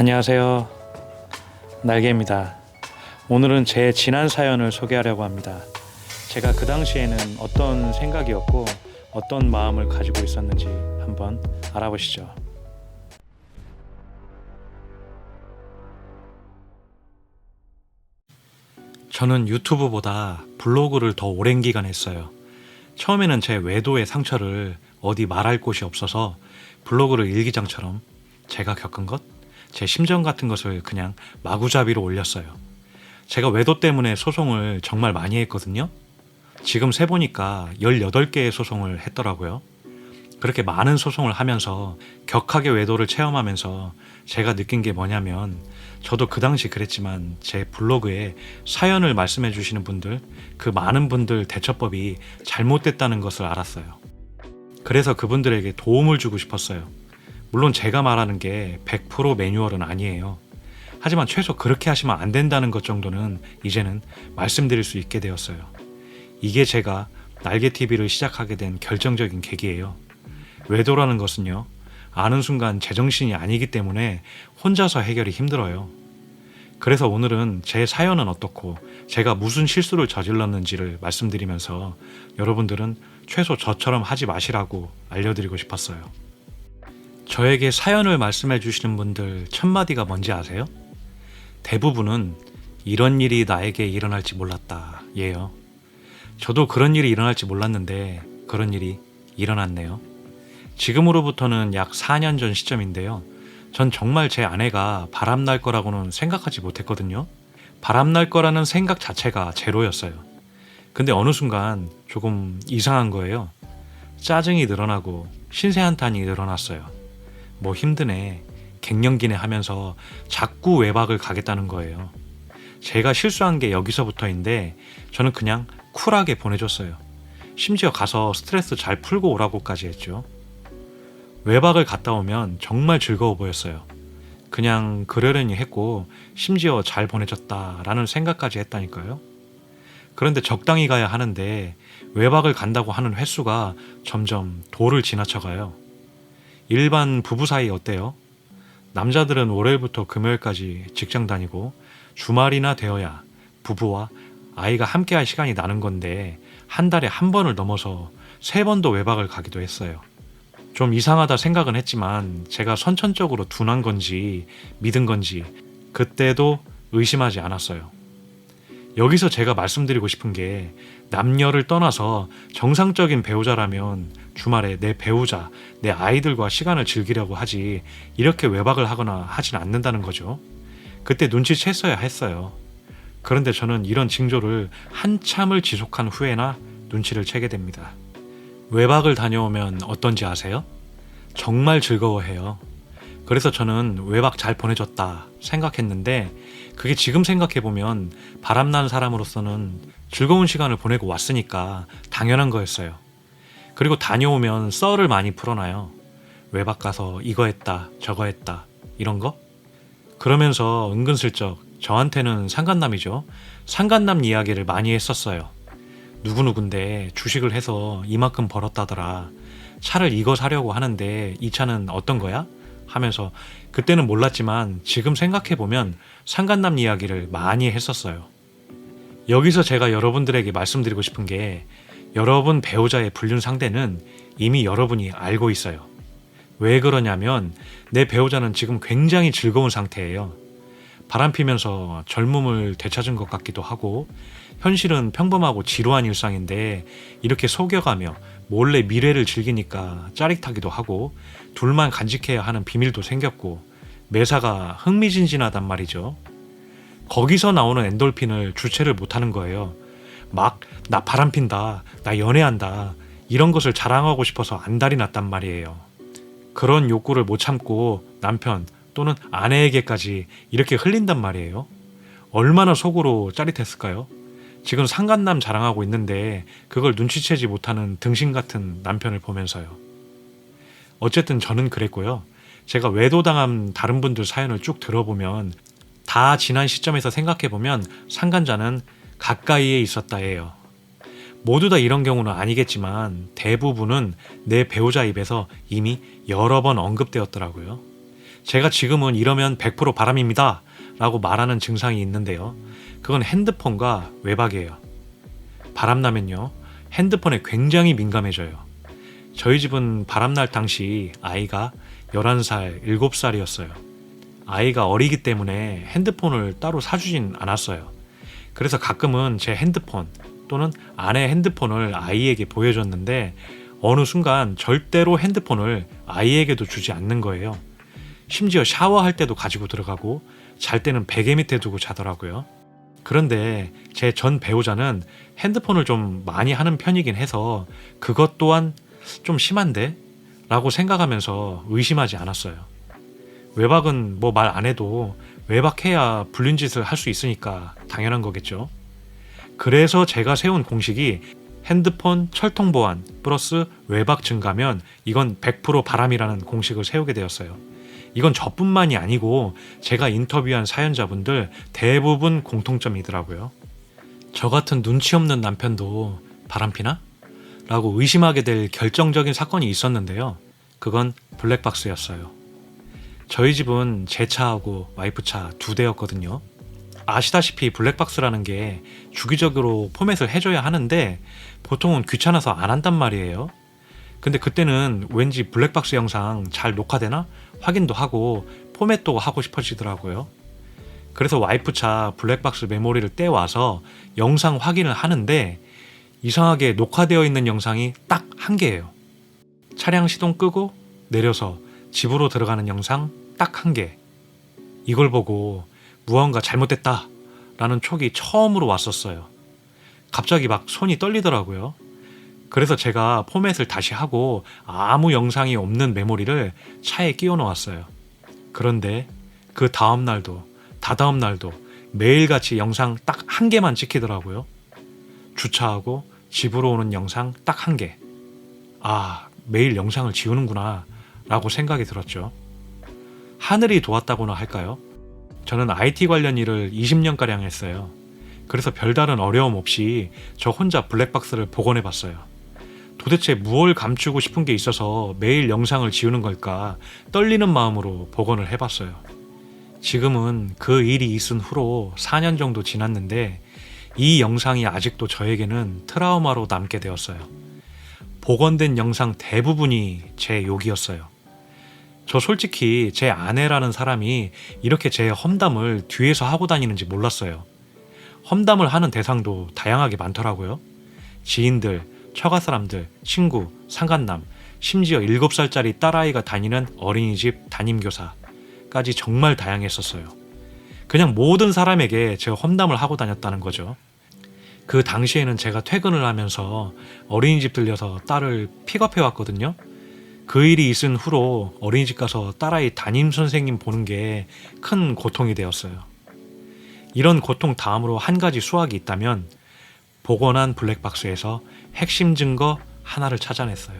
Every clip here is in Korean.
안녕하세요. 날개입니다. 오늘은 제 지난 사연을 소개하려고 합니다. 제가 그 당시에는 어떤 생각이었고 어떤 마음을 가지고 있었는지 한번 알아보시죠. 저는 유튜브보다 블로그를 더 오랜 기간 했어요. 처음에는 제 외도의 상처를 어디 말할 곳이 없어서 블로그를 일기장처럼 제가 겪은 것, 제 심정 같은 것을 그냥 마구잡이로 올렸어요. 제가 외도 때문에 소송을 정말 많이 했거든요. 지금 세보니까 18개의 소송을 했더라고요. 그렇게 많은 소송을 하면서 격하게 외도를 체험하면서 제가 느낀 게 뭐냐면, 저도 그 당시 그랬지만 제 블로그에 사연을 말씀해 주시는 분들, 그 많은 분들 대처법이 잘못됐다는 것을 알았어요. 그래서 그분들에게 도움을 주고 싶었어요. 물론 제가 말하는 게 100% 매뉴얼은 아니에요. 하지만 최소 그렇게 하시면 안 된다는 것 정도는 이제는 말씀드릴 수 있게 되었어요. 이게 제가 날개TV를 시작하게 된 결정적인 계기예요. 외도라는 것은요, 아는 순간 제정신이 아니기 때문에 혼자서 해결이 힘들어요. 그래서 오늘은 제 사연은 어떻고 제가 무슨 실수를 저질렀는지를 말씀드리면서 여러분들은 최소 저처럼 하지 마시라고 알려드리고 싶었어요. 저에게 사연을 말씀해 주시는 분들 첫마디가 뭔지 아세요? 대부분은 이런 일이 나에게 일어날지 몰랐다 예요. 저도 그런 일이 일어날지 몰랐는데 그런 일이 일어났네요. 지금으로부터는 약 4년 전 시점인데요. 전 정말 제 아내가 바람날 거라고는 생각하지 못했거든요. 바람날 거라는 생각 자체가 제로였어요. 근데 어느 순간 조금 이상한 거예요. 짜증이 늘어나고 신세한탄이 늘어났어요. 뭐 힘드네, 갱년기네 하면서 자꾸 외박을 가겠다는 거예요. 제가 실수한 게 여기서부터인데 저는 그냥 쿨하게 보내줬어요. 심지어 가서 스트레스 잘 풀고 오라고까지 했죠. 외박을 갔다 오면 정말 즐거워 보였어요. 그냥 그러려니 했고 심지어 잘 보내줬다라는 생각까지 했다니까요. 그런데 적당히 가야 하는데 외박을 간다고 하는 횟수가 점점 도를 지나쳐가요. 일반 부부 사이 어때요? 남자들은 월요일부터 금요일까지 직장 다니고 주말이나 되어야 부부와 아이가 함께 할 시간이 나는 건데 한 달에 한 번을 넘어서 3번도 외박을 가기도 했어요. 좀 이상하다 생각은 했지만 제가 선천적으로 둔한 건지 믿은 건지 그때도 의심하지 않았어요. 여기서 제가 말씀드리고 싶은 게, 남녀를 떠나서 정상적인 배우자라면 주말에 내 배우자, 내 아이들과 시간을 즐기려고 하지 이렇게 외박을 하거나 하진 않는다는 거죠. 그때 눈치챘어야 했어요. 그런데 저는 이런 징조를 한참을 지속한 후에나 눈치를 채게 됩니다. 외박을 다녀오면 어떤지 아세요? 정말 즐거워해요. 그래서 저는 외박 잘 보내줬다 생각했는데, 그게 지금 생각해보면 바람난 사람으로서는 즐거운 시간을 보내고 왔으니까 당연한 거였어요. 그리고 다녀오면 썰을 많이 풀어놔요. 외박 가서 이거 했다, 저거 했다, 이런 거? 그러면서 은근슬쩍 저한테는 상간남이죠. 상간남 이야기를 많이 했었어요. 누구누군데 주식을 해서 이만큼 벌었다더라. 차를 이거 사려고 하는데 이 차는 어떤 거야? 하면서 그때는 몰랐지만 지금 생각해보면 상간남 이야기를 많이 했었어요. 여기서 제가 여러분들에게 말씀드리고 싶은 게, 여러분 배우자의 불륜 상대는 이미 여러분이 알고 있어요. 왜 그러냐면 내 배우자는 지금 굉장히 즐거운 상태예요. 바람피면서 젊음을 되찾은 것 같기도 하고, 현실은 평범하고 지루한 일상인데 이렇게 속여가며 몰래 미래를 즐기니까 짜릿하기도 하고, 둘만 간직해야 하는 비밀도 생겼고, 매사가 흥미진진하단 말이죠. 거기서 나오는 엔돌핀을 주체를 못하는 거예요. 막 나 바람핀다, 나 연애한다, 이런 것을 자랑하고 싶어서 안달이 났단 말이에요. 그런 욕구를 못 참고 남편 또는 아내에게까지 이렇게 흘린단 말이에요. 얼마나 속으로 짜릿했을까요? 지금 상간남 자랑하고 있는데 그걸 눈치채지 못하는 등신 같은 남편을 보면서요. 어쨌든 저는 그랬고요. 제가 외도당한 다른 분들 사연을 쭉 들어보면 다 지난 시점에서 생각해보면 상간자는 가까이에 있었다예요. 모두 다 이런 경우는 아니겠지만 대부분은 내 배우자 입에서 이미 여러 번 언급되었더라고요. 제가 지금은 이러면 100% 바람입니다 라고 말하는 증상이 있는데요. 그건 핸드폰과 외박이에요. 바람나면요, 핸드폰에 굉장히 민감해져요. 저희 집은 바람날 당시 아이가 11살, 7살이었어요. 아이가 어리기 때문에 핸드폰을 따로 사주진 않았어요. 그래서 가끔은 제 핸드폰 또는 아내 핸드폰을 아이에게 보여줬는데 어느 순간 절대로 핸드폰을 아이에게도 주지 않는 거예요. 심지어 샤워할 때도 가지고 들어가고 잘 때는 베개 밑에 두고 자더라고요. 그런데 제 전 배우자는 핸드폰을 좀 많이 하는 편이긴 해서 그것 또한 좀 심한데? 라고 생각하면서 의심하지 않았어요. 외박은 뭐 말 안 해도 외박해야 불륜 짓을 할 수 있으니까 당연한 거겠죠. 그래서 제가 세운 공식이 핸드폰 철통 보안 플러스 외박 증가면 이건 100% 바람이라는 공식을 세우게 되었어요. 이건 저뿐만이 아니고 제가 인터뷰한 사연자분들 대부분 공통점이더라고요. 저 같은 눈치 없는 남편도 바람피나? 라고 의심하게 될 결정적인 사건이 있었는데요. 그건 블랙박스였어요. 저희 집은 제 차하고 와이프 차 2대였거든요. 아시다시피 블랙박스라는 게 주기적으로 포맷을 해줘야 하는데 보통은 귀찮아서 안 한단 말이에요. 근데 그때는 왠지 블랙박스 영상 잘 녹화되나 확인도 하고 포맷도 하고 싶어지더라고요. 그래서 와이프 차 블랙박스 메모리를 떼와서 영상 확인을 하는데 이상하게 녹화되어 있는 영상이 딱 1개예요. 차량 시동 끄고 내려서 집으로 들어가는 영상 딱 1개. 이걸 보고 무언가 잘못됐다 라는 촉이 처음으로 왔었어요. 갑자기 막 손이 떨리더라고요. 그래서 제가 포맷을 다시 하고 아무 영상이 없는 메모리를 차에 끼워 놓았어요. 그런데 그 다음 날도 다다음 날도 매일같이 영상 딱 1개만 찍히더라고요. 주차하고 집으로 오는 영상 딱 1개. 아, 매일 영상을 지우는구나 라고 생각이 들었죠. 하늘이 도왔다고나 할까요? 저는 IT 관련 일을 20년가량 했어요. 그래서 별다른 어려움 없이 저 혼자 블랙박스를 복원해 봤어요. 도대체 무엇을 감추고 싶은 게 있어서 매일 영상을 지우는 걸까 떨리는 마음으로 복원을 해봤어요. 지금은 그 일이 있은 후로 4년 정도 지났는데 이 영상이 아직도 저에게는 트라우마로 남게 되었어요. 복원된 영상 대부분이 제 욕이었어요. 저 솔직히 제 아내라는 사람이 이렇게 제 험담을 뒤에서 하고 다니는지 몰랐어요. 험담을 하는 대상도 다양하게 많더라고요. 지인들, 처가 사람들, 친구, 상간남, 심지어 7살짜리 딸아이가 다니는 어린이집 담임교사까지 정말 다양했었어요. 그냥 모든 사람에게 제 험담을 하고 다녔다는 거죠. 그 당시에는 제가 퇴근을 하면서 어린이집 들려서 딸을 픽업해 왔거든요. 그 일이 있은 후로 어린이집 가서 딸아이 담임 선생님 보는 게 큰 고통이 되었어요. 이런 고통 다음으로 한 가지 수확이 있다면 복원한 블랙박스에서 핵심 증거 하나를 찾아냈어요.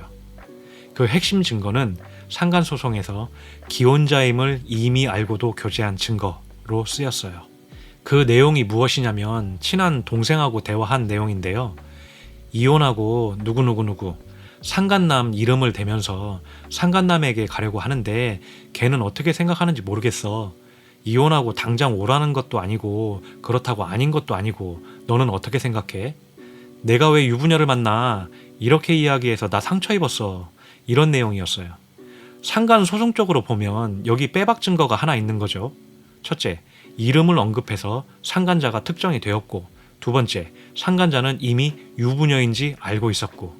그 핵심 증거는 상간소송에서 기혼자임을 이미 알고도 교제한 증거로 쓰였어요. 그 내용이 무엇이냐면 친한 동생하고 대화한 내용인데요. 이혼하고 누구누구누구 상간남 이름을 대면서 상간남에게 가려고 하는데 걔는 어떻게 생각하는지 모르겠어. 이혼하고 당장 오라는 것도 아니고 그렇다고 아닌 것도 아니고 너는 어떻게 생각해? 내가 왜 유부녀를 만나? 이렇게 이야기해서 나 상처 입었어. 이런 내용이었어요. 상간 소송적으로 보면 여기 빼박 증거가 하나 있는 거죠. 첫째, 이름을 언급해서 상간자가 특정이 되었고, 두 번째, 상간자는 이미 유부녀인지 알고 있었고,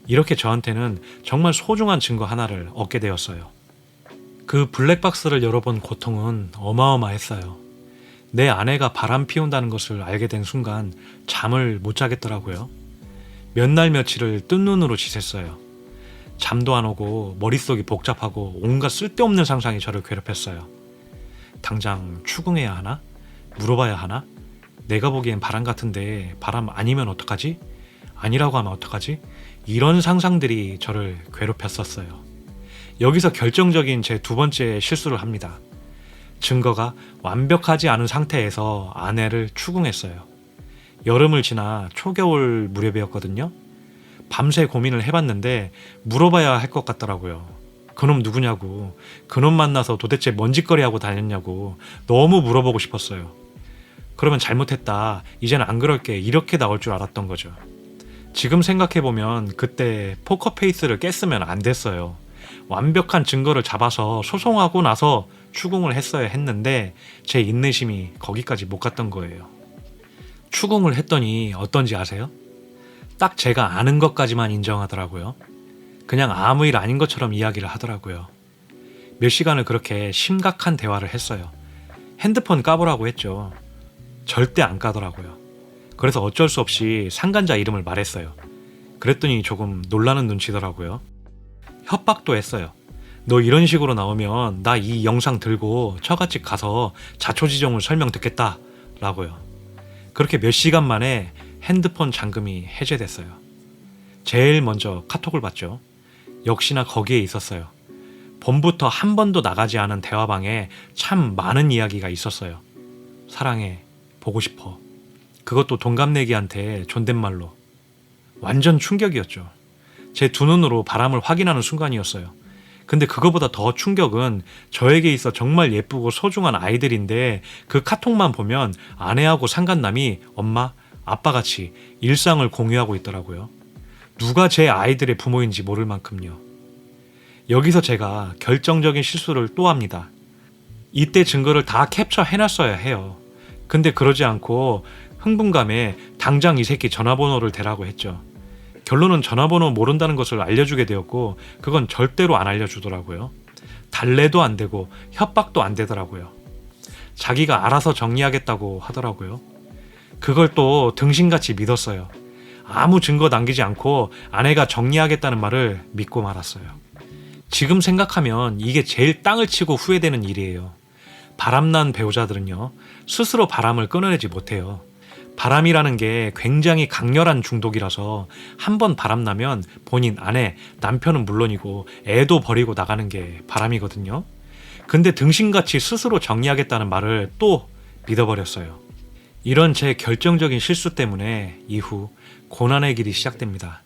이렇게 저한테는 정말 소중한 증거 하나를 얻게 되었어요. 그 블랙박스를 열어본 고통은 어마어마했어요. 내 아내가 바람 피운다는 것을 알게 된 순간 잠을 못 자겠더라고요. 몇 날 며칠을 뜬 눈으로 지샜어요. 잠도 안 오고 머릿속이 복잡하고 온갖 쓸데없는 상상이 저를 괴롭혔어요. 당장 추궁해야 하나? 물어봐야 하나? 내가 보기엔 바람 같은데 바람 아니면 어떡하지? 아니라고 하면 어떡하지? 이런 상상들이 저를 괴롭혔었어요. 여기서 결정적인 제 2번째 실수를 합니다. 증거가 완벽하지 않은 상태에서 아내를 추궁했어요. 여름을 지나 초겨울 무렵이었거든요. 밤새 고민을 해봤는데 물어봐야 할 것 같더라고요. 그놈 누구냐고, 그놈 만나서 도대체 뭔 짓거리 하고 다녔냐고 너무 물어보고 싶었어요. 그러면 잘못했다, 이제는 안 그럴게, 이렇게 나올 줄 알았던 거죠. 지금 생각해보면 그때 포커페이스를 깼으면 안 됐어요. 완벽한 증거를 잡아서 소송하고 나서 추궁을 했어야 했는데 제 인내심이 거기까지 못 갔던 거예요. 추궁을 했더니 어떤지 아세요? 딱 제가 아는 것까지만 인정하더라고요. 그냥 아무 일 아닌 것처럼 이야기를 하더라고요. 몇 시간을 그렇게 심각한 대화를 했어요. 핸드폰 까보라고 했죠. 절대 안 까더라고요. 그래서 어쩔 수 없이 상간자 이름을 말했어요. 그랬더니 조금 놀라는 눈치더라고요. 협박도 했어요. 너 이런 식으로 나오면 나 이 영상 들고 처갓집 가서 자초지종을 설명 듣겠다 라고요. 그렇게 몇 시간 만에 핸드폰 잠금이 해제됐어요. 제일 먼저 카톡을 봤죠. 역시나 거기에 있었어요. 봄부터 한 번도 나가지 않은 대화방에 참 많은 이야기가 있었어요. 사랑해, 보고 싶어. 그것도 동갑내기한테 존댓말로. 완전 충격이었죠. 제 두 눈으로 바람을 확인하는 순간이었어요. 근데 그거보다 더 충격은 저에게 있어 정말 예쁘고 소중한 아이들인데 그 카톡만 보면 아내하고 상간남이 엄마, 아빠같이 일상을 공유하고 있더라고요. 누가 제 아이들의 부모인지 모를 만큼요. 여기서 제가 결정적인 실수를 또 합니다. 이때 증거를 다 캡처해놨어야 해요. 근데 그러지 않고 흥분감에 당장 이 새끼 전화번호를 대라고 했죠. 결론은 전화번호 모른다는 것을 알려주게 되었고 그건 절대로 안 알려주더라고요. 달래도 안 되고 협박도 안 되더라고요. 자기가 알아서 정리하겠다고 하더라고요. 그걸 또 등신같이 믿었어요. 아무 증거 남기지 않고 아내가 정리하겠다는 말을 믿고 말았어요. 지금 생각하면 이게 제일 땅을 치고 후회되는 일이에요. 바람난 배우자들은요, 스스로 바람을 끊어내지 못해요. 바람이라는 게 굉장히 강렬한 중독이라서 한번 바람나면 본인 아내, 남편은 물론이고 애도 버리고 나가는 게 바람이거든요. 근데 등신같이 스스로 정리하겠다는 말을 또 믿어버렸어요. 이런 제 결정적인 실수 때문에 이후 고난의 길이 시작됩니다.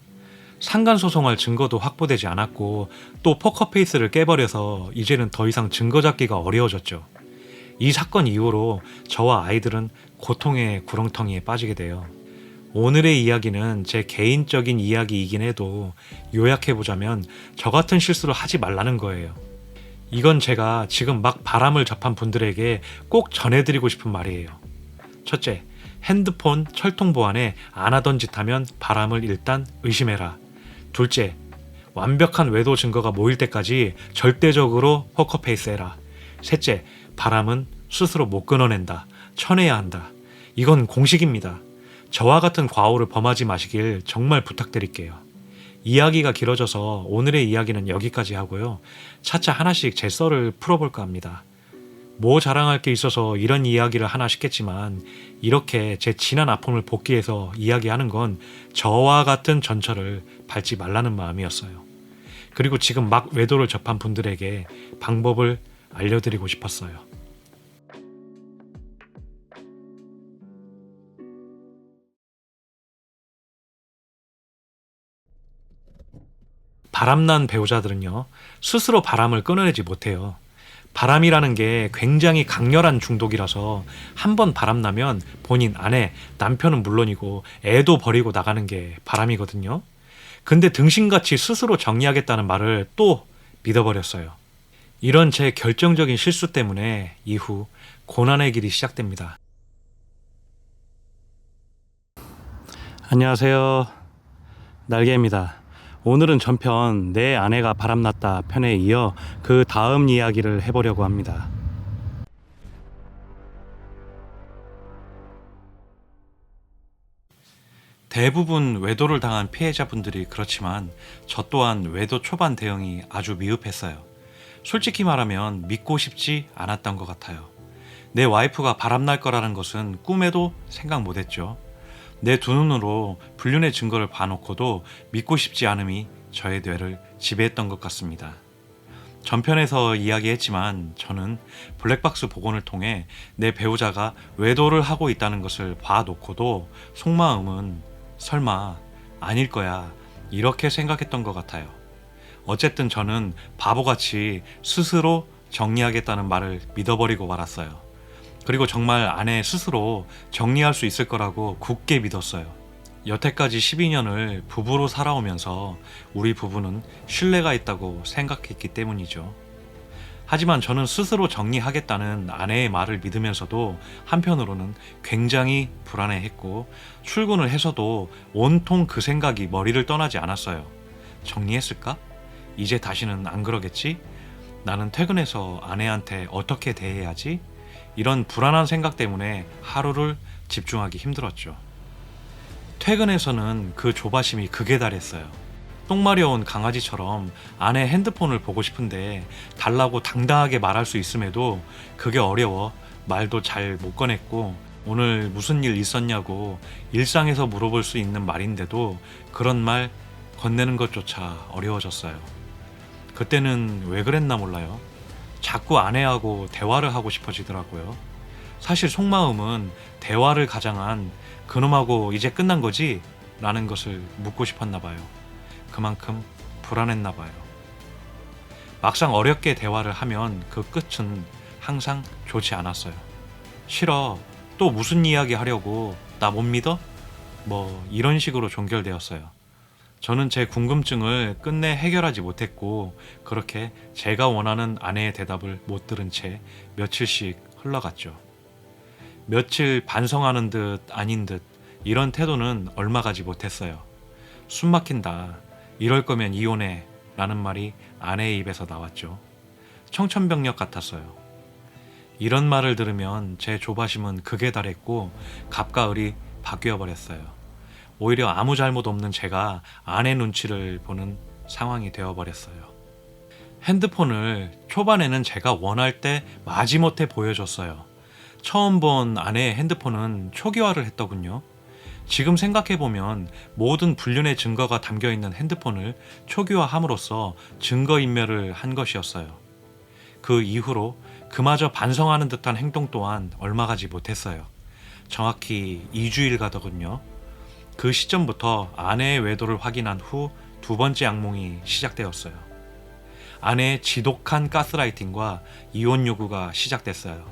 상간소송할 증거도 확보되지 않았고 또 포커페이스를 깨버려서 이제는 더 이상 증거 잡기가 어려워졌죠. 이 사건 이후로 저와 아이들은 고통의 구렁텅이에 빠지게 돼요. 오늘의 이야기는 제 개인적인 이야기이긴 해도 요약해보자면 저 같은 실수를 하지 말라는 거예요. 이건 제가 지금 막 바람을 접한 분들에게 꼭 전해드리고 싶은 말이에요. 첫째, 핸드폰 철통 보안에 안 하던 짓 하면 바람을 일단 의심해라. 둘째, 완벽한 외도 증거가 모일 때까지 절대적으로 포커페이스 해라. 셋째, 바람은 스스로 못 끊어낸다. 쳐내야 한다. 이건 공식입니다. 저와 같은 과오를 범하지 마시길 정말 부탁드릴게요. 이야기가 길어져서 오늘의 이야기는 여기까지 하고요. 차차 하나씩 제 썰을 풀어볼까 합니다. 뭐 자랑할 게 있어서 이런 이야기를 하나 싶겠지만 이렇게 제 지난 아픔을 복귀해서 이야기하는 건 저와 같은 전철을 밟지 말라는 마음이었어요. 그리고 지금 막 외도를 접한 분들에게 방법을 알려드리고 싶었어요. 바람난 배우자들은요, 스스로 바람을 끊어내지 못해요. 바람이라는 게 굉장히 강렬한 중독이라서 한번 바람나면 본인 아내, 남편은 물론이고 애도 버리고 나가는 게 바람이거든요. 근데 등신같이 스스로 정리하겠다는 말을 또 믿어버렸어요. 이런 제 결정적인 실수 때문에 이후 고난의 길이 시작됩니다. 안녕하세요. 날개입니다. 오늘은 전편 내 아내가 바람났다 편에 이어 그 다음 이야기를 해보려고 합니다. 대부분 외도를 당한 피해자분들이 그렇지만 저 또한 외도 초반 대응이 아주 미흡했어요. 솔직히 말하면 믿고 싶지 않았던 것 같아요. 내 와이프가 바람날 거라는 것은 꿈에도 생각 못했죠. 내 두 눈으로 불륜의 증거를 봐놓고도 믿고 싶지 않음이 저의 뇌를 지배했던 것 같습니다. 전편에서 이야기했지만 저는 블랙박스 복원을 통해 내 배우자가 외도를 하고 있다는 것을 봐놓고도 속마음은 설마 아닐 거야 이렇게 생각했던 것 같아요. 어쨌든 저는 바보같이 스스로 정리하겠다는 말을 믿어버리고 말았어요. 그리고 정말 아내 스스로 정리할 수 있을 거라고 굳게 믿었어요. 여태까지 12년을 부부로 살아오면서 우리 부부는 신뢰가 있다고 생각했기 때문이죠. 하지만 저는 스스로 정리하겠다는 아내의 말을 믿으면서도 한편으로는 굉장히 불안해했고, 출근을 해서도 온통 그 생각이 머리를 떠나지 않았어요. 정리했을까? 이제 다시는 안 그러겠지? 나는 퇴근해서 아내한테 어떻게 대해야지? 이런 불안한 생각 때문에 하루를 집중하기 힘들었죠. 퇴근해서는 그 조바심이 극에 달했어요. 똥마려운 강아지처럼 아내 핸드폰을 보고 싶은데 달라고 당당하게 말할 수 있음에도 그게 어려워 말도 잘 못 꺼냈고, 오늘 무슨 일 있었냐고 일상에서 물어볼 수 있는 말인데도 그런 말 건네는 것조차 어려워졌어요. 그때는 왜 그랬나 몰라요. 자꾸 아내하고 대화를 하고 싶어지더라고요. 사실 속마음은 대화를 가장한 그놈하고 이제 끝난 거지? 라는 것을 묻고 싶었나 봐요. 그만큼 불안했나 봐요. 막상 어렵게 대화를 하면 그 끝은 항상 좋지 않았어요. 싫어. 또 무슨 이야기 하려고? 나 못 믿어? 뭐 이런 식으로 종결되었어요. 저는 제 궁금증을 끝내 해결하지 못했고, 그렇게 제가 원하는 아내의 대답을 못 들은 채 며칠씩 흘러갔죠. 며칠 반성하는 듯 아닌 듯 이런 태도는 얼마 가지 못했어요. 숨 막힌다. 이럴 거면 이혼해. 라는 말이 아내의 입에서 나왔죠. 청천벽력 같았어요. 이런 말을 들으면 제 조바심은 극에 달했고 갑과 을이 바뀌어 버렸어요. 오히려 아무 잘못 없는 제가 아내 눈치를 보는 상황이 되어버렸어요. 핸드폰을 초반에는 제가 원할 때 마지못해 보여줬어요. 처음 본 아내의 핸드폰은 초기화를 했더군요. 지금 생각해보면 모든 불륜의 증거가 담겨있는 핸드폰을 초기화함으로써 증거인멸을 한 것이었어요. 그 이후로 그마저 반성하는 듯한 행동 또한 얼마 가지 못했어요. 정확히 2주일 가더군요. 그 시점부터 아내의 외도를 확인한 후 두 번째 악몽이 시작되었어요. 아내의 지독한 가스라이팅과 이혼 요구가 시작됐어요.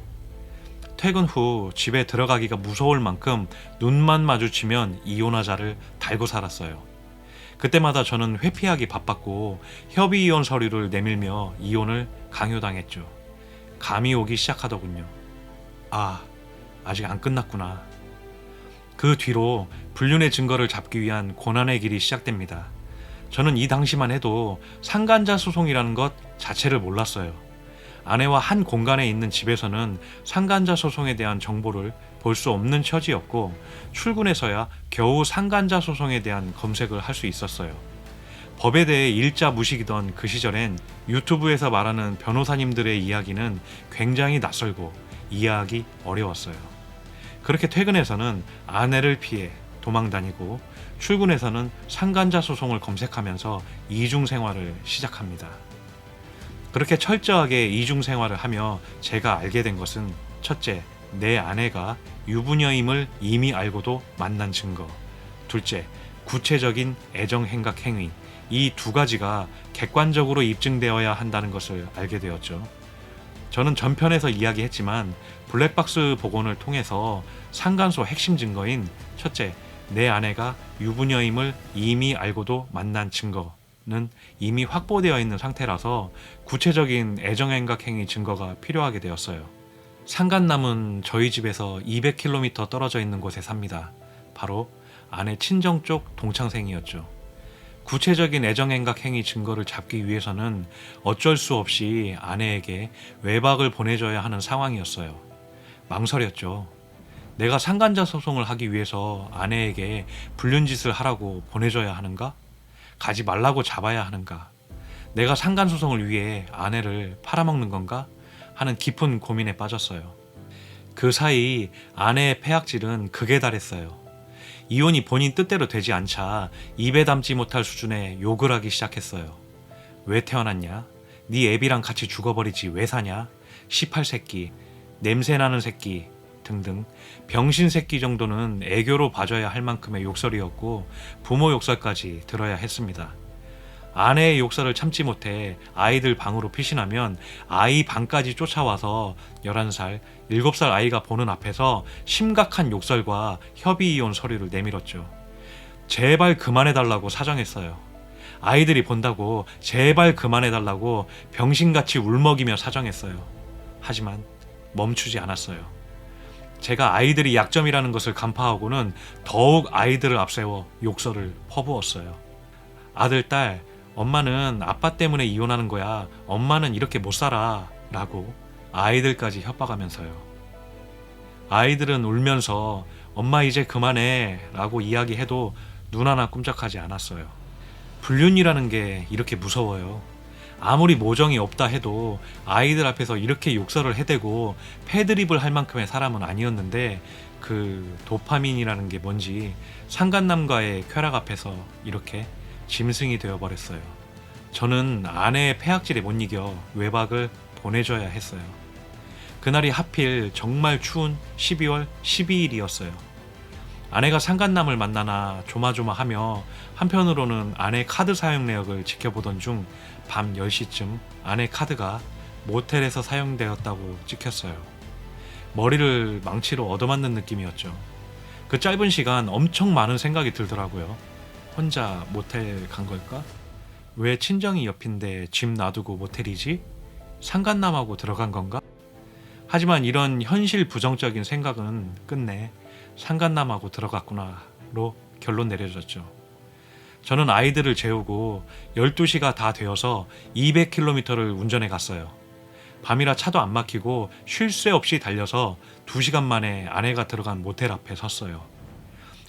퇴근 후 집에 들어가기가 무서울 만큼 눈만 마주치면 이혼하자를 달고 살았어요. 그때마다 저는 회피하기 바빴고 협의 이혼 서류를 내밀며 이혼을 강요당했죠. 감이 오기 시작하더군요. 아직 안 끝났구나. 그 뒤로 불륜의 증거를 잡기 위한 고난의 길이 시작됩니다. 저는 이 당시만 해도 상간자 소송이라는 것 자체를 몰랐어요. 아내와 한 공간에 있는 집에서는 상간자 소송에 대한 정보를 볼 수 없는 처지였고, 출근해서야 겨우 상간자 소송에 대한 검색을 할 수 있었어요. 법에 대해 일자 무식이던 그 시절엔 유튜브에서 말하는 변호사님들의 이야기는 굉장히 낯설고 이해하기 어려웠어요. 그렇게 퇴근해서는 아내를 피해 도망다니고, 출근해서는 상간자 소송을 검색하면서 이중 생활을 시작합니다. 그렇게 철저하게 이중 생활을 하며 제가 알게 된 것은, 첫째, 내 아내가 유부녀임을 이미 알고도 만난 증거. 둘째, 구체적인 애정 행각 행위. 이 두 가지가 객관적으로 입증되어야 한다는 것을 알게 되었죠. 저는 전편에서 이야기했지만 블랙박스 복원을 통해서 상간소 핵심 증거인 첫째, 내 아내가 유부녀임을 이미 알고도 만난 증거는 이미 확보되어 있는 상태라서 구체적인 애정행각 행위 증거가 필요하게 되었어요. 상간남은 저희 집에서 200km 떨어져 있는 곳에 삽니다. 바로 아내 친정 쪽 동창생이었죠. 구체적인 애정행각 행위 증거를 잡기 위해서는 어쩔 수 없이 아내에게 외박을 보내줘야 하는 상황이었어요. 망설였죠. 내가 상간자 소송을 하기 위해서 아내에게 불륜짓을 하라고 보내줘야 하는가? 가지 말라고 잡아야 하는가? 내가 상간 소송을 위해 아내를 팔아먹는 건가? 하는 깊은 고민에 빠졌어요. 그 사이 아내의 폐악질은 극에 달했어요. 이혼이 본인 뜻대로 되지 않자 입에 담지 못할 수준의 욕을 하기 시작했어요. 왜 태어났냐? 네 애비랑 같이 죽어버리지 왜 사냐? 18새끼, 냄새나는 새끼 등등 병신 새끼 정도는 애교로 봐줘야 할 만큼의 욕설이었고 부모 욕설까지 들어야 했습니다. 아내의 욕설을 참지 못해 아이들 방으로 피신하면 아이 방까지 쫓아와서 11살, 7살 아이가 보는 앞에서 심각한 욕설과 협의이혼 서류를 내밀었죠. 제발 그만해달라고 사정했어요. 아이들이 본다고 제발 그만해달라고 병신같이 울먹이며 사정했어요. 하지만 멈추지 않았어요. 제가 아이들이 약점이라는 것을 간파하고는 더욱 아이들을 앞세워 욕설을 퍼부었어요. 아들, 딸, 엄마는 아빠 때문에 이혼하는 거야. 엄마는 이렇게 못 살아. 라고 아이들까지 협박하면서요. 아이들은 울면서 엄마 이제 그만해 라고 이야기해도 눈 하나 꼼짝하지 않았어요. 불륜이라는 게 이렇게 무서워요. 아무리 모정이 없다 해도 아이들 앞에서 이렇게 욕설을 해대고 패드립을 할 만큼의 사람은 아니었는데 그 도파민이라는 게 뭔지 상간남과의 쾌락 앞에서 이렇게 짐승이 되어버렸어요. 저는 아내의 폐악질에 못 이겨 외박을 보내줘야 했어요. 그날이 하필 정말 추운 12월 12일이었어요. 아내가 상간남을 만나나 조마조마하며 한편으로는 아내 카드 사용 내역을 지켜보던 중 밤 10시쯤 아내 카드가 모텔에서 사용되었다고 찍혔어요. 머리를 망치로 얻어맞는 느낌이었죠. 그 짧은 시간 엄청 많은 생각이 들더라고요. 혼자 모텔 간 걸까? 왜 친정이 옆인데 집 놔두고 모텔이지? 상간남하고 들어간 건가? 하지만 이런 현실 부정적인 생각은 끝내 상간남하고 들어갔구나로 결론 내려졌죠. 저는 아이들을 재우고 12시가 다 되어서 200km를 운전해 갔어요. 밤이라 차도 안 막히고 쉴 새 없이 달려서 2시간 만에 아내가 들어간 모텔 앞에 섰어요.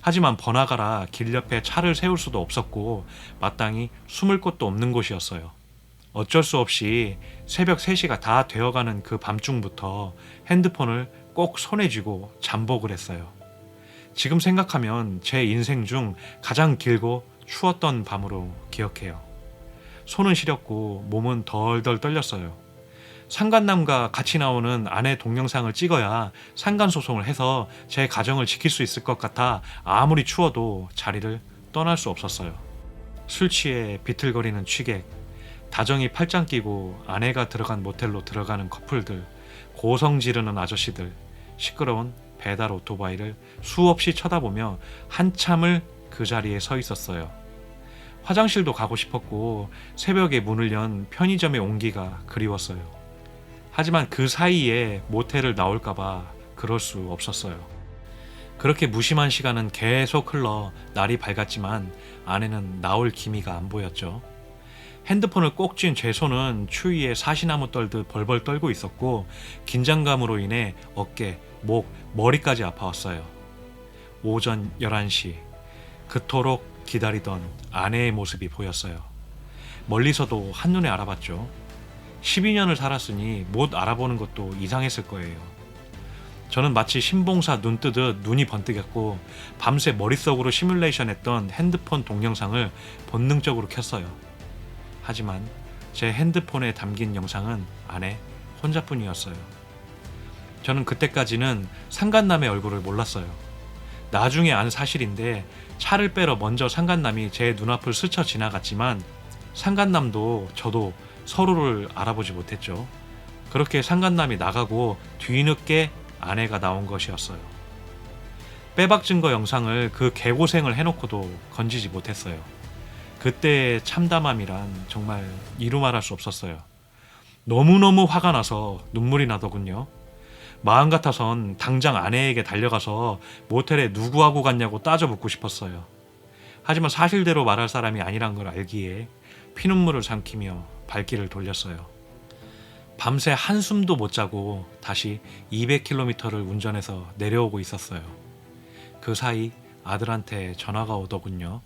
하지만 번화가라 길 옆에 차를 세울 수도 없었고 마땅히 숨을 곳도 없는 곳이었어요. 어쩔 수 없이 새벽 3시가 다 되어가는 그 밤중부터 핸드폰을 꼭 손에 쥐고 잠복을 했어요. 지금 생각하면 제 인생 중 가장 길고 추웠던 밤으로 기억해요. 손은 시렸고 몸은 덜덜 떨렸어요. 상간남과 같이 나오는 아내 동영상을 찍어야 상간소송을 해서 제 가정을 지킬 수 있을 것 같아 아무리 추워도 자리를 떠날 수 없었어요. 술 취해 비틀거리는 취객, 다정히 팔짱 끼고 아내가 들어간 모텔로 들어가는 커플들, 고성 지르는 아저씨들, 시끄러운 배달 오토바이를 수없이 쳐다보며 한참을 그 자리에 서 있었어요. 화장실도 가고 싶었고 새벽에 문을 연 편의점의 온기가 그리웠어요. 하지만 그 사이에 모텔을 나올까봐 그럴 수 없었어요. 그렇게 무심한 시간은 계속 흘러 날이 밝았지만 아내는 나올 기미가 안 보였죠. 핸드폰을 꼭 쥔 제 손은 추위에 사시나무 떨듯 벌벌 떨고 있었고 긴장감으로 인해 어깨, 목, 머리까지 아파왔어요. 오전 11시 그토록 기다리던 아내의 모습이 보였어요. 멀리서도 한눈에 알아봤죠. 12년을 살았으니 못 알아보는 것도 이상했을 거예요. 저는 마치 신봉사 눈 뜨듯 눈이 번뜩였고 밤새 머릿속으로 시뮬레이션했던 핸드폰 동영상을 본능적으로 켰어요. 하지만 제 핸드폰에 담긴 영상은 아내 혼자뿐이었어요. 저는 그때까지는 상간남의 얼굴을 몰랐어요. 나중에 안 사실인데 차를 빼러 먼저 상간남이 제 눈앞을 스쳐 지나갔지만 상간남도 저도 서로를 알아보지 못했죠. 그렇게 상간남이 나가고 뒤늦게 아내가 나온 것이었어요. 빼박 증거 영상을 그 개고생을 해놓고도 건지지 못했어요. 그때의 참담함이란 정말 이루 말할 수 없었어요. 너무너무 화가 나서 눈물이 나더군요. 마음 같아선 당장 아내에게 달려가서 모텔에 누구하고 갔냐고 따져 묻고 싶었어요. 하지만 사실대로 말할 사람이 아니란 걸 알기에 피눈물을 삼키며 발길을 돌렸어요. 밤새 한숨도 못 자고 다시 200km를 운전해서 내려오고 있었어요. 그 사이 아들한테 전화가 오더군요.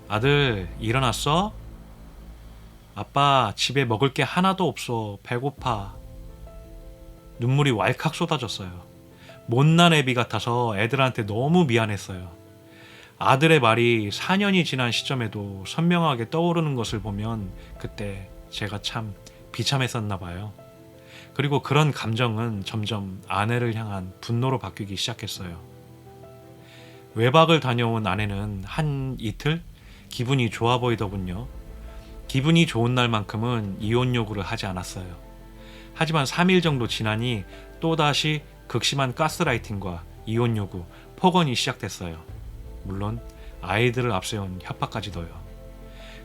아들, 일어났어? 아빠, 집에 먹을 게 하나도 없어. 배고파. 눈물이 왈칵 쏟아졌어요. 못난 애비 같아서 애들한테 너무 미안했어요. 아들의 말이 4년이 지난 시점에도 선명하게 떠오르는 것을 보면 그때 제가 참 비참했었나 봐요. 그리고 그런 감정은 점점 아내를 향한 분노로 바뀌기 시작했어요. 외박을 다녀온 아내는 한 이틀 기분이 좋아 보이더군요. 기분이 좋은 날만큼은 이혼 요구를 하지 않았어요. 하지만 3일 정도 지나니 또다시 극심한 가스라이팅과 이혼 요구, 폭언이 시작됐어요. 물론 아이들을 앞세운 협박까지도요.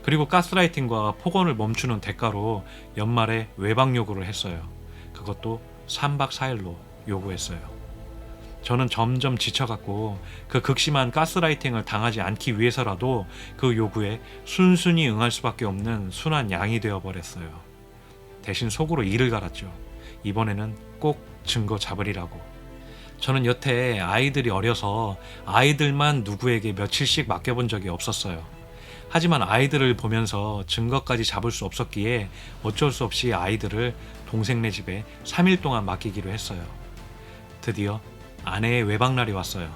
그리고 가스라이팅과 폭언을 멈추는 대가로 연말에 외박 요구를 했어요. 그것도 3박 4일로 요구했어요. 저는 점점 지쳐갔고 그 극심한 가스라이팅을 당하지 않기 위해서라도 그 요구에 순순히 응할 수밖에 없는 순한 양이 되어버렸어요. 대신 속으로 이를 갈았죠. 이번에는 꼭 증거 잡으리라고. 저는 여태 아이들이 어려서 아이들만 누구에게 며칠씩 맡겨본 적이 없었어요. 하지만 아이들을 보면서 증거까지 잡을 수 없었기에 어쩔 수 없이 아이들을 동생네 집에 3일 동안 맡기기로 했어요. 드디어 아내의 외박날이 왔어요.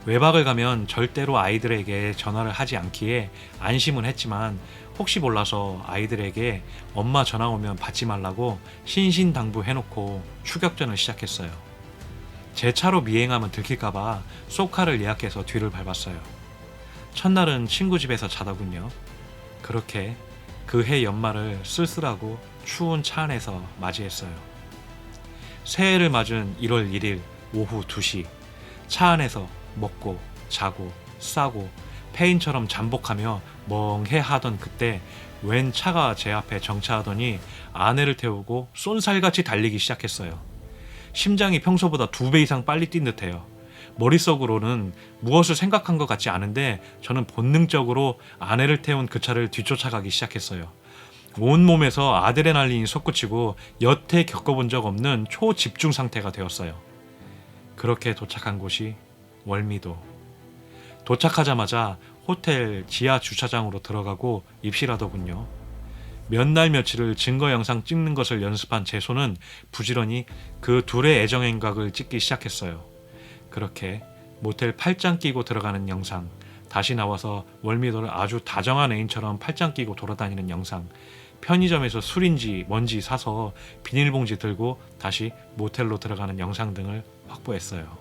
외박을 가면 절대로 아이들에게 전화를 하지 않기에 안심은 했지만 혹시 몰라서 아이들에게 엄마 전화 오면 받지 말라고 신신당부해놓고 추격전을 시작했어요. 제 차로 미행하면 들킬까봐 쏘카를 예약해서 뒤를 밟았어요. 첫날은 친구 집에서 자더군요. 그렇게 그해 연말을 쓸쓸하고 추운 차 안에서 맞이했어요. 새해를 맞은 1월 1일 오후 2시 차 안에서 먹고 자고 싸고 페인처럼 잠복하며 멍해하던 그때 웬 차가 제 앞에 정차하더니 아내를 태우고 쏜살같이 달리기 시작했어요. 심장이 평소보다 2배 이상 빨리 뛴 듯해요. 머릿속으로는 무엇을 생각한 것 같지 않은데 저는 본능적으로 아내를 태운 그 차를 뒤쫓아가기 시작했어요. 온몸에서 아드레날린이 솟구치고 여태 겪어본 적 없는 초집중 상태가 되었어요. 그렇게 도착한 곳이 월미도. 도착하자마자 호텔 지하 주차장으로 들어가고 입실하더군요. 몇 날 며칠을 증거 영상 찍는 것을 연습한 제 손은 부지런히 그 둘의 애정행각을 찍기 시작했어요. 그렇게 모텔 팔짱 끼고 들어가는 영상, 다시 나와서 월미도를 아주 다정한 애인처럼 팔짱 끼고 돌아다니는 영상, 편의점에서 술인지 뭔지 사서 비닐봉지 들고 다시 모텔로 들어가는 영상 등을 확보했어요.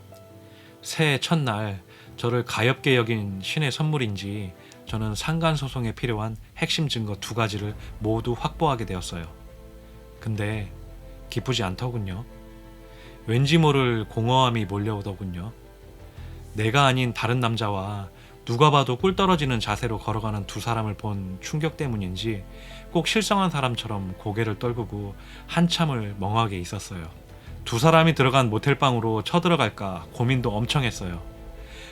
새해 첫날 저를 가엾게 여긴 신의 선물인지 저는 상간소송에 필요한 핵심 증거 2가지를 모두 확보하게 되었어요. 근데 기쁘지 않더군요. 왠지 모를 공허함이 몰려오더군요. 내가 아닌 다른 남자와 누가 봐도 꿀 떨어지는 자세로 걸어가는 두 사람을 본 충격 때문인지 꼭 실성한 사람처럼 고개를 떨구고 한참을 멍하게 있었어요. 두 사람이 들어간 모텔방으로 쳐들어갈까 고민도 엄청 했어요.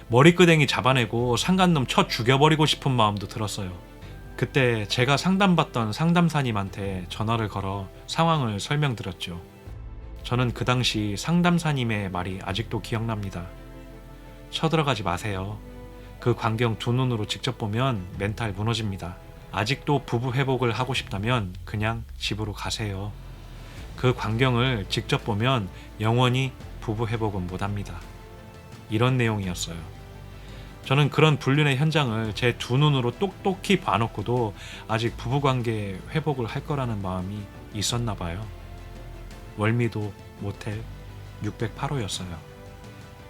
머리끄댕이 잡아내고 상간놈 쳐 죽여버리고 싶은 마음도 들었어요. 그때 제가 상담받던 상담사님한테 전화를 걸어 상황을 설명드렸죠. 저는 그 당시 상담사님의 말이 아직도 기억납니다. 쳐들어가지 마세요. 그 광경 2눈으로 직접 보면 멘탈 무너집니다. 아직도 부부 회복을 하고 싶다면 그냥 집으로 가세요. 그 광경을 직접 보면 영원히 부부 회복은 못합니다. 이런 내용이었어요. 저는 그런 불륜의 현장을 제 2눈으로 똑똑히 봐놓고도 아직 부부관계 회복을 할 거라는 마음이 있었나 봐요. 월미도 모텔 608호였어요.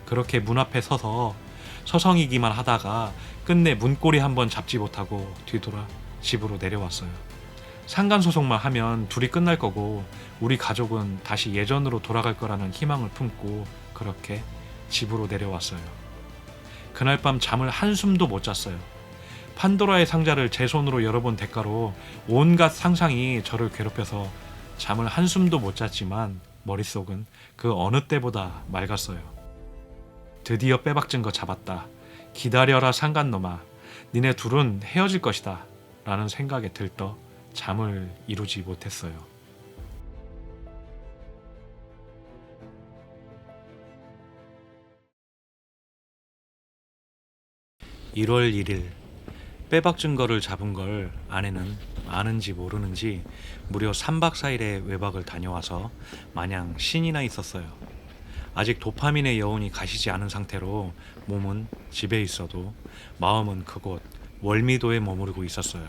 그렇게 문 앞에 서서 서성이기만 하다가 끝내 문고리 한번 잡지 못하고 뒤돌아 집으로 내려왔어요. 상간소송만 하면 둘이 끝날 거고 우리 가족은 다시 예전으로 돌아갈 거라는 희망을 품고 그렇게 집으로 내려왔어요. 그날 밤 잠을 한숨도 못 잤어요. 판도라의 상자를 제 손으로 열어본 대가로 온갖 상상이 저를 괴롭혀서 잠을 한숨도 못 잤지만 머릿속은 그 어느 때보다 맑았어요. 드디어 빼박 증거 잡았다. 기다려라 상간놈아. 니네 둘은 헤어질 것이다. 라는 생각에 들떠 잠을 이루지 못했어요. (1월 1일) 빼박 증거를 잡은 걸 아내는 아는지 모르는지 무려 3박 4일의 외박을 다녀와서 마냥 신이 나 있었어요. 아직 도파민의 여운이 가시지 않은 상태로 몸은 집에 있어도 마음은 그곳 월미도에 머무르고 있었어요.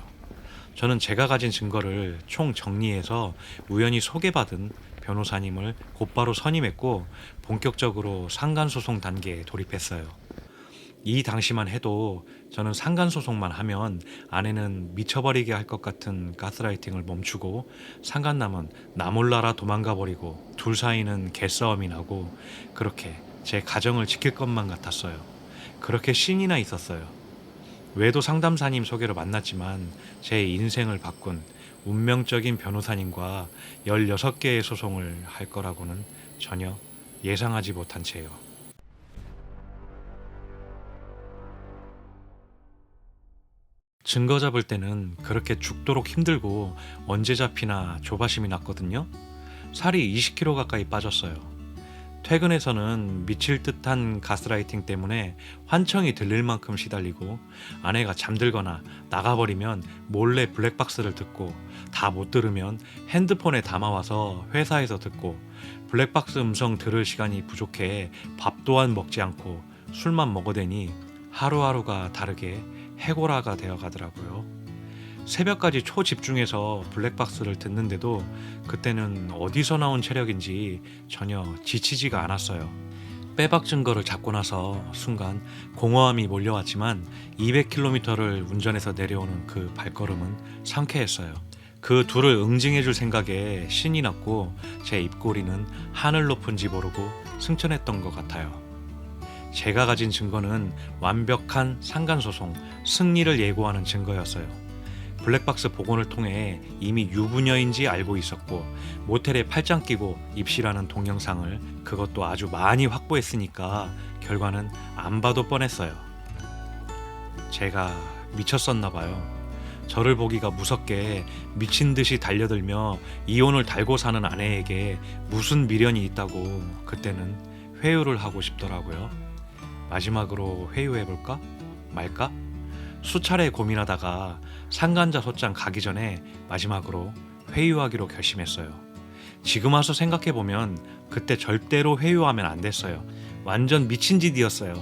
저는 제가 가진 증거를 총 정리해서 우연히 소개받은 변호사님을 곧바로 선임했고 본격적으로 상간소송 단계에 돌입했어요. 이 당시만 해도 저는 상간소송만 하면 아내는 미쳐버리게 할 것 같은 가스라이팅을 멈추고 상간남은 나 몰라라 도망가 버리고 둘 사이는 개싸움이 나고 그렇게 제 가정을 지킬 것만 같았어요. 그렇게 신이 나 있었어요. 외도 상담사님 소개로 만났지만 제 인생을 바꾼 운명적인 변호사님과 16개의 소송을 할 거라고는 전혀 예상하지 못한 채요. 증거 잡을 때는 그렇게 죽도록 힘들고 언제 잡히나 조바심이 났거든요. 살이 20kg 가까이 빠졌어요. 퇴근해서는 미칠 듯한 가스라이팅 때문에 환청이 들릴 만큼 시달리고 아내가 잠들거나 나가버리면 몰래 블랙박스를 듣고 다 못 들으면 핸드폰에 담아와서 회사에서 듣고 블랙박스 음성 들을 시간이 부족해 밥 또한 먹지 않고 술만 먹어대니 하루하루가 다르게 해고라가 되어 가더라고요. 새벽까지 초집중해서 블랙박스를 듣는데도 그때는 어디서 나온 체력인지 전혀 지치지가 않았어요. 빼박 증거를 잡고 나서 순간 공허함이 몰려왔지만 200km를 운전해서 내려오는 그 발걸음은 상쾌했어요. 그 둘을 응징해줄 생각에 신이 났고 제 입꼬리는 하늘 높은지 모르고 승천했던 것 같아요. 제가 가진 증거는 완벽한 상간소송, 승리를 예고하는 증거였어요. 블랙박스 복원을 통해 이미 유부녀인지 알고 있었고 모텔에 팔짱 끼고 입실하는 동영상을 그것도 아주 많이 확보했으니까 결과는 안 봐도 뻔했어요. 제가 미쳤었나 봐요. 저를 보기가 무섭게 미친 듯이 달려들며 이혼을 달고 사는 아내에게 무슨 미련이 있다고 그때는 회유를 하고 싶더라고요. 마지막으로 회유해볼까? 말까? 수차례 고민하다가 상간자 소장 가기 전에 마지막으로 회유하기로 결심했어요. 지금 와서 생각해보면 그때 절대로 회유하면 안 됐어요. 완전 미친 짓이었어요.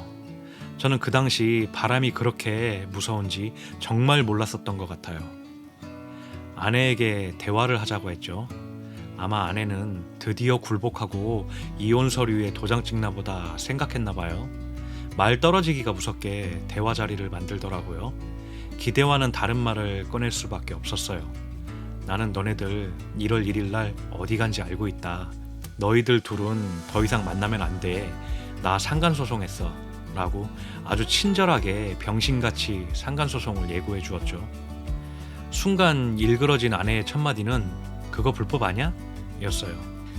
저는 그 당시 바람이 그렇게 무서운지 정말 몰랐었던 것 같아요. 아내에게 대화를 하자고 했죠. 아마 아내는 드디어 굴복하고 이혼 서류에 도장 찍나 보다 생각했나 봐요. 말 떨어지기가 무섭게 대화 자리를 만들더라고요. 기대와는 다른 말을 꺼낼 수밖에 없었어요. 나는 너네들 1월 1일 날 어디 간지 알고 있다. 너희들 둘은 더 이상 만나면 안 돼. 나 상간소송했어. 라고 아주 친절하게 병신같이 상간소송을 예고해 주었죠. 순간 일그러진 아내의 첫마디는 그거 불법 아냐? 였어요.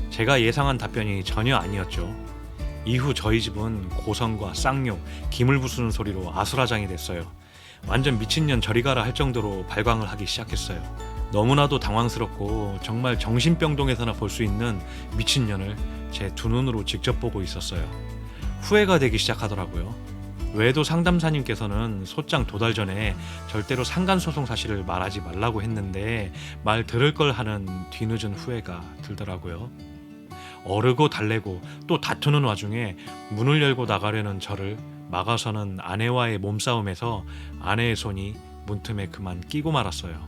제가 예상한 답변이 전혀 아니었죠. 이후 저희 집은 고성과 쌍욕, 기물 부수는 소리로 아수라장이 됐어요. 완전 미친년 저리 가라 할 정도로 발광을 하기 시작했어요. 너무나도 당황스럽고 정말 정신병동에서나 볼 수 있는 미친년을 제 두 눈으로 직접 보고 있었어요. 후회가 되기 시작하더라고요. 외도 상담사님께서는 소장 도달 전에 절대로 상간소송 사실을 말하지 말라고 했는데 말 들을 걸 하는 뒤늦은 후회가 들더라고요. 어르고 달래고 또 다투는 와중에 문을 열고 나가려는 저를 막아서는 아내와의 몸싸움에서 아내의 손이 문틈에 그만 끼고 말았어요.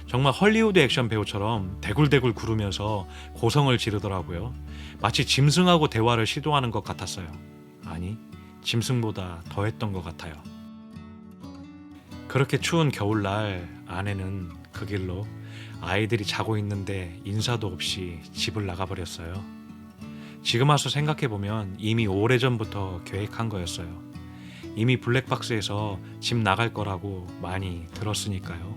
정말 헐리우드 액션 배우처럼 대굴대굴 구르면서 고성을 지르더라고요. 마치 짐승하고 대화를 시도하는 것 같았어요. 아니, 짐승보다 더했던 것 같아요. 그렇게 추운 겨울날 아내는 그 길로 아이들이 자고 있는데 인사도 없이 집을 나가버렸어요. 지금 와서 생각해보면 이미 오래전부터 계획한 거였어요. 이미 블랙박스에서 집 나갈 거라고 많이 들었으니까요.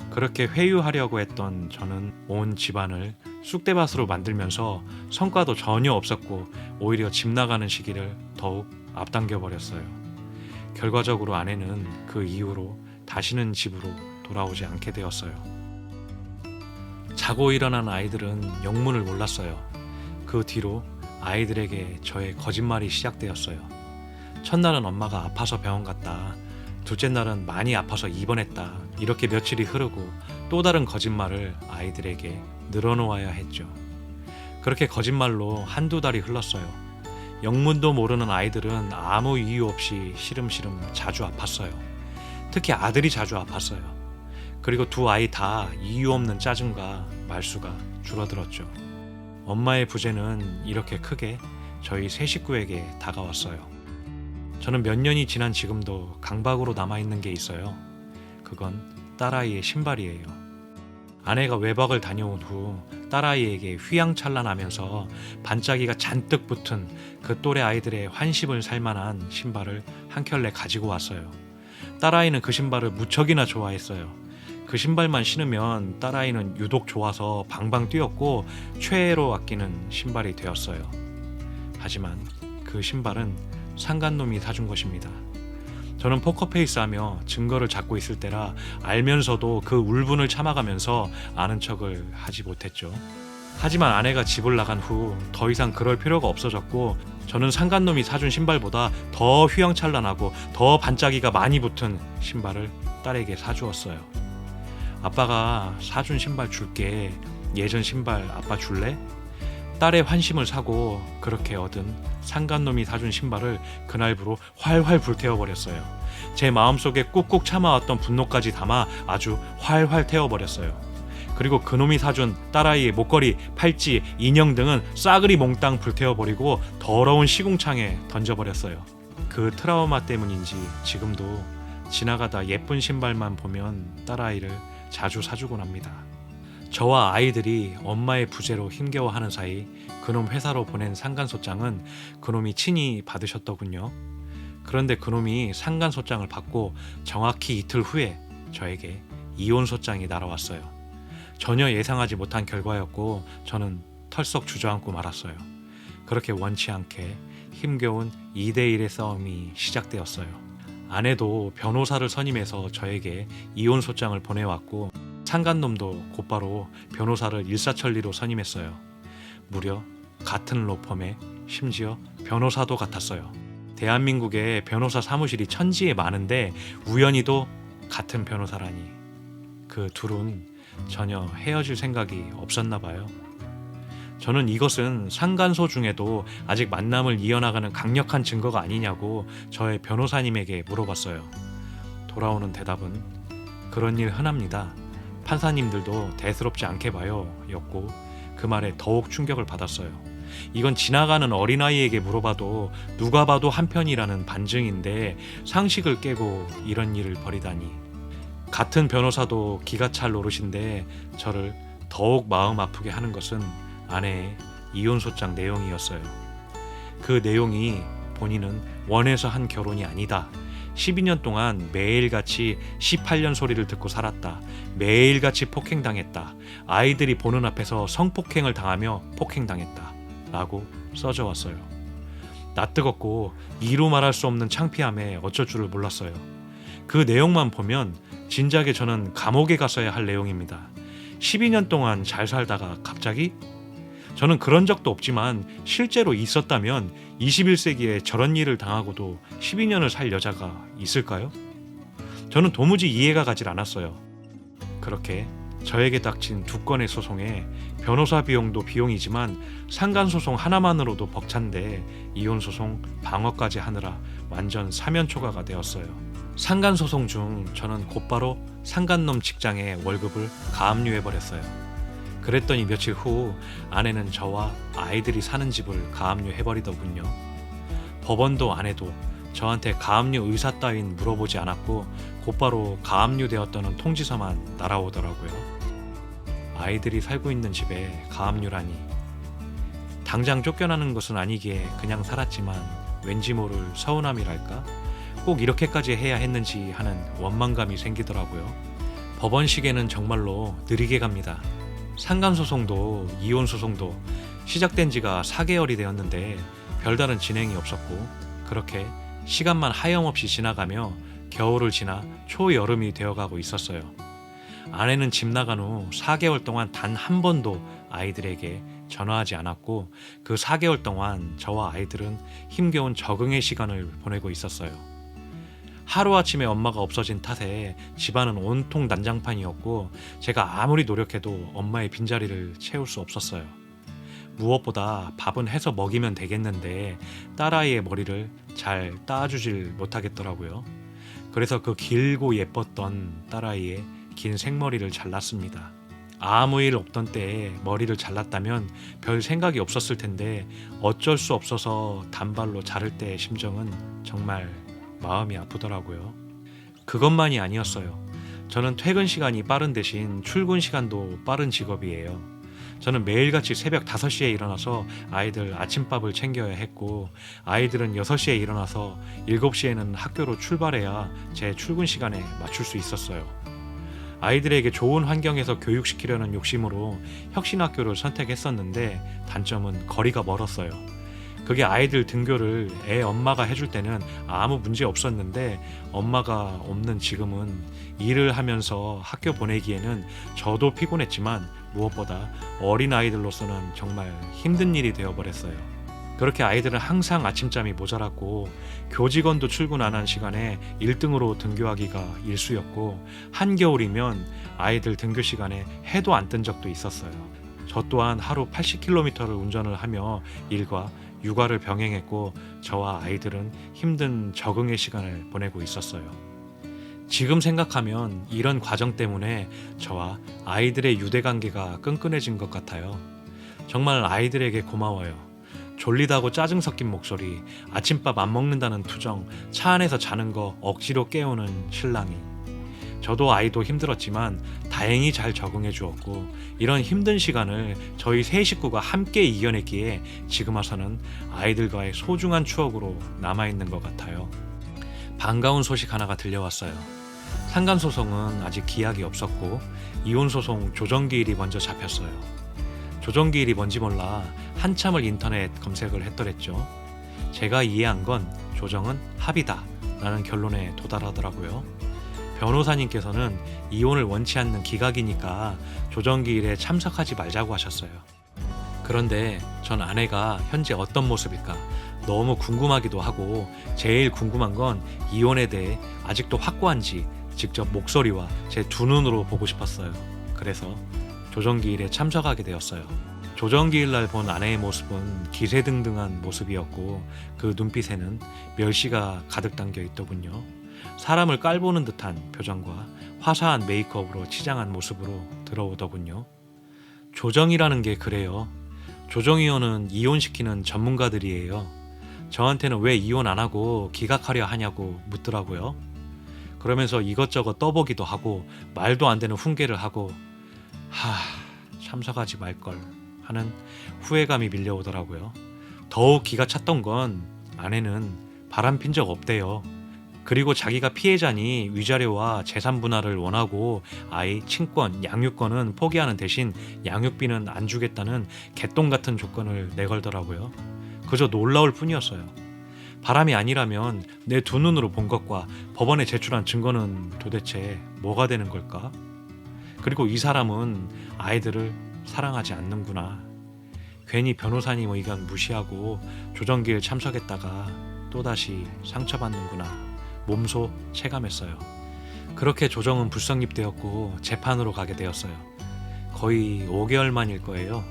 그렇게 회유하려고 했던 저는 온 집안을 쑥대밭으로 만들면서 성과도 전혀 없었고 오히려 집 나가는 시기를 더욱 앞당겨 버렸어요. 결과적으로 아내는 그 이후로 다시는 집으로 돌아오지 않게 되었어요. 자고 일어난 아이들은 영문을 몰랐어요. 그 뒤로 아이들에게 저의 거짓말이 시작되었어요. 첫날은 엄마가 아파서 병원 갔다. 둘째 날은 많이 아파서 입원했다. 이렇게 며칠이 흐르고 또 다른 거짓말을 아이들에게 늘어놓아야 했죠. 그렇게 거짓말로 한두 달이 흘렀어요. 영문도 모르는 아이들은 아무 이유 없이 시름시름 자주 아팠어요. 특히 아들이 자주 아팠어요. 그리고 두 아이 다 이유 없는 짜증과 말수가 줄어들었죠. 엄마의 부재는 이렇게 크게 저희 세 식구에게 다가왔어요. 저는 몇 년이 지난 지금도 강박으로 남아있는 게 있어요. 그건 딸아이의 신발이에요. 아내가 외박을 다녀온 후 딸아이에게 휘황찬란하면서 반짝이가 잔뜩 붙은 그 또래 아이들의 환심을 살만한 신발을 한 켤레 가지고 왔어요. 딸아이는 그 신발을 무척이나 좋아했어요. 그 신발만 신으면 딸아이는 유독 좋아서 방방 뛰었고 최애로 아끼는 신발이 되었어요. 하지만 그 신발은 상간놈이 사준 것입니다. 저는 포커페이스 하며 증거를 잡고 있을 때라 알면서도 그 울분을 참아가면서 아는 척을 하지 못했죠. 하지만 아내가 집을 나간 후 더 이상 그럴 필요가 없어졌고 저는 상간놈이 사준 신발보다 더 휘황찬란하고 더 반짝이가 많이 붙은 신발을 딸에게 사주었어요. 아빠가 사준 신발 줄게. 예전 신발 아빠 줄래? 딸의 환심을 사고 그렇게 얻은 상간놈이 사준 신발을 그날부로 활활 불태워버렸어요. 제 마음속에 꾹꾹 참아왔던 분노까지 담아 아주 활활 태워버렸어요. 그리고 그놈이 사준 딸아이의 목걸이, 팔찌, 인형 등은 싸그리 몽땅 불태워버리고 더러운 시궁창에 던져버렸어요. 그 트라우마 때문인지 지금도 지나가다 예쁜 신발만 보면 딸아이를 자주 사주곤 합니다. 저와 아이들이 엄마의 부재로 힘겨워하는 사이 그놈 회사로 보낸 상간소장은 그놈이 친히 받으셨더군요. 그런데 그놈이 상간소장을 받고 정확히 이틀 후에 저에게 이혼소장이 날아왔어요. 전혀 예상하지 못한 결과였고 저는 털썩 주저앉고 말았어요. 그렇게 원치 않게 힘겨운 2대1의 싸움이 시작되었어요. 아내도 변호사를 선임해서 저에게 이혼소장을 보내왔고 상간놈도 곧바로 변호사를 일사천리로 선임했어요. 무려 같은 로펌에 심지어 변호사도 같았어요. 대한민국에 변호사 사무실이 천지에 많은데 우연히도 같은 변호사라니. 그 둘은 전혀 헤어질 생각이 없었나 봐요. 저는 이것은 상간소 중에도 아직 만남을 이어나가는 강력한 증거가 아니냐고 저의 변호사님에게 물어봤어요. 돌아오는 대답은 그런 일 흔합니다. 판사님들도 대수롭지 않게 봐요 였고 그 말에 더욱 충격을 받았어요. 이건 지나가는 어린아이에게 물어봐도 누가 봐도 한편이라는 반증인데 상식을 깨고 이런 일을 벌이다니. 같은 변호사도 기가 찰 노릇인데 저를 더욱 마음 아프게 하는 것은 아내의 이혼소장 내용이었어요. 그 내용이 본인은 원해서 한 결혼이 아니다. 12년 동안 매일같이 18년 소리를 듣고 살았다. 매일같이 폭행당했다. 아이들이 보는 앞에서 성폭행을 당하며 폭행당했다. 라고 써져 왔어요. 낯뜨겁고 이루 말할 수 없는 창피함에 어쩔 줄을 몰랐어요. 그 내용만 보면 진작에 저는 감옥에 갔어야 할 내용입니다. 12년 동안 잘 살다가 갑자기? 저는 그런 적도 없지만 실제로 있었다면 21세기에 저런 일을 당하고도 12년을 살 여자가 있을까요? 저는 도무지 이해가 가질 않았어요. 그렇게 저에게 닥친 두 건의 소송에 변호사 비용도 비용이지만 상간소송 하나만으로도 벅찬데 이혼소송 방어까지 하느라 완전 사면초가가 되었어요. 상간소송 중 저는 곧바로 상간놈 직장에 월급을 가압류해버렸어요. 그랬더니 며칠 후 아내는 저와 아이들이 사는 집을 가압류해버리더군요. 법원도 아내도 저한테 가압류 의사 따윈 물어보지 않았고 곧바로 가압류되었다는 통지서만 날아오더라고요. 아이들이 살고 있는 집에 가압류라니. 당장 쫓겨나는 것은 아니기에 그냥 살았지만 왠지 모를 서운함이랄까? 꼭 이렇게까지 해야 했는지 하는 원망감이 생기더라고요. 법원 시계는 정말로 느리게 갑니다. 상간소송도 이혼소송도 시작된 지가 4개월이 되었는데 별다른 진행이 없었고 그렇게 시간만 하염없이 지나가며 겨울을 지나 초여름이 되어가고 있었어요. 아내는 집 나간 후 4개월 동안 단 한 번도 아이들에게 전화하지 않았고 그 4개월 동안 저와 아이들은 힘겨운 적응의 시간을 보내고 있었어요. 하루아침에 엄마가 없어진 탓에 집안은 온통 난장판이었고 제가 아무리 노력해도 엄마의 빈자리를 채울 수 없었어요. 무엇보다 밥은 해서 먹이면 되겠는데 딸아이의 머리를 잘 따주질 못하겠더라고요. 그래서 그 길고 예뻤던 딸아이의 긴 생머리를 잘랐습니다. 아무 일 없던 때에 머리를 잘랐다면 별 생각이 없었을 텐데 어쩔 수 없어서 단발로 자를 때의 심정은 정말 마음이 아프더라고요. 그것만이 아니었어요. 저는 퇴근 시간이 빠른 대신 출근 시간도 빠른 직업이에요. 저는 매일같이 새벽 5시에 일어나서 아이들 아침밥을 챙겨야 했고, 아이들은 6시에 일어나서 7시에는 학교로 출발해야 제 출근 시간에 맞출 수 있었어요. 아이들에게 좋은 환경에서 교육시키려는 욕심으로 혁신학교를 선택했었는데 단점은 거리가 멀었어요. 그게 아이들 등교를 애 엄마가 해줄 때는 아무 문제 없었는데 엄마가 없는 지금은 일을 하면서 학교 보내기에는 저도 피곤했지만 무엇보다 어린 아이들로서는 정말 힘든 일이 되어버렸어요. 그렇게 아이들은 항상 아침잠이 모자랐고 교직원도 출근 안 한 시간에 1등으로 등교하기가 일쑤였고 한겨울이면 아이들 등교 시간에 해도 안 뜬 적도 있었어요. 저 또한 하루 80km를 운전을 하며 일과 육아를 병행했고 저와 아이들은 힘든 적응의 시간을 보내고 있었어요. 지금 생각하면 이런 과정 때문에 저와 아이들의 유대관계가 끈끈해진 것 같아요. 정말 아이들에게 고마워요. 졸리다고 짜증 섞인 목소리, 아침밥 안 먹는다는 투정, 차 안에서 자는 거 억지로 깨우는 신랑이. 저도 아이도 힘들었지만 다행히 잘 적응해 주었고 이런 힘든 시간을 저희 세 식구가 함께 이겨냈기에 지금 와서는 아이들과의 소중한 추억으로 남아있는 것 같아요. 반가운 소식 하나가 들려왔어요. 상간소송은 아직 기약이 없었고 이혼소송 조정기일이 먼저 잡혔어요. 조정기일이 뭔지 몰라 한참을 인터넷 검색을 했더랬죠. 제가 이해한 건 조정은 합의다 라는 결론에 도달하더라고요. 변호사님께서는 이혼을 원치 않는 기각이니까 조정기일에 참석하지 말자고 하셨어요. 그런데 전 아내가 현재 어떤 모습일까 너무 궁금하기도 하고 제일 궁금한 건 이혼에 대해 아직도 확고한지 직접 목소리와 제 두 눈으로 보고 싶었어요. 그래서 조정기일에 참석하게 되었어요. 조정기일 날 본 아내의 모습은 기세등등한 모습이었고 그 눈빛에는 멸시가 가득 담겨 있더군요. 사람을 깔보는 듯한 표정과 화사한 메이크업으로 치장한 모습으로 들어오더군요. 조정이라는 게 그래요. 조정위원은 이혼시키는 전문가들이에요. 저한테는 왜 이혼 안 하고 기각하려 하냐고 묻더라고요. 그러면서 이것저것 떠보기도 하고 말도 안 되는 훈계를 하고 참석하지 말걸 하는 후회감이 밀려오더라고요. 더욱 기가 찼던 건 아내는 바람핀 적 없대요. 그리고 자기가 피해자니 위자료와 재산 분할을 원하고 아이 친권, 양육권은 포기하는 대신 양육비는 안 주겠다는 개똥 같은 조건을 내걸더라고요. 그저 놀라울 뿐이었어요. 바람이 아니라면 내 두 눈으로 본 것과 법원에 제출한 증거는 도대체 뭐가 되는 걸까? 그리고 이 사람은 아이들을 사랑하지 않는구나. 괜히 변호사님 의견 무시하고 조정기일 참석했다가 또다시 상처받는구나. 몸소 체감했어요. 그렇게 조정은 불성립되었고 재판으로 가게 되었어요. 거의 5개월 만일 거예요.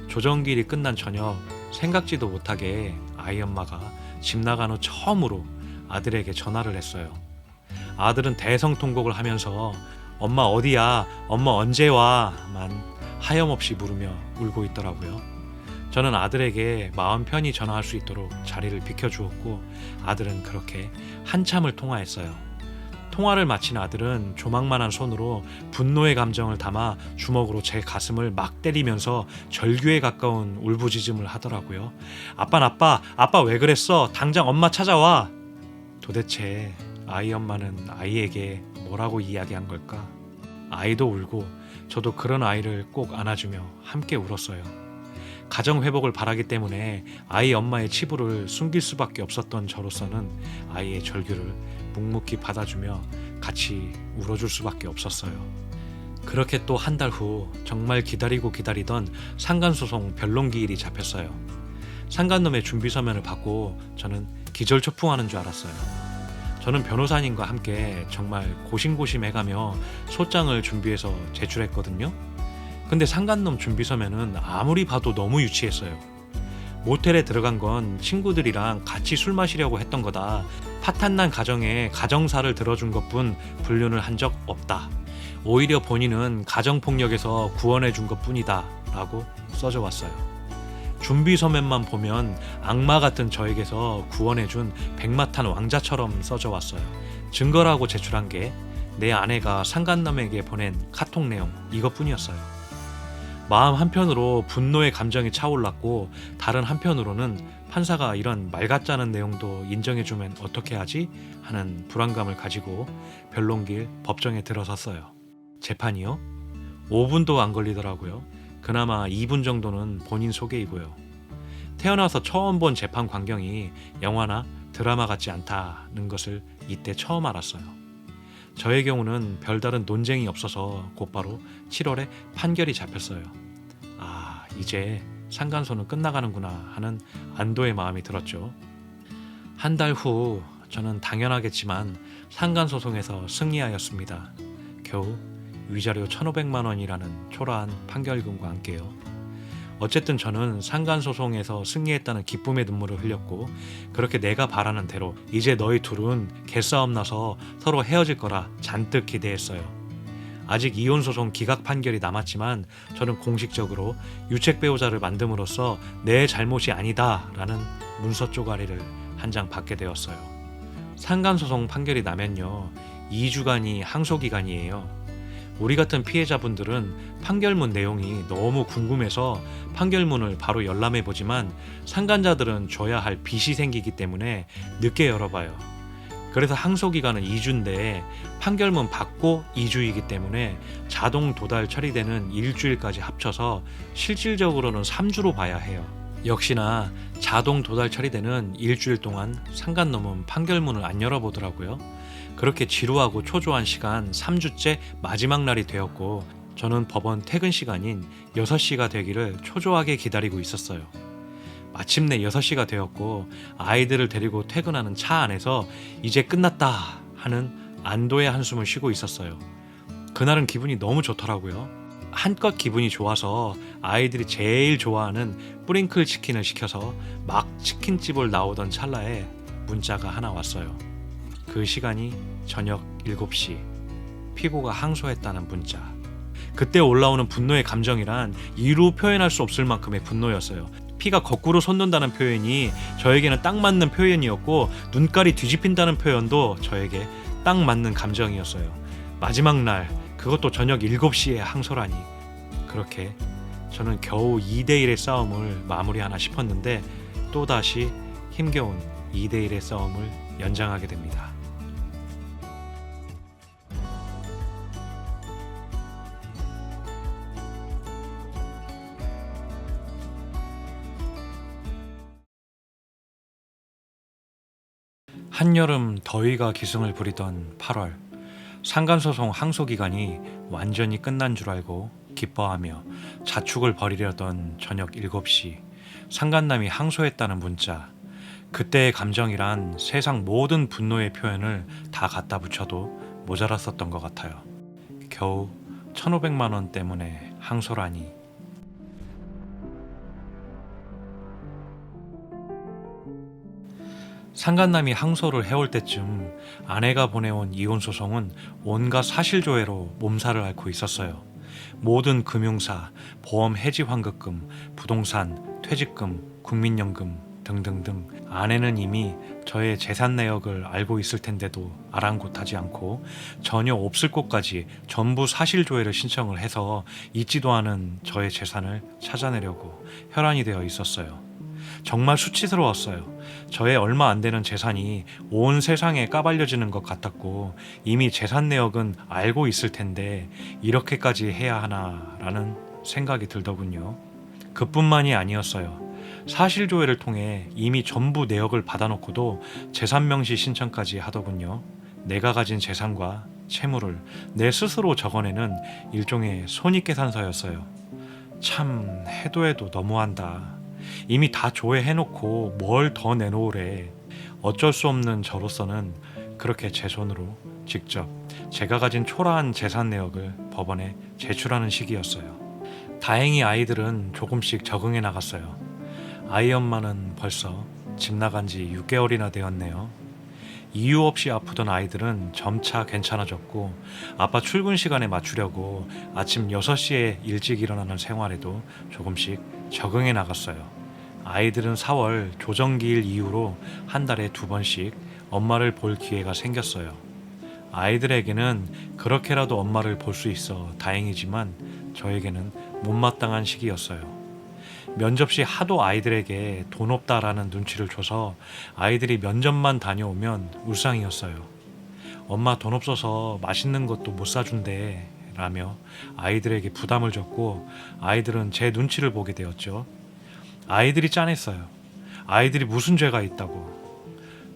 조정기일이 끝난 저녁 생각지도 못하게 아이 엄마가 집 나간 후 처음으로 아들에게 전화를 했어요. 아들은 대성통곡을 하면서 엄마 어디야? 엄마 언제 와? 만 하염없이 물으며 울고 있더라고요. 저는 아들에게 마음 편히 전화할 수 있도록 자리를 비켜주었고 아들은 그렇게 한참을 통화했어요. 통화를 마친 아들은 조망만한 손으로 분노의 감정을 담아 주먹으로 제 가슴을 막 때리면서 절규에 가까운 울부짖음을 하더라고요. 아빠 왜 그랬어? 당장 엄마 찾아와. 도대체 아이 엄마는 아이에게 뭐라고 이야기한 걸까? 아이도 울고 저도 그런 아이를 꼭 안아주며 함께 울었어요. 가정 회복을 바라기 때문에 아이 엄마의 치부를 숨길 수밖에 없었던 저로서는 아이의 절규를 묵묵히 받아주며 같이 울어줄 수밖에 없었어요. 그렇게 또 한 달 후 정말 기다리던 상간소송 변론기일이 잡혔어요. 상간놈의 준비서면을 받고 저는 기절초풍하는 줄 알았어요. 저는 변호사님과 함께 정말 고심고심해가며 소장을 준비해서 제출했거든요. 근데 상간놈 준비서면은 아무리 봐도 너무 유치했어요. 모텔에 들어간 건 친구들이랑 같이 술 마시려고 했던 거다. 파탄난 가정에 가정사를 들어준 것뿐 불륜을 한 적 없다. 오히려 본인은 가정폭력에서 구원해 준 것 뿐이다 라고 써져 왔어요. 준비 서면만 보면 악마 같은 저에게서 구원해 준 백마탄 왕자처럼 써져 왔어요. 증거라고 제출한 게 내 아내가 상간남에게 보낸 카톡 내용 이것뿐이었어요. 마음 한편으로 분노의 감정이 차올랐고 다른 한편으로는 판사가 이런 말 같지 않은 내용도 인정해주면 어떻게 하지? 하는 불안감을 가지고 변론길 법정에 들어섰어요. 재판이요? 5분도 안 걸리더라고요. 그나마 2분 정도는 본인 소개이고요. 태어나서 처음 본 재판 광경이 영화나 드라마 같지 않다는 것을 이때 처음 알았어요. 저의 경우는 별다른 논쟁이 없어서 곧바로 7월에 판결이 잡혔어요. 아, 이제 상간소는 끝나가는구나 하는 안도의 마음이 들었죠. 한 달 후 저는 당연하겠지만 상간소송에서 승리하였습니다. 겨우 위자료 1,500만 원이라는 초라한 판결금과 함께요. 어쨌든 저는 상간소송에서 승리했다는 기쁨의 눈물을 흘렸고 그렇게 내가 바라는 대로 이제 너희 둘은 개싸움 나서 서로 헤어질 거라 잔뜩 기대했어요. 아직 이혼소송 기각 판결이 남았지만 저는 공식적으로 유책 배우자를 만듦으로써 내 잘못이 아니다 라는 문서 쪼가리를 한 장 받게 되었어요. 상간소송 판결이 나면요 2주간이 항소기간이에요. 우리 같은 피해자분들은 판결문 내용이 너무 궁금해서 판결문을 바로 열람해 보지만 상간자들은 줘야 할 빚이 생기기 때문에 늦게 열어봐요. 그래서 항소기간은 2주인데 판결문 받고 2주이기 때문에 자동 도달 처리되는 일주일까지 합쳐서 실질적으로는 3주로 봐야 해요. 역시나 자동 도달 처리되는 일주일 동안 상간놈은 판결문을 안 열어보더라고요. 그렇게 지루하고 초조한 시간 3주째 마지막 날이 되었고 저는 법원 퇴근 시간인 6시가 되기를 초조하게 기다리고 있었어요. 마침내 6시가 되었고 아이들을 데리고 퇴근하는 차 안에서 이제 끝났다 하는 안도의 한숨을 쉬고 있었어요. 그날은 기분이 너무 좋더라고요. 한껏 기분이 좋아서 아이들이 제일 좋아하는 뿌링클 치킨을 시켜서 막 치킨집을 나오던 찰나에 문자가 하나 왔어요. 그 시간이 저녁 7시. 피고가 항소했다는 문자. 그때 올라오는 분노의 감정이란 이루 표현할 수 없을 만큼의 분노였어요. 피가 거꾸로 솟는다는 표현이 저에게는 딱 맞는 표현이었고 눈깔이 뒤집힌다는 표현도 저에게 딱 맞는 감정이었어요. 마지막 날 그것도 저녁 7시에 항소라니. 그렇게 저는 겨우 2대1의 싸움을 마무리하나 싶었는데 또다시 힘겨운 2대1의 싸움을 연장하게 됩니다. 한여름 더위가 기승을 부리던 8월 상간소송 항소기간이 완전히 끝난 줄 알고 기뻐하며 자축을 벌이려던 저녁 7시 상간남이 항소했다는 문자. 그때의 감정이란 세상 모든 분노의 표현을 다 갖다 붙여도 모자랐었던 것 같아요. 겨우 1,500만 원 때문에 항소라니. 상간남이 항소를 해올 때쯤 아내가 보내온 이혼소송은 온갖 사실조회로 몸살을 앓고 있었어요. 모든 금융사, 보험 해지 환급금, 부동산, 퇴직금, 국민연금 등등등. 아내는 이미 저의 재산 내역을 알고 있을 텐데도 아랑곳하지 않고 전혀 없을 곳까지 전부 사실조회를 신청을 해서 있지도 않은 저의 재산을 찾아내려고 혈안이 되어 있었어요. 정말 수치스러웠어요. 저의 얼마 안 되는 재산이 온 세상에 까발려지는 것 같았고 이미 재산 내역은 알고 있을 텐데 이렇게까지 해야 하나라는 생각이 들더군요. 그뿐만이 아니었어요. 사실조회를 통해 이미 전부 내역을 받아놓고도 재산 명시 신청까지 하더군요. 내가 가진 재산과 채무를 내 스스로 적어내는 일종의 손익계산서였어요. 참 해도 너무한다. 이미 다 조회해놓고 뭘 더 내놓으래. 어쩔 수 없는 저로서는 그렇게 제 손으로 직접 제가 가진 초라한 재산 내역을 법원에 제출하는 시기였어요. 다행히 아이들은 조금씩 적응해 나갔어요. 아이 엄마는 벌써 집 나간 지 6개월이나 되었네요. 이유 없이 아프던 아이들은 점차 괜찮아졌고 아빠 출근 시간에 맞추려고 아침 6시에 일찍 일어나는 생활에도 조금씩 적응해 나갔어요. 아이들은 4월 조정기일 이후로 한 달에 2번씩 엄마를 볼 기회가 생겼어요. 아이들에게는 그렇게라도 엄마를 볼 수 있어 다행이지만 저에게는 못마땅한 시기였어요. 면접 시 하도 아이들에게 돈 없다라는 눈치를 줘서 아이들이 면접만 다녀오면 울상이었어요. 엄마 돈 없어서 맛있는 것도 못 사준대 라며 아이들에게 부담을 줬고 아이들은 제 눈치를 보게 되었죠. 아이들이 짠했어요. 아이들이 무슨 죄가 있다고.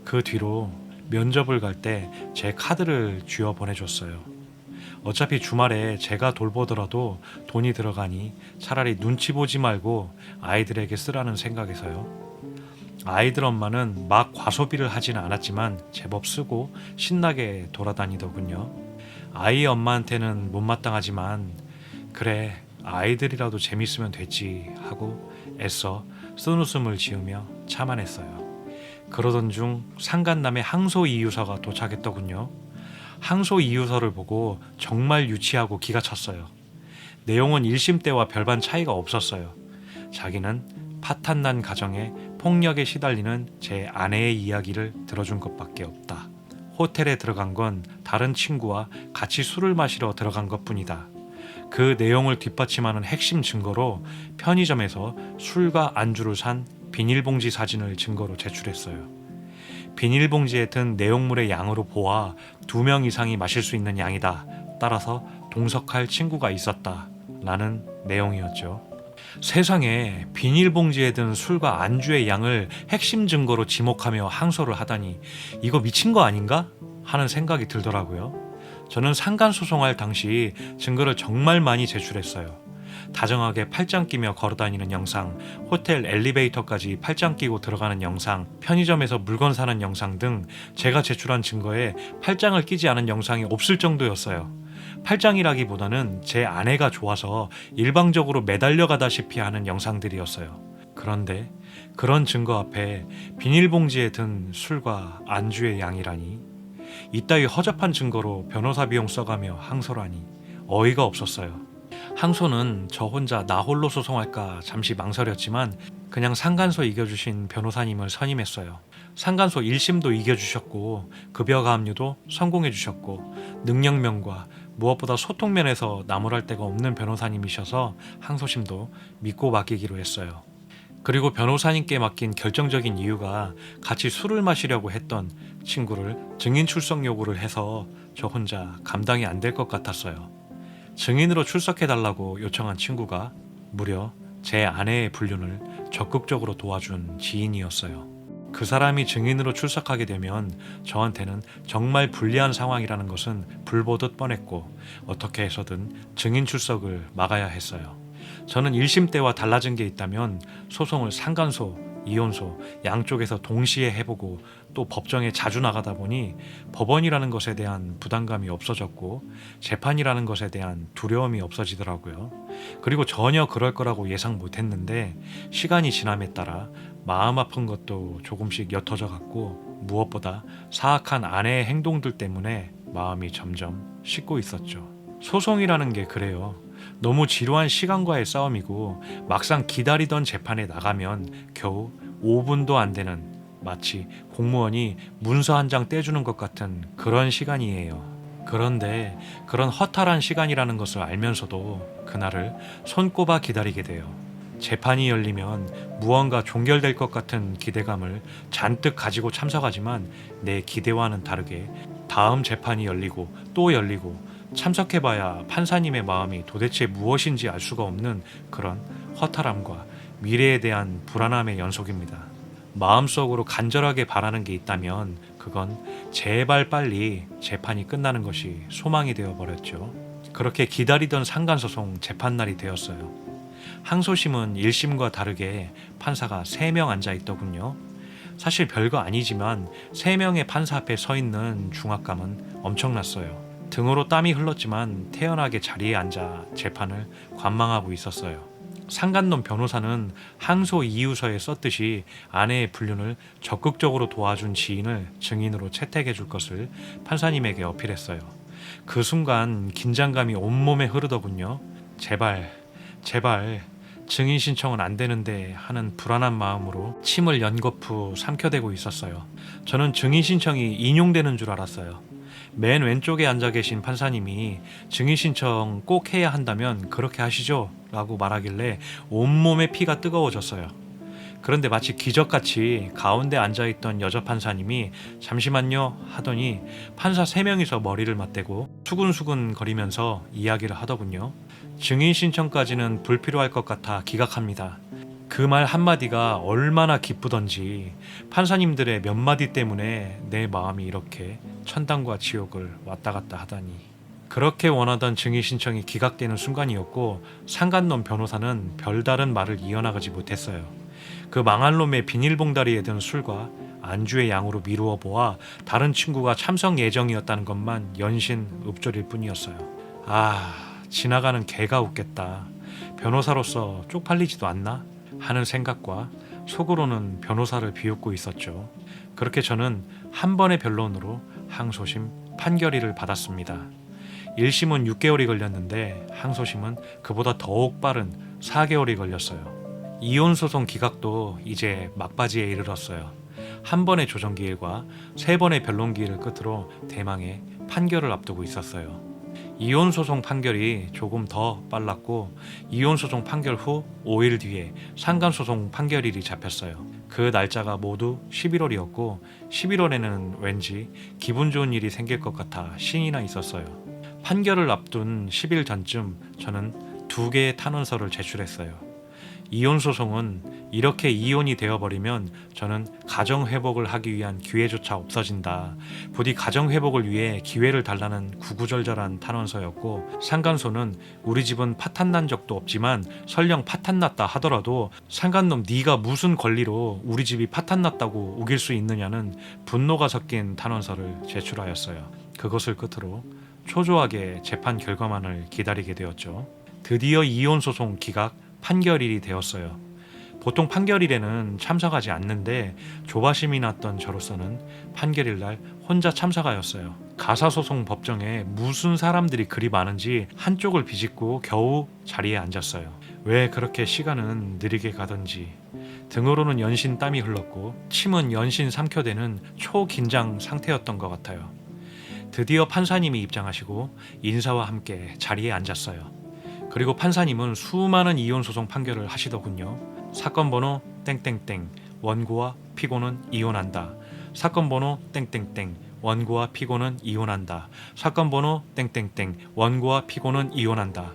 그 뒤로 면접을 갈 때 제 카드를 쥐어 보내줬어요. 어차피 주말에 제가 돌보더라도 돈이 들어가니 차라리 눈치 보지 말고 아이들에게 쓰라는 생각에서요. 아이들 엄마는 막 과소비를 하지는 않았지만 제법 쓰고 신나게 돌아다니더군요. 아이 엄마한테는 못마땅하지만 그래 아이들이라도 재밌으면 됐지 하고 애써 쓴웃음을 지으며 참아냈어요. 그러던 중 상간남의 항소 이유서가 도착했더군요. 항소 이유서를 보고 정말 유치하고 기가 찼어요. 내용은 1심 때와 별반 차이가 없었어요. 자기는 파탄난 가정에 폭력에 시달리는 제 아내의 이야기를 들어준 것밖에 없다. 호텔에 들어간 건 다른 친구와 같이 술을 마시러 들어간 것뿐이다. 그 내용을 뒷받침하는 핵심 증거로 편의점에서 술과 안주를 산 비닐봉지 사진을 증거로 제출했어요. 비닐봉지에 든 내용물의 양으로 보아 2명 이상이 마실 수 있는 양이다. 따라서 동석할 친구가 있었다. 라는 내용이었죠. 세상에 비닐봉지에 든 술과 안주의 양을 핵심 증거로 지목하며 항소를 하다니 이거 미친 거 아닌가? 하는 생각이 들더라고요. 저는 상간소송할 당시 증거를 정말 많이 제출했어요. 다정하게 팔짱 끼며 걸어다니는 영상, 호텔 엘리베이터까지 팔짱 끼고 들어가는 영상, 편의점에서 물건 사는 영상 등 제가 제출한 증거에 팔짱을 끼지 않은 영상이 없을 정도였어요. 팔짱이라기보다는 제 아내가 좋아서 일방적으로 매달려가다시피 하는 영상들이었어요. 그런데 그런 증거 앞에 비닐봉지에 든 술과 안주의 양이라니, 이따위 허접한 증거로 변호사 비용 써가며 항소라니 어이가 없었어요. 항소는 저 혼자 나 홀로 소송할까 잠시 망설였지만 그냥 상간소 이겨주신 변호사님을 선임했어요. 상간소 1심도 이겨주셨고 급여 가압류도 성공해주셨고 능력면과 무엇보다 소통면에서 나무랄 데가 없는 변호사님이셔서 항소심도 믿고 맡기기로 했어요. 그리고 변호사님께 맡긴 결정적인 이유가 같이 술을 마시려고 했던 친구를 증인 출석 요구를 해서 저 혼자 감당이 안 될 것 같았어요. 증인으로 출석해달라고 요청한 친구가 무려 제 아내의 불륜을 적극적으로 도와준 지인이었어요. 그 사람이 증인으로 출석하게 되면 저한테는 정말 불리한 상황이라는 것은 불보듯 뻔했고 어떻게 해서든 증인 출석을 막아야 했어요. 저는 1심 때와 달라진 게 있다면 소송을 상간소, 이혼소 양쪽에서 동시에 해보고 또 법정에 자주 나가다 보니 법원이라는 것에 대한 부담감이 없어졌고 재판이라는 것에 대한 두려움이 없어지더라고요. 그리고 전혀 그럴 거라고 예상 못했는데 시간이 지남에 따라 마음 아픈 것도 조금씩 옅어져 갔고 무엇보다 사악한 아내의 행동들 때문에 마음이 점점 식고 있었죠. 소송이라는 게 그래요. 너무 지루한 시간과의 싸움이고 막상 기다리던 재판에 나가면 겨우 5분도 안 되는 마치 공무원이 문서 한 장 떼주는 것 같은 그런 시간이에요. 그런데 그런 허탈한 시간이라는 것을 알면서도 그날을 손꼽아 기다리게 돼요. 재판이 열리면 무언가 종결될 것 같은 기대감을 잔뜩 가지고 참석하지만 내 기대와는 다르게 다음 재판이 열리고 또 열리고 참석해봐야 판사님의 마음이 도대체 무엇인지 알 수가 없는 그런 허탈함과 미래에 대한 불안함의 연속입니다. 마음속으로 간절하게 바라는 게 있다면 그건 제발 빨리 재판이 끝나는 것이 소망이 되어버렸죠. 그렇게 기다리던 상간소송 재판날이 되었어요. 항소심은 1심과 다르게 판사가 3명 앉아있더군요. 사실 별거 아니지만 3명의 판사 앞에 서 있는 중압감은 엄청났어요. 등으로 땀이 흘렀지만 태연하게 자리에 앉아 재판을 관망하고 있었어요. 상간놈 변호사는 항소 이유서에 썼듯이 아내의 불륜을 적극적으로 도와준 지인을 증인으로 채택해 줄 것을 판사님에게 어필했어요. 그 순간 긴장감이 온몸에 흐르더군요. 제발 증인 신청은 안 되는데 하는 불안한 마음으로 침을 연거푸 삼켜대고 있었어요. 저는 증인 신청이 인용되는 줄 알았어요. 맨 왼쪽에 앉아 계신 판사님이 증인 신청 꼭 해야 한다면 그렇게 하시죠 라고 말하길래 온몸에 피가 뜨거워졌어요. 그런데 마치 기적같이 가운데 앉아있던 여자 판사님이 잠시만요 하더니 판사 3명이서 머리를 맞대고 수근수근 거리면서 이야기를 하더군요. 증인 신청까지는 불필요할 것 같아 기각합니다. 그 말 한마디가 얼마나 기쁘던지 판사님들의 몇 마디 때문에 내 마음이 이렇게 천당과 지옥을 왔다 갔다 하다니. 그렇게 원하던 증인 신청이 기각되는 순간이었고 상간놈 변호사는 별다른 말을 이어나가지 못했어요. 그 망할 놈의 비닐봉다리에 든 술과 안주의 양으로 미루어 보아 다른 친구가 참석 예정이었다는 것만 연신 읊조릴 뿐이었어요. 지나가는 개가 웃겠다. 변호사로서 쪽팔리지도 않나? 하는 생각과 속으로는 변호사를 비웃고 있었죠. 그렇게 저는 한 번의 변론으로 항소심 판결일을 받았습니다. 1심은 6개월이 걸렸는데 항소심은 그보다 더욱 빠른 4개월이 걸렸어요. 이혼소송 기각도 이제 막바지에 이르렀어요. 한 번의 조정기일과 3번의 변론기일을 끝으로 대망의 판결을 앞두고 있었어요. 이혼소송 판결이 조금 더 빨랐고 이혼소송 판결 후 5일 뒤에 상간소송 판결일이 잡혔어요. 그 날짜가 모두 11월이었고 11월에는 왠지 기분 좋은 일이 생길 것 같아 신이 나 있었어요. 판결을 앞둔 10일 전쯤 저는 2개의 탄원서를 제출했어요. 이혼소송은 이렇게 이혼이 되어버리면 저는 가정회복을 하기 위한 기회조차 없어진다. 부디 가정회복을 위해 기회를 달라는 구구절절한 탄원서였고 상간소는 우리 집은 파탄난 적도 없지만 설령 파탄났다 하더라도 상간놈 네가 무슨 권리로 우리 집이 파탄났다고 우길 수 있느냐는 분노가 섞인 탄원서를 제출하였어요. 그것을 끝으로 초조하게 재판 결과만을 기다리게 되었죠. 드디어 이혼소송 기각 판결일이 되었어요. 보통 판결일에는 참석하지 않는데 조바심이 났던 저로서는 판결일날 혼자 참석하였어요. 가사소송 법정에 무슨 사람들이 그리 많은지 한쪽을 비집고 겨우 자리에 앉았어요. 왜 그렇게 시간은 느리게 가던지. 등으로는 연신 땀이 흘렀고 침은 연신 삼켜대는 초긴장 상태였던 것 같아요. 드디어 판사님이 입장하시고 인사와 함께 자리에 앉았어요. 그리고 판사님은 수많은 이혼소송 판결을 하시더군요. 사건 번호 땡땡땡 원고와 피고는 이혼한다. 사건 번호 땡땡땡 원고와 피고는 이혼한다. 사건 번호 땡땡땡 원고와 피고는 이혼한다.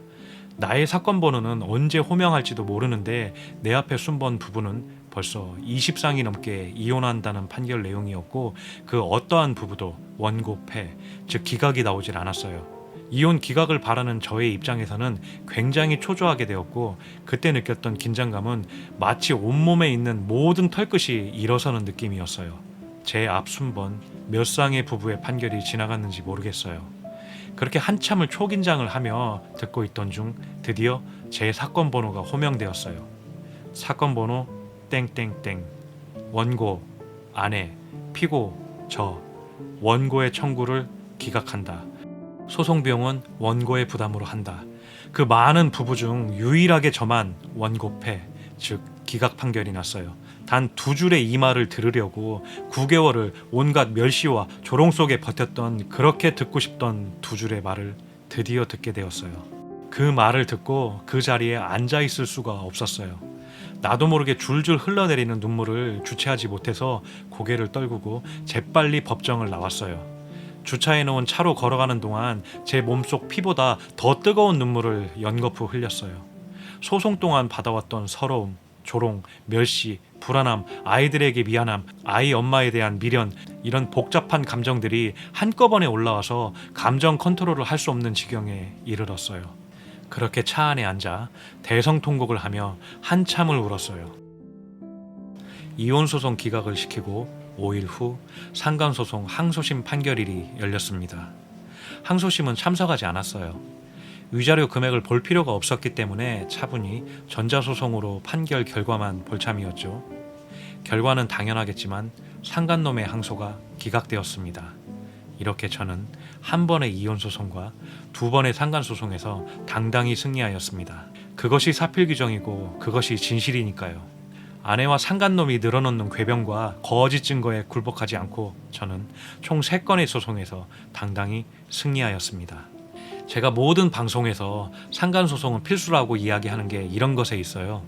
나의 사건 번호는 언제 호명할지도 모르는데 내 앞에 순번 부부는 벌써 20쌍이 넘게 이혼한다는 판결 내용이었고 그 어떠한 부부도 원고 패, 즉 기각이 나오질 않았어요. 이혼 기각을 바라는 저의 입장에서는 굉장히 초조하게 되었고 그때 느꼈던 긴장감은 마치 온몸에 있는 모든 털끝이 일어서는 느낌이었어요. 제 앞 순번 몇 쌍의 부부의 판결이 지나갔는지 모르겠어요. 그렇게 한참을 초긴장을 하며 듣고 있던 중 드디어 제 사건 번호가 호명되었어요. 사건 번호 땡땡땡 원고, 아내, 피고, 저 원고의 청구를 기각한다. 소송 비용은 원고의 부담으로 한다. 그 많은 부부 중 유일하게 저만 원고패, 즉 기각 판결이 났어요. 단 2줄의 이 말을 들으려고 9개월을 온갖 멸시와 조롱 속에 버텼던 그렇게 듣고 싶던 2줄의 말을 드디어 듣게 되었어요. 그 말을 듣고 그 자리에 앉아 있을 수가 없었어요. 나도 모르게 줄줄 흘러내리는 눈물을 주체하지 못해서 고개를 떨구고 재빨리 법정을 나왔어요. 주차해놓은 차로 걸어가는 동안 제 몸속 피보다 더 뜨거운 눈물을 연거푸 흘렸어요. 소송 동안 받아왔던 서러움, 조롱, 멸시, 불안함, 아이들에게 미안함, 아이 엄마에 대한 미련, 이런 복잡한 감정들이 한꺼번에 올라와서 감정 컨트롤을 할 수 없는 지경에 이르렀어요. 그렇게 차 안에 앉아 대성통곡을 하며 한참을 울었어요. 이혼소송 기각을 시키고 5일 후 상간소송 항소심 판결일이 열렸습니다. 항소심은 참석하지 않았어요. 위자료 금액을 볼 필요가 없었기 때문에 차분히 전자소송으로 판결 결과만 볼 참이었죠. 결과는 당연하겠지만 상간놈의 항소가 기각되었습니다. 이렇게 저는 한 번의 이혼소송과 두 번의 상간소송에서 당당히 승리하였습니다. 그것이 사필규정이고 그것이 진실이니까요. 아내와 상간놈이 늘어놓는 궤변과 거짓 증거에 굴복하지 않고 저는 총 3건의 소송에서 당당히 승리하였습니다. 제가 모든 방송에서 상간소송은 필수라고 이야기하는 게 이런 것에 있어요.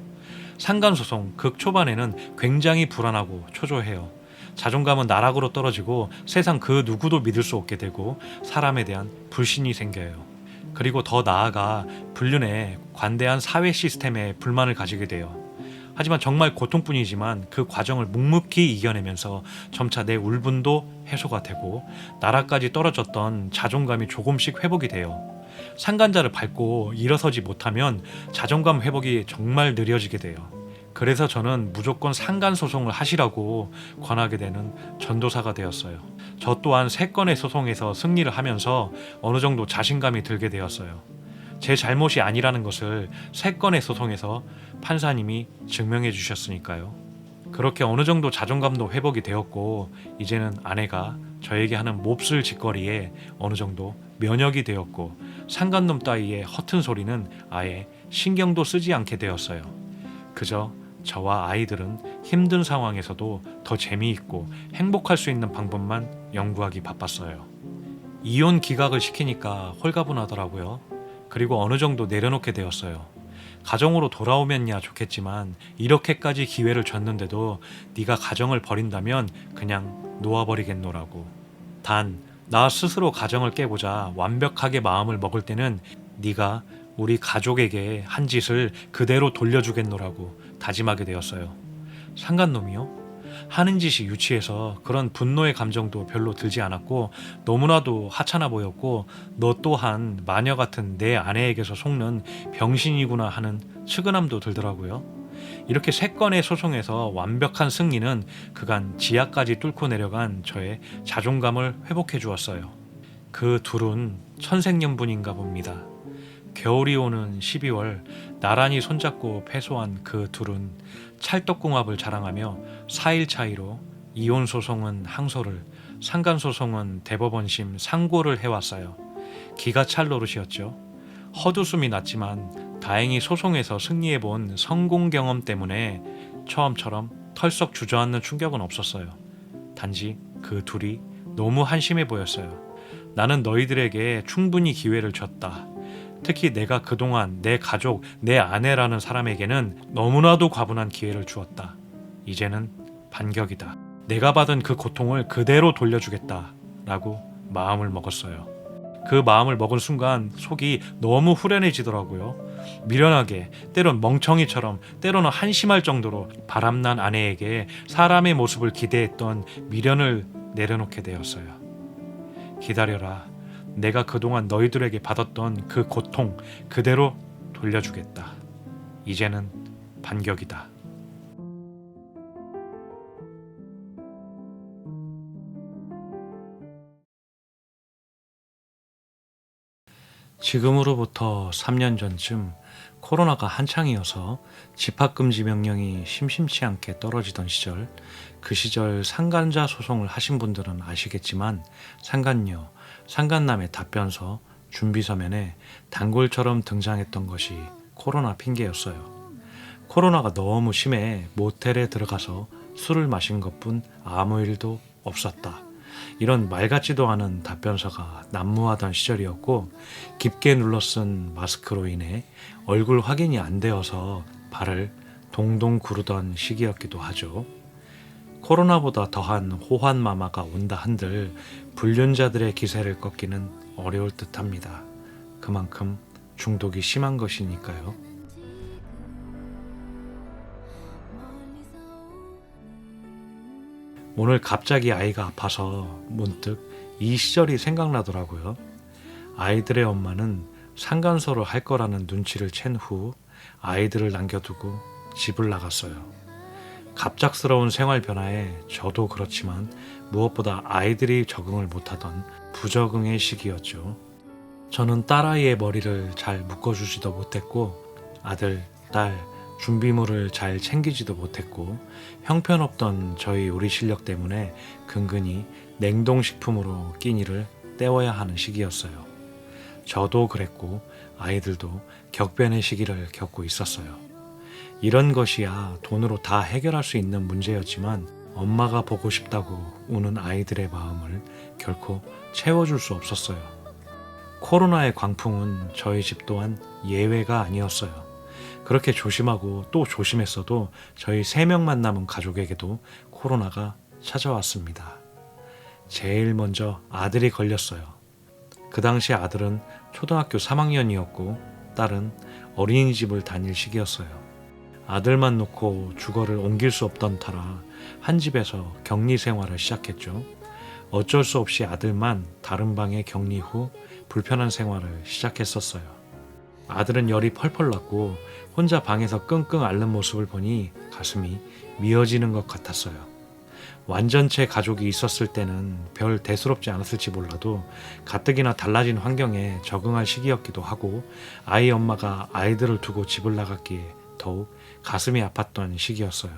상간소송 극초반에는 굉장히 불안하고 초조해요. 자존감은 나락으로 떨어지고 세상 그 누구도 믿을 수 없게 되고 사람에 대한 불신이 생겨요. 그리고 더 나아가 불륜에 관대한 사회 시스템에 불만을 가지게 돼요. 하지만 정말 고통뿐이지만 그 과정을 묵묵히 이겨내면서 점차 내 울분도 해소가 되고 나락까지 떨어졌던 자존감이 조금씩 회복이 돼요. 상간자를 밟고 일어서지 못하면 자존감 회복이 정말 느려지게 돼요. 그래서 저는 무조건 상간소송을 하시라고 권하게 되는 전도사가 되었어요. 저 또한 3건의 소송에서 승리를 하면서 어느 정도 자신감이 들게 되었어요. 제 잘못이 아니라는 것을 3건의 소송에서 판사님이 증명해 주셨으니까요. 그렇게 어느 정도 자존감도 회복이 되었고 이제는 아내가 저에게 하는 몹쓸 짓거리에 어느 정도 면역이 되었고 상간놈 따위의 허튼 소리는 아예 신경도 쓰지 않게 되었어요. 그저 저와 아이들은 힘든 상황에서도 더 재미있고 행복할 수 있는 방법만 연구하기 바빴어요. 이혼 기각을 시키니까 홀가분하더라고요. 그리고 어느 정도 내려놓게 되었어요. 가정으로 돌아오면야 좋겠지만 이렇게까지 기회를 줬는데도 네가 가정을 버린다면 그냥 놓아버리겠노라고. 단 나 스스로 가정을 깨고자 완벽하게 마음을 먹을 때는 네가 우리 가족에게 한 짓을 그대로 돌려주겠노라고 다짐하게 되었어요. 상간놈이요? 하는 짓이 유치해서 그런 분노의 감정도 별로 들지 않았고 너무나도 하찮아 보였고 너 또한 마녀 같은 내 아내에게서 속는 병신이구나 하는 측은함도 들더라고요. 이렇게 3건의 소송에서 완벽한 승리는 그간 지하까지 뚫고 내려간 저의 자존감을 회복해 주었어요. 그 둘은 천생연분인가 봅니다. 겨울이 오는 12월 나란히 손잡고 패소한 그 둘은 찰떡궁합을 자랑하며 4일 차이로 이혼소송은 항소를, 상간소송은 대법원심 상고를 해왔어요. 기가 찰 노릇이었죠. 헛웃음이 났지만 다행히 소송에서 승리해본 성공 경험 때문에 처음처럼 털썩 주저앉는 충격은 없었어요. 단지 그 둘이 너무 한심해 보였어요. 나는 너희들에게 충분히 기회를 줬다. 특히 내가 그동안 내 가족, 내 아내라는 사람에게는 너무나도 과분한 기회를 주었다. 이제는 반격이다. 내가 받은 그 고통을 그대로 돌려주겠다 라고 마음을 먹었어요. 그 마음을 먹은 순간 속이 너무 후련해지더라고요. 미련하게, 때론 멍청이처럼, 때로는 한심할 정도로 바람난 아내에게 사람의 모습을 기대했던 미련을 내려놓게 되었어요. 기다려라. 내가 그동안 너희들에게 받았던 그 고통 그대로 돌려주겠다. 이제는 반격이다. 지금으로부터 3년 전쯤 코로나가 한창이어서 집합금지 명령이 심심치 않게 떨어지던 시절, 그 시절 상간자 소송을 하신 분들은 아시겠지만 상간녀, 상간남의 답변서, 준비서면에 단골처럼 등장했던 것이 코로나 핑계였어요. 코로나가 너무 심해 모텔에 들어가서 술을 마신 것뿐 아무 일도 없었다. 이런 말 같지도 않은 답변서가 난무하던 시절이었고 깊게 눌러쓴 마스크로 인해 얼굴 확인이 안 되어서 발을 동동 구르던 시기였기도 하죠. 코로나보다 더한 호환마마가 온다 한들 불륜자들의 기세를 꺾기는 어려울 듯합니다. 그만큼 중독이 심한 것이니까요. 오늘 갑자기 아이가 아파서 문득 이 시절이 생각나더라고요. 아이들의 엄마는 상간소를 할 거라는 눈치를 챈 후 아이들을 남겨두고 집을 나갔어요. 갑작스러운 생활 변화에 저도 그렇지만 무엇보다 아이들이 적응을 못하던 부적응의 시기였죠. 저는 딸아이의 머리를 잘 묶어주지도 못했고 아들, 딸, 준비물을 잘 챙기지도 못했고 형편없던 저희 요리 실력 때문에 근근히 냉동식품으로 끼니를 때워야 하는 시기였어요. 저도 그랬고 아이들도 격변의 시기를 겪고 있었어요. 이런 것이야 돈으로 다 해결할 수 있는 문제였지만 엄마가 보고 싶다고 우는 아이들의 마음을 결코 채워줄 수 없었어요. 코로나의 광풍은 저희 집 또한 예외가 아니었어요. 그렇게 조심하고 또 조심했어도 저희 3명만 남은 가족에게도 코로나가 찾아왔습니다. 제일 먼저 아들이 걸렸어요. 그 당시 아들은 초등학교 3학년이었고 딸은 어린이집을 다닐 시기였어요. 아들만 놓고 주거를 옮길 수 없던 터라 한 집에서 격리 생활을 시작했죠. 어쩔 수 없이 아들만 다른 방에 격리 후 불편한 생활을 시작했었어요. 아들은 열이 펄펄 났고 혼자 방에서 끙끙 앓는 모습을 보니 가슴이 미어지는 것 같았어요. 완전체 가족이 있었을 때는 별 대수롭지 않았을지 몰라도 가뜩이나 달라진 환경에 적응할 시기였기도 하고 아이 엄마가 아이들을 두고 집을 나갔기에 더욱 가슴이 아팠던 시기였어요.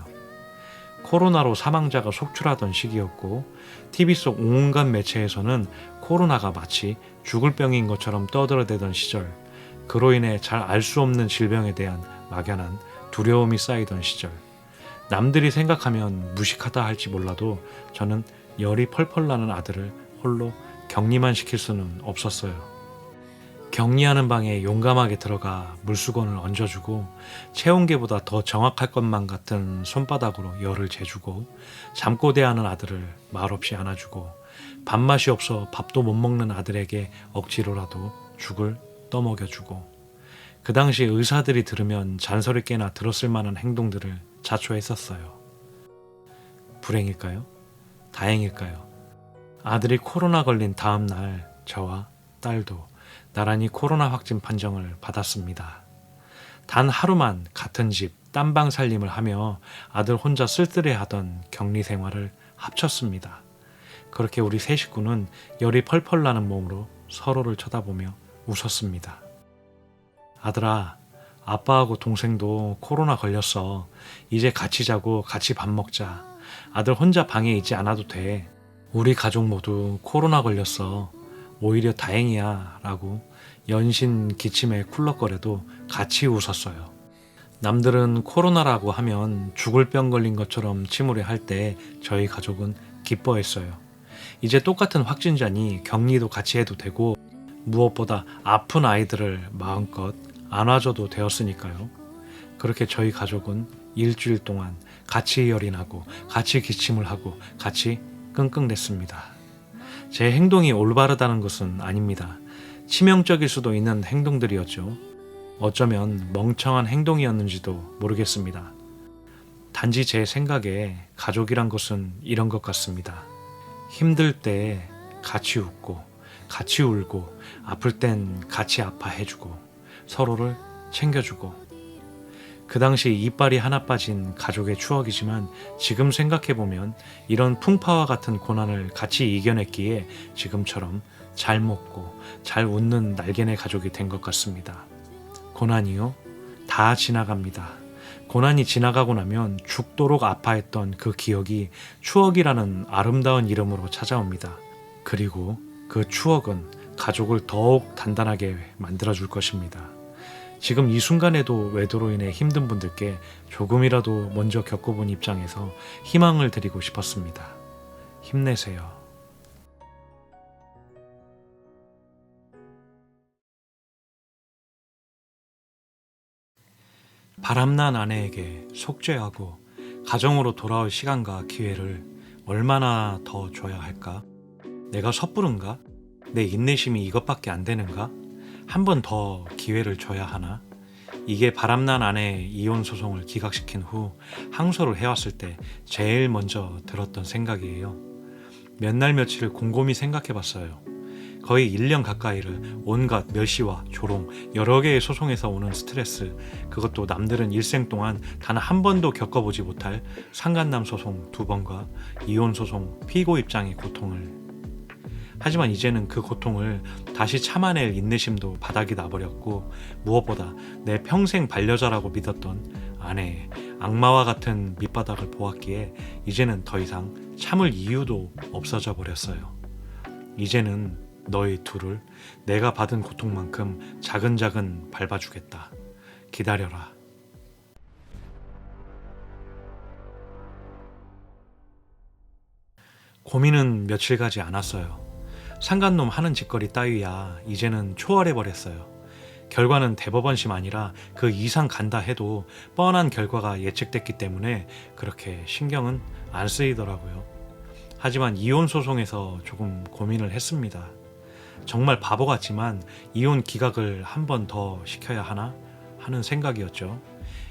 코로나로 사망자가 속출하던 시기였고 TV 속 온갖 매체에서는 코로나가 마치 죽을 병인 것처럼 떠들어대던 시절, 그로 인해 잘 알 수 없는 질병에 대한 막연한 두려움이 쌓이던 시절, 남들이 생각하면 무식하다 할지 몰라도 저는 열이 펄펄 나는 아들을 홀로 격리만 시킬 수는 없었어요. 격리하는 방에 용감하게 들어가 물수건을 얹어주고 체온계보다 더 정확할 것만 같은 손바닥으로 열을 재주고 잠꼬대하는 아들을 말없이 안아주고 밥맛이 없어 밥도 못 먹는 아들에게 억지로라도 죽을 떠먹여주고 그 당시 의사들이 들으면 잔소리 깨나 들었을 만한 행동들을 자초했었어요. 불행일까요? 다행일까요? 아들이 코로나 걸린 다음 날 저와 딸도 나란히 코로나 확진 판정을 받았습니다. 단 하루만 같은 집 딴방 살림을 하며 아들 혼자 쓸쓸해하던 격리 생활을 합쳤습니다. 그렇게 우리 세 식구는 열이 펄펄 나는 몸으로 서로를 쳐다보며 웃었습니다. 아들아, 아빠하고 동생도 코로나 걸렸어. 이제 같이 자고 같이 밥 먹자. 아들 혼자 방에 있지 않아도 돼. 우리 가족 모두 코로나 걸렸어. 오히려 다행이야 라고 연신 기침에 쿨럭거려도 같이 웃었어요. 남들은 코로나라고 하면 죽을 병 걸린 것처럼 침울해할 때 저희 가족은 기뻐했어요. 이제 똑같은 확진자니 격리도 같이 해도 되고 무엇보다 아픈 아이들을 마음껏 안아줘도 되었으니까요. 그렇게 저희 가족은 일주일 동안 같이 열이 나고 같이 기침을 하고 같이 끙끙댔습니다. 제 행동이 올바르다는 것은 아닙니다. 치명적일 수도 있는 행동들이었죠. 어쩌면 멍청한 행동이었는지도 모르겠습니다. 단지 제 생각에 가족이란 것은 이런 것 같습니다. 힘들 때 같이 웃고 같이 울고 아플 땐 같이 아파해주고 서로를 챙겨주고 그 당시 이빨이 하나 빠진 가족의 추억이지만 지금 생각해보면 이런 풍파와 같은 고난을 같이 이겨냈기에 지금처럼 잘 먹고 잘 웃는 날개네 가족이 된 것 같습니다. 고난이요? 다 지나갑니다. 고난이 지나가고 나면 죽도록 아파했던 그 기억이 추억이라는 아름다운 이름으로 찾아옵니다. 그리고 그 추억은 가족을 더욱 단단하게 만들어줄 것입니다. 지금 이 순간에도 외도로 인해 힘든 분들께 조금이라도 먼저 겪어본 입장에서 희망을 드리고 싶었습니다. 힘내세요. 바람난 아내에게 속죄하고 가정으로 돌아올 시간과 기회를 얼마나 더 줘야 할까? 내가 섣부른가? 내 인내심이 이것밖에 안 되는가? 한 번 더 기회를 줘야 하나? 이게 바람난 아내의 이혼 소송을 기각시킨 후 항소를 해왔을 때 제일 먼저 들었던 생각이에요. 몇 날 며칠을 곰곰이 생각해봤어요. 거의 1년 가까이를 온갖 멸시와 조롱, 여러 개의 소송에서 오는 스트레스, 그것도 남들은 일생 동안 단 한 번도 겪어보지 못할 상간남 소송 2번과 이혼 소송 피고 입장의 고통을 하지만 이제는 그 고통을 다시 참아낼 인내심도 바닥이 나버렸고, 무엇보다 내 평생 반려자라고 믿었던 아내의 악마와 같은 밑바닥을 보았기에 이제는 더 이상 참을 이유도 없어져 버렸어요. 이제는 너희 둘을 내가 받은 고통만큼 자근자근 밟아주겠다. 기다려라. 고민은 며칠 가지 않았어요. 상간놈 하는 짓거리 따위야 이제는 초월해버렸어요. 결과는 대법원심 아니라 그 이상 간다 해도 뻔한 결과가 예측됐기 때문에 그렇게 신경은 안 쓰이더라고요. 하지만 이혼 소송에서 조금 고민을 했습니다. 정말 바보 같지만 이혼 기각을 한 번 더 시켜야 하나 하는 생각이었죠.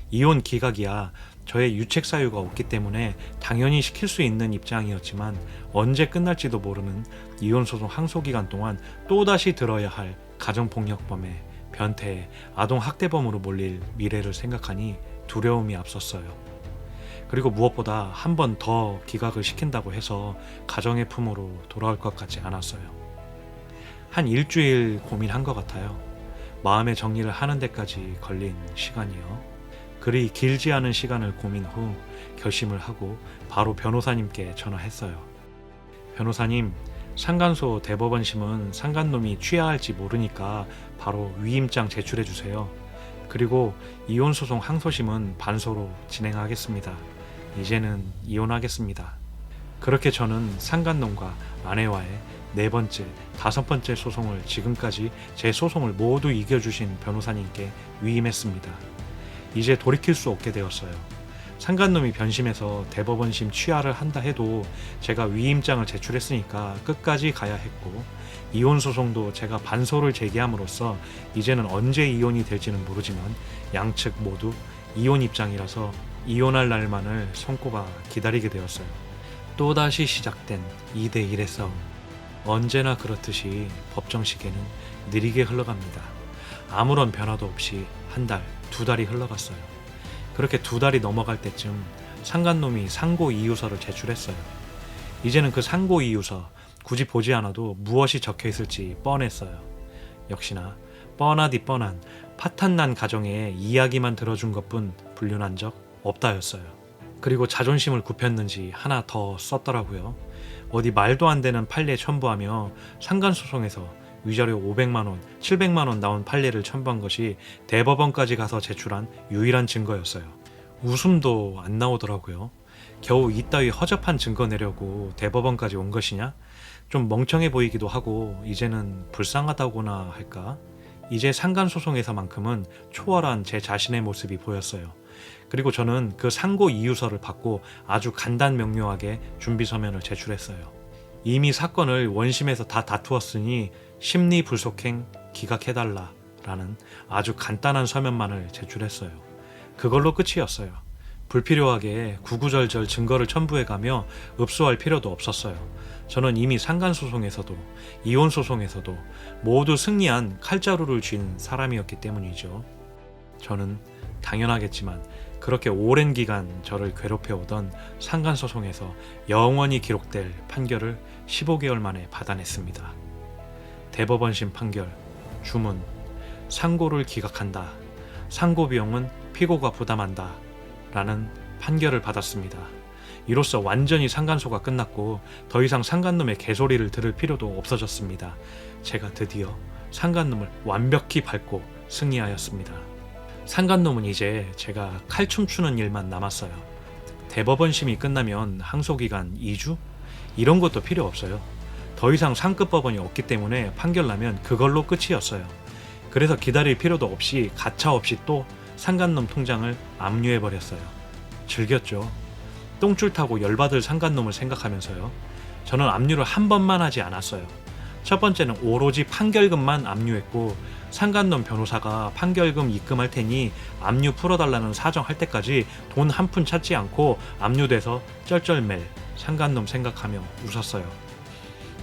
이혼 기각이야 저의 유책 사유가 없기 때문에 당연히 시킬 수 있는 입장이었지만, 언제 끝날지도 모르는 이혼 소송 항소 기간 동안 또다시 들어야 할 가정폭력범의 변태의 아동학대범으로 몰릴 미래를 생각하니 두려움이 앞섰어요. 그리고 무엇보다 한 번 더 기각을 시킨다고 해서 가정의 품으로 돌아올 것 같지 않았어요. 한 일주일 고민한 것 같아요. 마음의 정리를 하는 데까지 걸린 시간이요. 그리 길지 않은 시간을 고민 후 결심을 하고 바로 변호사님께 전화했어요. 변호사님, 상간소 대법원심은 상간놈이 취하할지 모르니까 바로 위임장 제출해 주세요. 그리고 이혼소송 항소심은 반소로 진행하겠습니다. 이제는 이혼하겠습니다. 그렇게 저는 상간놈과 아내와의 4번째, 5번째 소송을 지금까지 제 소송을 모두 이겨주신 변호사님께 위임했습니다. 이제 돌이킬 수 없게 되었어요. 상간놈이 변심해서 대법원심 취하를 한다 해도 제가 위임장을 제출했으니까 끝까지 가야 했고, 이혼 소송도 제가 반소를 제기함으로써 이제는 언제 이혼이 될지는 모르지만 양측 모두 이혼 입장이라서 이혼할 날만을 손꼽아 기다리게 되었어요. 또다시 시작된 2대1의 싸움. 언제나 그렇듯이 법정 시계는 느리게 흘러갑니다. 아무런 변화도 없이 한 달, 2달이 흘러갔어요. 그렇게 2달이 넘어갈 때쯤 상간놈이 상고 이유서를 제출했어요. 이제는 그 상고 이유서 굳이 보지 않아도 무엇이 적혀 있을지 뻔했어요. 역시나 뻔하디 뻔한 파탄난 가정의 이야기만 들어준 것뿐 불륜한 적 없다였어요. 그리고 자존심을 굽혔는지 하나 더 썼더라고요. 어디 말도 안 되는 판례 첨부하며 상간소송에서 위자료 500만원, 700만원 나온 판례를 첨부한 것이 대법원까지 가서 제출한 유일한 증거였어요. 웃음도 안 나오더라고요. 겨우 이따위 허접한 증거 내려고 대법원까지 온 것이냐? 좀 멍청해 보이기도 하고 이제는 불쌍하다고나 할까? 이제 상간소송에서만큼은 초월한 제 자신의 모습이 보였어요. 그리고 저는 그 상고 이유서를 받고 아주 간단명료하게 준비서면을 제출했어요. 이미 사건을 원심에서 다 다투었으니 심리불속행 기각해달라 라는 아주 간단한 서면만을 제출했어요. 그걸로 끝이었어요. 불필요하게 구구절절 증거를 첨부해가며 읍소할 필요도 없었어요. 저는 이미 상간소송에서도 이혼소송에서도 모두 승리한 칼자루를 쥔 사람이었기 때문이죠. 저는 당연하겠지만 그렇게 오랜 기간 저를 괴롭혀오던 상간소송에서 영원히 기록될 판결을 15개월 만에 받아냈습니다. 대법원심 판결, 주문, 상고를 기각한다. 상고 비용은 피고가 부담한다. 라는 판결을 받았습니다. 이로써 완전히 상간소가 끝났고 더 이상 상간놈의 개소리를 들을 필요도 없어졌습니다. 제가 드디어 상간놈을 완벽히 밟고 승리하였습니다. 상간놈은 이제 제가 칼춤 추는 일만 남았어요. 대법원심이 끝나면 항소기간 2주? 이런 것도 필요 없어요. 더 이상 상급 법원이 없기 때문에 판결 나면 그걸로 끝이었어요. 그래서 기다릴 필요도 없이 가차없이 또 상간놈 통장을 압류해버렸어요. 즐겼죠. 똥줄 타고 열받을 상간놈을 생각하면서요. 저는 압류를 한 번만 하지 않았어요. 첫 번째는 오로지 판결금만 압류했고, 상간놈 변호사가 판결금 입금할 테니 압류 풀어달라는 사정할 때까지 돈 한 푼 찾지 않고 압류돼서 쩔쩔맬 상간놈 생각하며 웃었어요.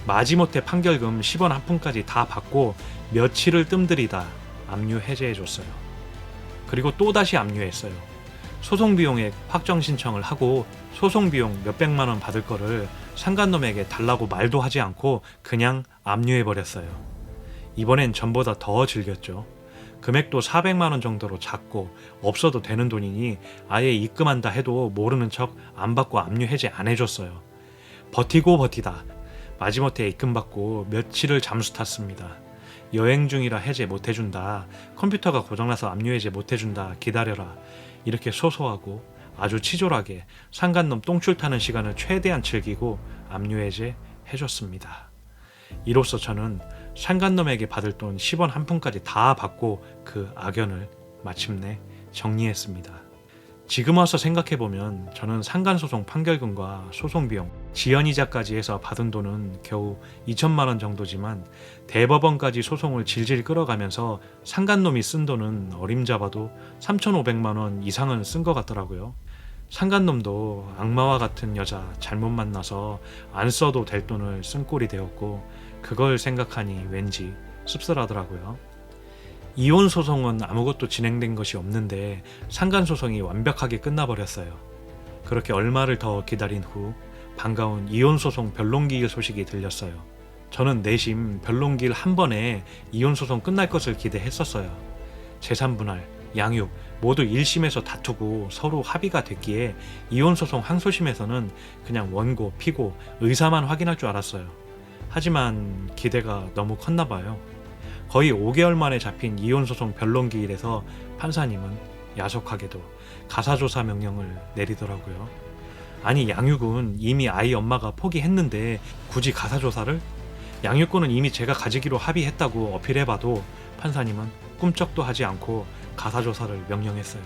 마지못해 판결금 10원 한 푼까지 다 받고 며칠을 뜸들이다 압류 해제해줬어요. 그리고 또다시 압류했어요. 소송비용액 확정 신청을 하고 소송비용 몇백만 원 받을 거를 상간놈에게 달라고 말도 하지 않고 그냥 압류해버렸어요. 이번엔 전보다 더 즐겼죠. 금액도 400만 원 정도로 작고 없어도 되는 돈이니 아예 입금한다 해도 모르는 척 안 받고 압류 해지 안 해줬어요. 버티고 버티다 마지못해 입금받고 며칠을 잠수 탔습니다. 여행 중이라 해제 못해준다, 컴퓨터가 고장나서 압류 해제 못해준다, 기다려라, 이렇게 소소하고 아주 치졸하게 상간놈 똥줄 타는 시간을 최대한 즐기고 압류 해제 해줬습니다. 이로써 저는 상간놈에게 받을 돈 10원 한 푼까지 다 받고 그 악연을 마침내 정리했습니다. 지금 와서 생각해보면 저는 상간소송 판결금과 소송비용, 지연이자까지 해서 받은 돈은 겨우 2천만 원 정도지만 대법원까지 소송을 질질 끌어가면서 상간놈이 쓴 돈은 어림잡아도 3,500만 원 이상은 쓴 것 같더라고요. 상간놈도 악마와 같은 여자 잘못 만나서 안 써도 될 돈을 쓴 꼴이 되었고 그걸 생각하니 왠지 씁쓸하더라고요. 이혼 소송은 아무것도 진행된 것이 없는데 상간 소송이 완벽하게 끝나버렸어요. 그렇게 얼마를 더 기다린 후 반가운 이혼 소송 변론기일 소식이 들렸어요. 저는 내심 변론기일 한 번에 이혼 소송 끝날 것을 기대했었어요. 재산분할, 양육 모두 1심에서 다투고 서로 합의가 됐기에 이혼 소송 항소심에서는 그냥 원고, 피고, 의사만 확인할 줄 알았어요. 하지만 기대가 너무 컸나 봐요. 거의 5개월 만에 잡힌 이혼소송 변론기일에서 판사님은 야속하게도 가사조사 명령을 내리더라고요. 아니, 양육은 이미 아이 엄마가 포기했는데 굳이 가사조사를? 양육권은 이미 제가 가지기로 합의했다고 어필해봐도 판사님은 꿈쩍도 하지 않고 가사조사를 명령했어요.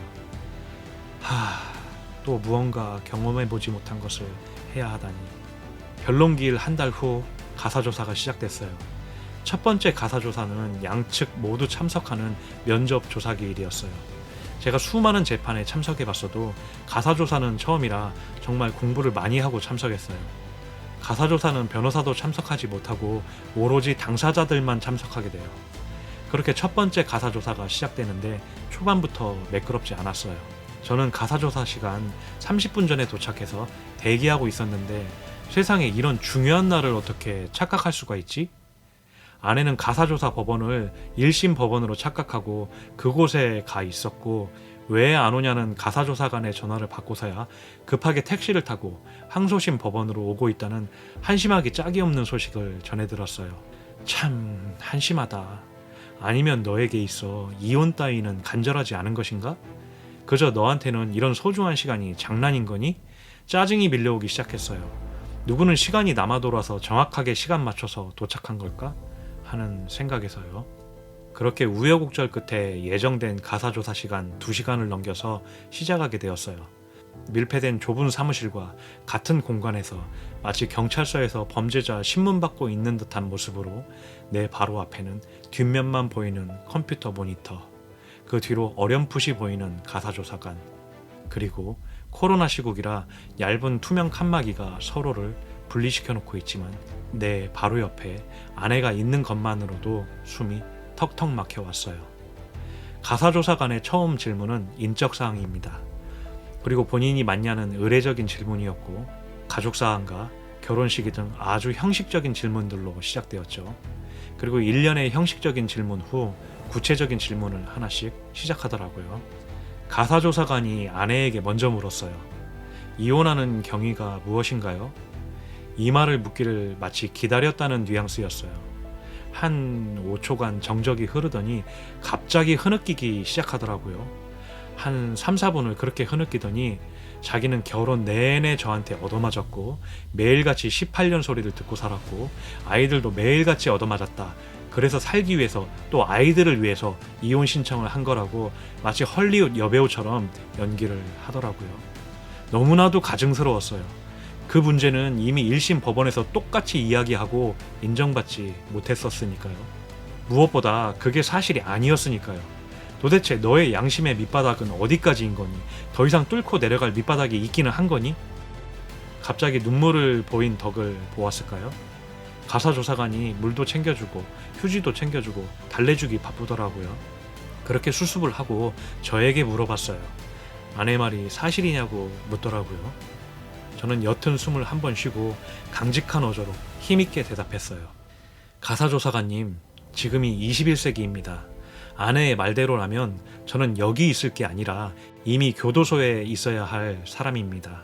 또 무언가 경험해보지 못한 것을 해야 하다니. 변론기일 한 달 후 가사조사가 시작됐어요. 첫 번째 가사조사는 양측 모두 참석하는 면접조사기일이었어요. 제가 수많은 재판에 참석해봤어도 가사조사는 처음이라 정말 공부를 많이 하고 참석했어요. 가사조사는 변호사도 참석하지 못하고 오로지 당사자들만 참석하게 돼요. 그렇게 첫 번째 가사조사가 시작되는데 초반부터 매끄럽지 않았어요. 저는 가사조사 시간 30분 전에 도착해서 대기하고 있었는데 세상에 이런 중요한 날을 어떻게 착각할 수가 있지? 아내는 가사조사 법원을 1심 법원으로 착각하고 그곳에 가 있었고 왜 안 오냐는 가사조사관의 전화를 받고서야 급하게 택시를 타고 항소심 법원으로 오고 있다는 한심하기 짝이 없는 소식을 전해 들었어요. 참 한심하다. 아니면 너에게 있어 이혼 따위는 간절하지 않은 것인가? 그저 너한테는 이런 소중한 시간이 장난인 거니? 짜증이 밀려오기 시작했어요. 누구는 시간이 남아 돌아서 정확하게 시간 맞춰서 도착한 걸까? 하는 생각에서요. 그렇게 우여곡절 끝에 예정된 가사조사 시간 2시간을 넘겨서 시작하게 되었어요. 밀폐된 좁은 사무실과 같은 공간에서 마치 경찰서에서 범죄자 신문받고 있는 듯한 모습으로 내 바로 앞에는 뒷면만 보이는 컴퓨터 모니터, 그 뒤로 어렴풋이 보이는 가사조사관, 그리고 코로나 시국이라 얇은 투명 칸막이가 서로를 분리시켜 놓고 있지만 내 바로 옆에 아내가 있는 것만으로도 숨이 턱턱 막혀왔어요. 가사조사관의 처음 질문은 인적사항입니다. 그리고 본인이 맞냐는 의례적인 질문이었고 가족사항과 결혼시기 등 아주 형식적인 질문들로 시작되었죠. 그리고 1년의 형식적인 질문 후 구체적인 질문을 하나씩 시작하더라고요. 가사조사관이 아내에게 먼저 물었어요. 이혼하는 경위가 무엇인가요? 이 말을 묻기를 마치 기다렸다는 뉘앙스였어요. 한 5초간 정적이 흐르더니 갑자기 흐느끼기 시작하더라고요. 한 3, 4분을 그렇게 흐느끼더니 자기는 결혼 내내 저한테 얻어맞았고 매일같이 18년 소리를 듣고 살았고 아이들도 매일같이 얻어맞았다. 그래서 살기 위해서 또 아이들을 위해서 이혼 신청을 한 거라고 마치 헐리우드 여배우처럼 연기를 하더라고요. 너무나도 가증스러웠어요. 그 문제는 이미 1심 법원에서 똑같이 이야기하고 인정받지 못했었으니까요. 무엇보다 그게 사실이 아니었으니까요. 도대체 너의 양심의 밑바닥은 어디까지인 거니? 더 이상 뚫고 내려갈 밑바닥이 있기는 한 거니? 갑자기 눈물을 보인 덕을 보았을까요? 가사조사관이 물도 챙겨주고 휴지도 챙겨주고 달래주기 바쁘더라고요. 그렇게 수습을 하고 저에게 물어봤어요. 아내 말이 사실이냐고 묻더라고요. 저는 옅은 숨을 한번 쉬고 강직한 어조로 힘있게 대답했어요. 가사조사관님, 지금이 21세기입니다. 아내의 말대로라면 저는 여기 있을 게 아니라 이미 교도소에 있어야 할 사람입니다.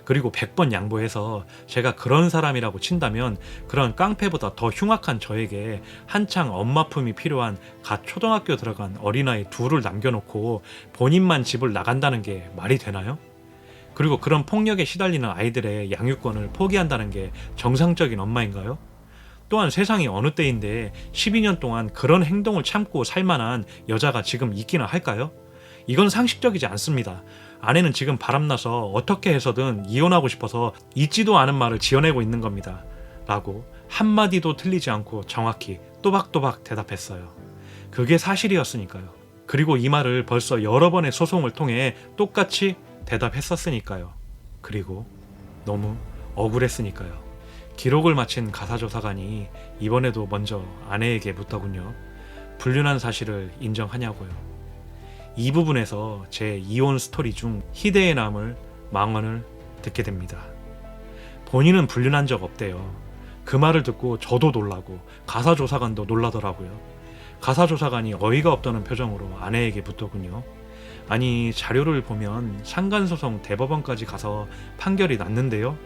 그리고 100번 양보해서 제가 그런 사람이라고 친다면 그런 깡패보다 더 흉악한 저에게 한창 엄마 품이 필요한 갓 초등학교 들어간 어린아이 둘을 남겨놓고 본인만 집을 나간다는 게 말이 되나요? 그리고 그런 폭력에 시달리는 아이들의 양육권을 포기한다는 게 정상적인 엄마인가요? 또한 세상이 어느 때인데 12년 동안 그런 행동을 참고 살만한 여자가 지금 있기나 할까요? 이건 상식적이지 않습니다. 아내는 지금 바람나서 어떻게 해서든 이혼하고 싶어서 있지도 않은 말을 지어내고 있는 겁니다. 라고 한마디도 틀리지 않고 정확히 또박또박 대답했어요. 그게 사실이었으니까요. 그리고 이 말을 벌써 여러 번의 소송을 통해 똑같이 대답했었으니까요. 그리고 너무 억울했으니까요. 기록을 마친 가사조사관이 이번에도 먼저 아내에게 묻더군요. 불륜한 사실을 인정하냐고요. 이 부분에서 제 이혼 스토리 중 희대에 남을 망언을 듣게 됩니다. 본인은 불륜한 적 없대요. 그 말을 듣고 저도 놀라고 가사조사관도 놀라더라고요. 가사조사관이 어이가 없다는 표정으로 아내에게 묻더군요. 아니, 자료를 보면 상간소송 대법원까지 가서 판결이 났는데요?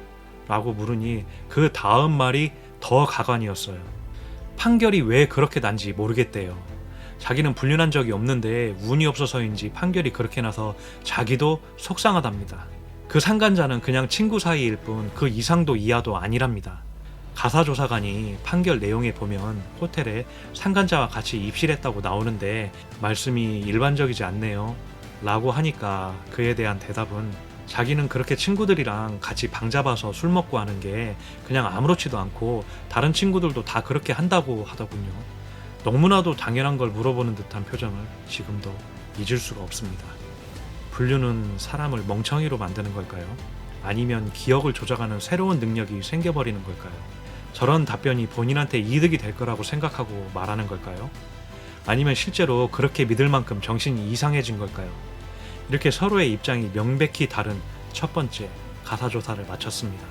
라고 물으니 그 다음 말이 더 가관이었어요. 판결이 왜 그렇게 난지 모르겠대요. 자기는 불륜한 적이 없는데 운이 없어서인지 판결이 그렇게 나서 자기도 속상하답니다. 그 상간자는 그냥 친구 사이일 뿐 그 이상도 이하도 아니랍니다. 가사조사관이 판결 내용에 보면 호텔에 상간자와 같이 입실했다고 나오는데 말씀이 일반적이지 않네요. 라고 하니까 그에 대한 대답은 자기는 그렇게 친구들이랑 같이 방 잡아서 술 먹고 하는 게 그냥 아무렇지도 않고 다른 친구들도 다 그렇게 한다고 하더군요. 너무나도 당연한 걸 물어보는 듯한 표정을 지금도 잊을 수가 없습니다. 불륜은 사람을 멍청이로 만드는 걸까요? 아니면 기억을 조작하는 새로운 능력이 생겨버리는 걸까요? 저런 답변이 본인한테 이득이 될 거라고 생각하고 말하는 걸까요? 아니면 실제로 그렇게 믿을 만큼 정신이 이상해진 걸까요? 이렇게 서로의 입장이 명백히 다른 첫 번째 가사조사를 마쳤습니다.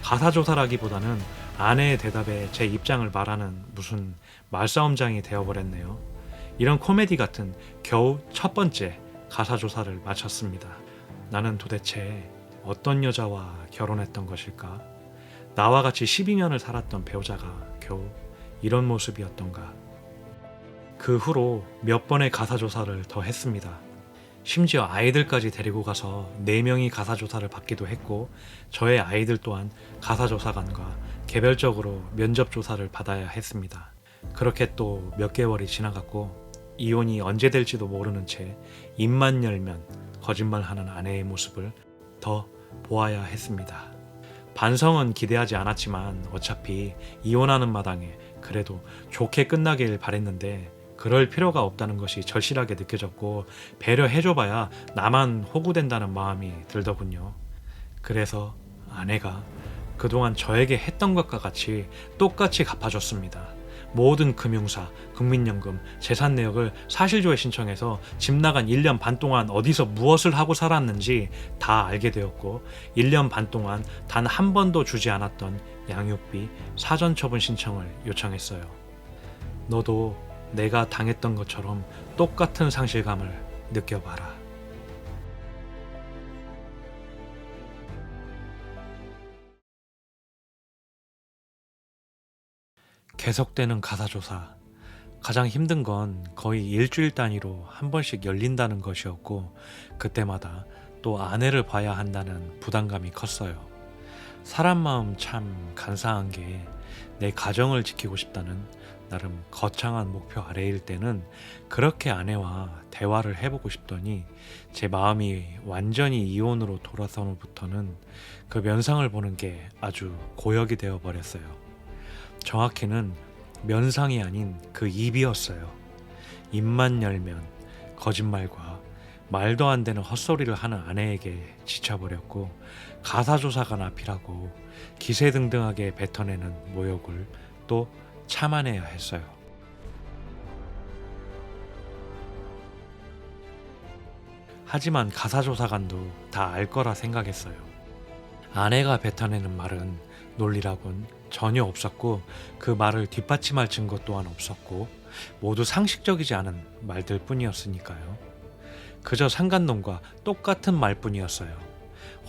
가사조사라기보다는 아내의 대답에 제 입장을 말하는 무슨 말싸움장이 되어버렸네요. 이런 코미디 같은 겨우 첫 번째 가사조사를 마쳤습니다. 나는 도대체 어떤 여자와 결혼했던 것일까? 나와 같이 12년을 살았던 배우자가 겨우 이런 모습이었던가? 그 후로 몇 번의 가사조사를 더 했습니다. 심지어 아이들까지 데리고 가서 4명이 가사조사를 받기도 했고 저의 아이들 또한 가사조사관과 개별적으로 면접조사를 받아야 했습니다. 그렇게 또 몇 개월이 지나갔고 이혼이 언제 될지도 모르는 채 입만 열면 거짓말하는 아내의 모습을 더 보아야 했습니다. 반성은 기대하지 않았지만 어차피 이혼하는 마당에 그래도 좋게 끝나길 바랬는데 그럴 필요가 없다는 것이 절실하게 느껴졌고 배려해줘봐야 나만 호구된다는 마음이 들더군요. 그래서 아내가 그동안 저에게 했던 것과 같이 똑같이 갚아줬습니다. 모든 금융사, 국민연금, 재산 내역을 사실조회 신청해서 집 나간 1년 반 동안 어디서 무엇을 하고 살았는지 다 알게 되었고 1년 반 동안 단 한 번도 주지 않았던 양육비 사전처분 신청을 요청했어요. 너도 내가 당했던 것처럼 똑같은 상실감을 느껴봐라. 계속되는 가사조사. 가장 힘든 건 거의 일주일 단위로 한 번씩 열린다는 것이었고 그때마다 또 아내를 봐야 한다는 부담감이 컸어요. 사람 마음 참 간사한 게 내 가정을 지키고 싶다는 나름 거창한 목표 아래일 때는 그렇게 아내와 대화를 해보고 싶더니 제 마음이 완전히 이혼으로 돌아선 후부터는 그 면상을 보는 게 아주 고역이 되어버렸어요. 정확히는 면상이 아닌 그 입이었어요. 입만 열면 거짓말과 말도 안 되는 헛소리를 하는 아내에게 지쳐버렸고 가사조사관 앞이라고 기세등등하게 뱉어내는 모욕을 또 참아내야 했어요. 하지만 가사조사관도 다 알 거라 생각했어요. 아내가 뱉어내는 말은 논리라곤 전혀 없었고 그 말을 뒷받침할 증거 또한 없었고 모두 상식적이지 않은 말들 뿐이었으니까요. 그저 상간놈과 똑같은 말뿐이었어요.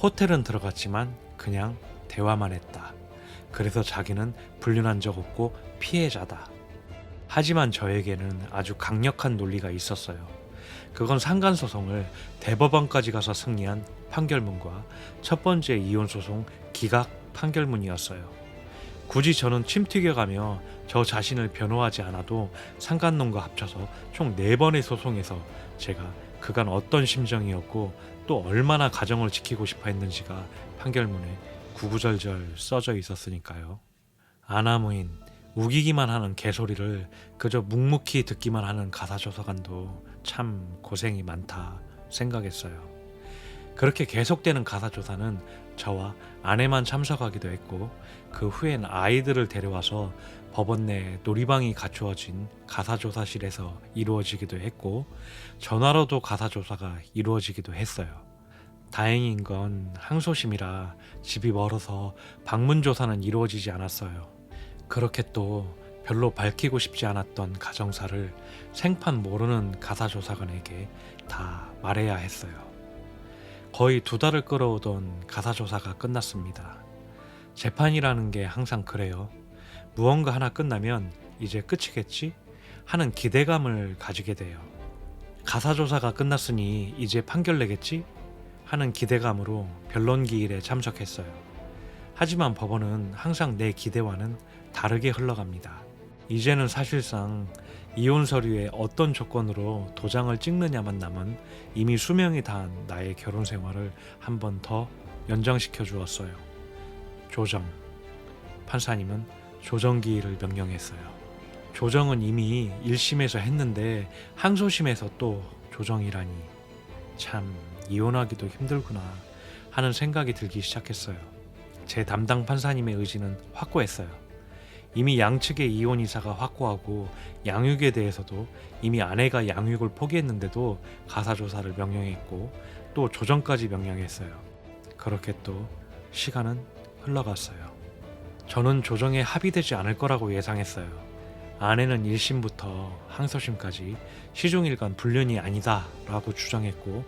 호텔은 들어갔지만 그냥 대화만 했다. 그래서 자기는 불륜한 적 없고 피해자다. 하지만 저에게는 아주 강력한 논리가 있었어요. 그건 상간소송을 대법원까지 가서 승리한 판결문과 첫 번째 이혼소송 기각 판결문이었어요. 굳이 저는 침 튀겨가며 저 자신을 변호하지 않아도 상간놈과 합쳐서 총 4번의 소송에서 제가 그간 어떤 심정이었고 또 얼마나 가정을 지키고 싶어 했는지가 판결문에 구구절절 써져 있었으니까요. 아나무인, 우기기만 하는 개소리를 그저 묵묵히 듣기만 하는 가사조사관도 참 고생이 많다 생각했어요. 그렇게 계속되는 가사조사는 저와 아내만 참석하기도 했고 그 후엔 아이들을 데려와서 법원 내 놀이방이 갖추어진 가사조사실에서 이루어지기도 했고 전화로도 가사조사가 이루어지기도 했어요. 다행인 건 항소심이라 집이 멀어서 방문조사는 이루어지지 않았어요. 그렇게 또 별로 밝히고 싶지 않았던 가정사를 생판 모르는 가사조사관에게 다 말해야 했어요. 거의 2달을 끌어오던 가사조사가 끝났습니다. 재판이라는 게 항상 그래요. 무언가 하나 끝나면 이제 끝이겠지? 하는 기대감을 가지게 돼요. 가사조사가 끝났으니 이제 판결 내겠지? 하는 기대감으로 변론기일에 참석했어요. 하지만 법원은 항상 내 기대와는 다르게 흘러갑니다. 이제는 사실상 이혼 서류에 어떤 조건으로 도장을 찍느냐만 남은 이미 수명이 다한 나의 결혼 생활을 한 번 더 연장시켜 주었어요. 조정. 판사님은 조정기일을 명령했어요. 조정은 이미 1심에서 했는데 항소심에서 또 조정이라니. 참 이혼하기도 힘들구나 하는 생각이 들기 시작했어요. 제 담당 판사님의 의지는 확고했어요. 이미 양측의 이혼 이사가 확고하고 양육에 대해서도 이미 아내가 양육을 포기했는데도 가사조사를 명령했고 또 조정까지 명령했어요. 그렇게 또 시간은 흘러갔어요. 저는 조정에 합의되지 않을 거라고 예상했어요. 아내는 1심부터 항소심까지 시종일관 불륜이 아니다 라고 주장했고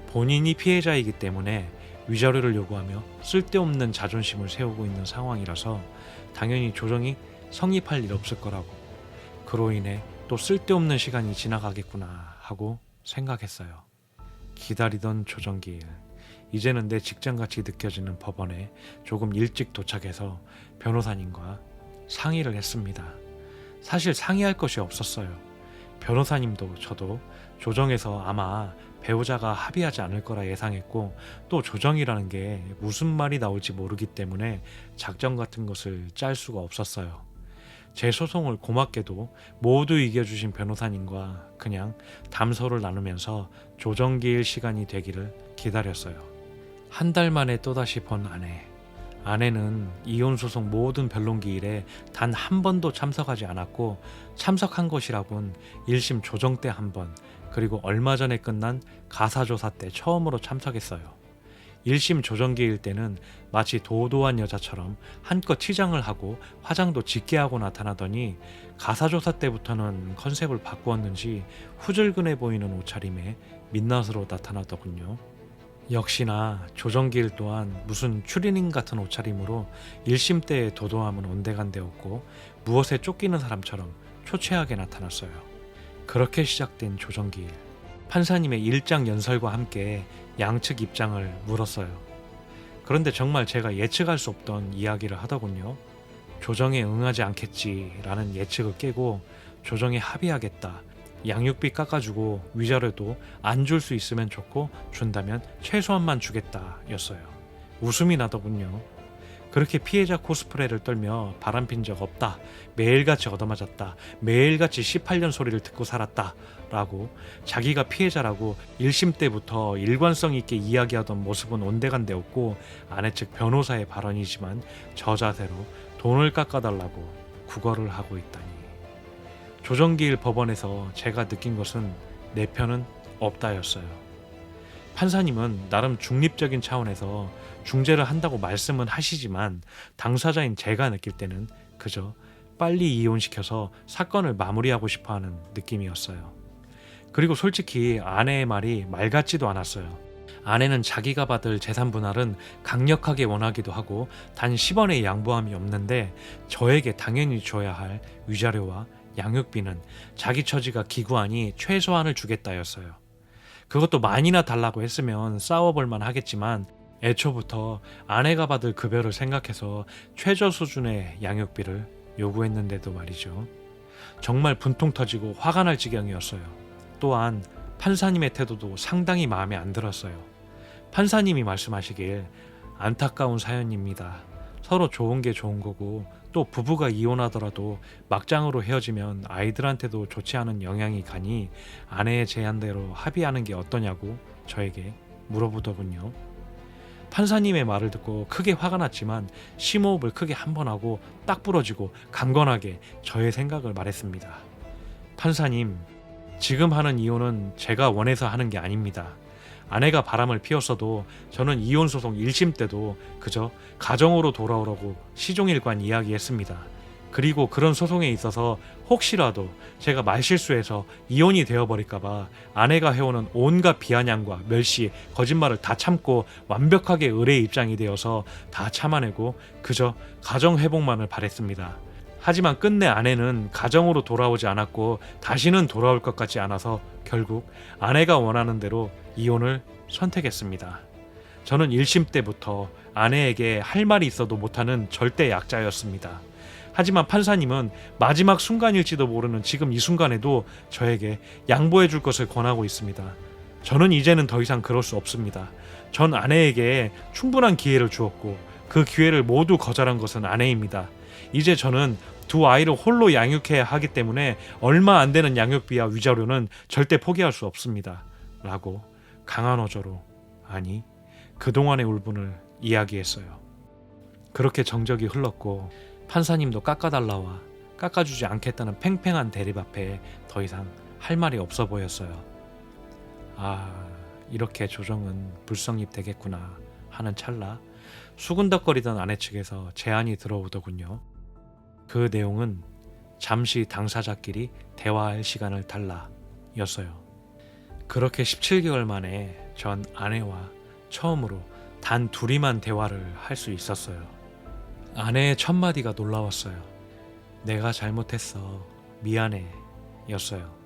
본인이 피해자이기 때문에 위자료를 요구하며 쓸데없는 자존심을 세우고 있는 상황이라서 당연히 조정이 성립할 일 없을 거라고, 그로 인해 또 쓸데없는 시간이 지나가겠구나 하고 생각했어요. 기다리던 조정기일, 이제는 내 직장같이 느껴지는 법원에 조금 일찍 도착해서 변호사님과 상의를 했습니다. 사실 상의할 것이 없었어요. 변호사님도 저도 조정에서 아마 배우자가 합의하지 않을 거라 예상했고 또 조정이라는 게 무슨 말이 나올지 모르기 때문에 작전 같은 것을 짤 수가 없었어요. 제 소송을 고맙게도 모두 이겨주신 변호사님과 그냥 담소를 나누면서 조정기일 시간이 되기를 기다렸어요. 1달 만에 또다시 본 아내. 아내는 이혼소송 모든 변론기일에 단 한 번도 참석하지 않았고 참석한 것이라곤 1심 조정 때 한 번, 그리고 얼마 전에 끝난 가사조사 때 처음으로 참석했어요. 1심 조정기일 때는 마치 도도한 여자처럼 한껏 치장을 하고 화장도 짙게 하고 나타나더니 가사조사 때부터는 컨셉을 바꾸었는지 후줄근해 보이는 옷차림에 민낯으로 나타나더군요. 역시나 조정기일 또한 무슨 추리닝 같은 옷차림으로 1심 때의 도도함은 온데간데없고 무엇에 쫓기는 사람처럼 초췌하게 나타났어요. 그렇게 시작된 조정기일. 판사님의 일장 연설과 함께 양측 입장을 물었어요. 그런데 정말 제가 예측할 수 없던 이야기를 하더군요. 조정에 응하지 않겠지라는 예측을 깨고 조정에 합의하겠다. 양육비 깎아주고 위자료도 안 줄 수 있으면 좋고 준다면 최소한만 주겠다 였어요. 웃음이 나더군요. 그렇게 피해자 코스프레를 떨며 바람핀 적 없다. 매일같이 얻어맞았다. 매일같이 18년 소리를 듣고 살았다. 라고 자기가 피해자라고 1심 때부터 일관성 있게 이야기하던 모습은 온데간데없고 아내 측 변호사의 발언이지만 저 자세로 돈을 깎아달라고 구걸을 하고 있다니. 조정기일 법원에서 제가 느낀 것은 내 편은 없다였어요. 판사님은 나름 중립적인 차원에서 중재를 한다고 말씀은 하시지만 당사자인 제가 느낄 때는 그저 빨리 이혼시켜서 사건을 마무리하고 싶어하는 느낌이었어요. 그리고 솔직히 아내의 말이 말 같지도 않았어요. 아내는 자기가 받을 재산 분할은 강력하게 원하기도 하고 단 10원의 양보함이 없는데 저에게 당연히 줘야 할 위자료와 양육비는 자기 처지가 기구하니 최소한을 주겠다였어요. 그것도 많이나 달라고 했으면 싸워볼만 하겠지만 애초부터 아내가 받을 급여를 생각해서 최저 수준의 양육비를 요구했는데도 말이죠. 정말 분통 터지고 화가 날 지경이었어요. 또한 판사님의 태도도 상당히 마음에 안 들었어요. 판사님이 말씀하시길 안타까운 사연입니다. 서로 좋은 게 좋은 거고 또 부부가 이혼하더라도 막장으로 헤어지면 아이들한테도 좋지 않은 영향이 가니 아내의 제안대로 합의하는 게 어떠냐고 저에게 물어보더군요. 판사님의 말을 듣고 크게 화가 났지만 심호흡을 크게 한 번 하고 딱 부러지고 강건하게 저의 생각을 말했습니다. 판사님, 지금 하는 이혼은 제가 원해서 하는 게 아닙니다. 아내가 바람을 피웠어도 저는 이혼소송 1심 때도 그저 가정으로 돌아오라고 시종일관 이야기했습니다. 그리고 그런 소송에 있어서 혹시라도 제가 말실수해서 이혼이 되어버릴까봐 아내가 해오는 온갖 비아냥과 멸시, 거짓말을 다 참고 완벽하게 의뢰의 입장이 되어서 다 참아내고 그저 가정 회복만을 바랬습니다. 하지만 끝내 아내는 가정으로 돌아오지 않았고 다시는 돌아올 것 같지 않아서 결국 아내가 원하는 대로 이혼을 선택했습니다. 저는 1심 때부터 아내에게 할 말이 있어도 못하는 절대 약자였습니다. 하지만 판사님은 마지막 순간일지도 모르는 지금 이 순간에도 저에게 양보해 줄 것을 권하고 있습니다. 저는 이제는 더 이상 그럴 수 없습니다. 전 아내에게 충분한 기회를 주었고 그 기회를 모두 거절한 것은 아내입니다. 이제 저는 두 아이를 홀로 양육해야 하기 때문에 얼마 안 되는 양육비와 위자료는 절대 포기할 수 없습니다. 라고 강한 어조로, 아니 그동안의 울분을 이야기했어요. 그렇게 정적이 흘렀고 판사님도 깎아달라와 깎아주지 않겠다는 팽팽한 대립 앞에 더 이상 할 말이 없어 보였어요. 아, 이렇게 조정은 불성립되겠구나 하는 찰나 수근덕거리던 아내 측에서 제안이 들어오더군요. 그 내용은 잠시 당사자끼리 대화할 시간을 달라 였어요. 그렇게 17개월 만에 전 아내와 처음으로 단 둘이만 대화를 할 수 있었어요. 아내의 첫 마디가 놀라웠어요. 내가 잘못했어. 미안해. 였어요.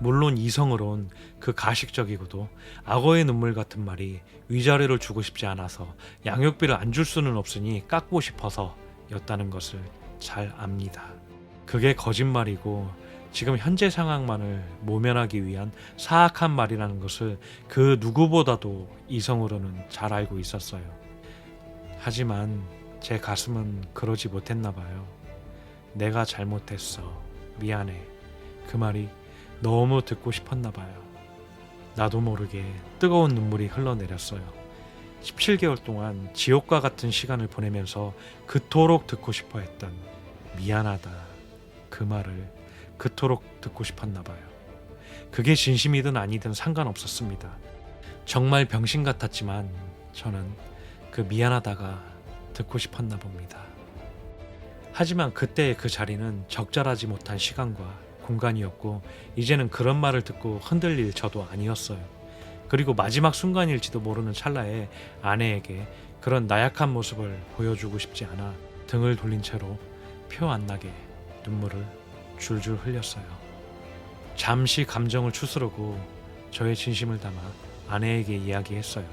물론 이성으론 그 가식적이고도 악어의 눈물 같은 말이 위자료를 주고 싶지 않아서 양육비를 안 줄 수는 없으니 깎고 싶어서 였다는 것을 잘 압니다. 그게 거짓말이고 지금 현재 상황만을 모면하기 위한 사악한 말이라는 것을 그 누구보다도 이성으로는 잘 알고 있었어요. 하지만 제 가슴은 그러지 못했나 봐요. 내가 잘못했어. 미안해. 그 말이 너무 듣고 싶었나 봐요. 나도 모르게 뜨거운 눈물이 흘러내렸어요. 17개월 동안 지옥과 같은 시간을 보내면서 그토록 듣고 싶어 했던 미안하다. 그 말을 그토록 듣고 싶었나 봐요. 그게 진심이든 아니든 상관없었습니다. 정말 병신 같았지만 저는 그 미안하다가 듣고 싶었나 봅니다. 하지만 그때의 그 자리는 적절하지 못한 시간과 공간이었고 이제는 그런 말을 듣고 흔들릴 저도 아니었어요. 그리고 마지막 순간일지도 모르는 찰나에 아내에게 그런 나약한 모습을 보여주고 싶지 않아 등을 돌린 채로 표 안 나게 눈물을 줄줄 흘렸어요. 잠시 감정을 추스르고 저의 진심을 담아 아내에게 이야기했어요.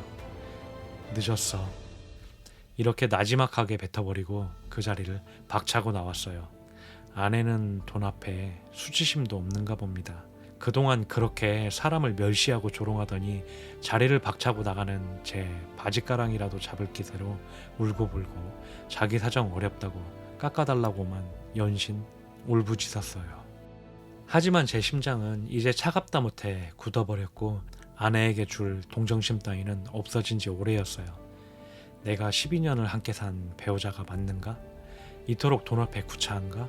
늦었어. 이렇게 나지막하게 뱉어버리고 그 자리를 박차고 나왔어요. 아내는 돈 앞에 수치심도 없는가 봅니다. 그동안 그렇게 사람을 멸시하고 조롱하더니 자리를 박차고 나가는 제 바지가랑이라도 잡을 기세로 울고불고 자기 사정 어렵다고 깎아달라고만 연신 울부짖었어요. 하지만 제 심장은 이제 차갑다 못해 굳어버렸고 아내에게 줄 동정심 따위는 없어진 지 오래였어요. 내가 12년을 함께 산 배우자가 맞는가? 이토록 돈 앞에 구차한가?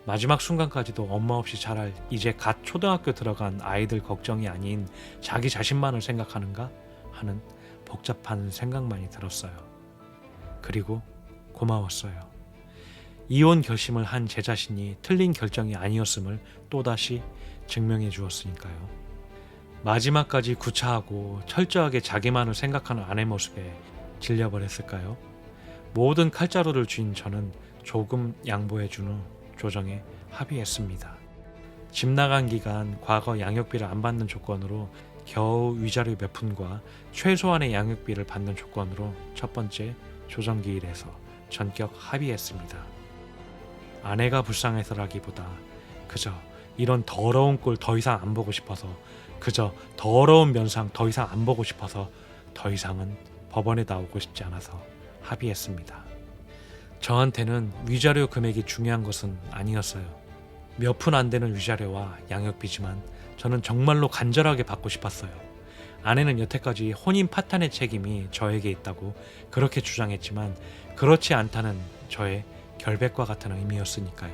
마지막 순간까지도 엄마 없이 자랄 이제 갓 초등학교 들어간 아이들 걱정이 아닌 자기 자신만을 생각하는가? 하는 복잡한 생각만이 들었어요. 그리고 고마웠어요. 이혼 결심을 한 제 자신이 틀린 결정이 아니었음을 또다시 증명해 주었으니까요. 마지막까지 구차하고 철저하게 자기만을 생각하는 아내 모습에 질려버렸을까요? 모든 칼자루를 쥔 저는 조금 양보해 준 후 조정에 합의했습니다. 집 나간 기간 과거 양육비를 안 받는 조건으로 겨우 위자료 몇 푼과 최소한의 양육비를 받는 조건으로 첫 번째 조정기일에서 전격 합의했습니다. 아내가 불쌍해서라기보다 그저 이런 더러운 꼴 더 이상 안 보고 싶어서, 그저 더러운 면상 더 이상 안 보고 싶어서 더 이상은 법원에 나오고 싶지 않아서 합의했습니다. 저한테는 위자료 금액이 중요한 것은 아니었어요. 몇 푼 안 되는 위자료와 양육비지만 저는 정말로 간절하게 받고 싶었어요. 아내는 여태까지 혼인 파탄의 책임이 저에게 있다고 그렇게 주장했지만 그렇지 않다는 저의 결백과 같은 의미였으니까요.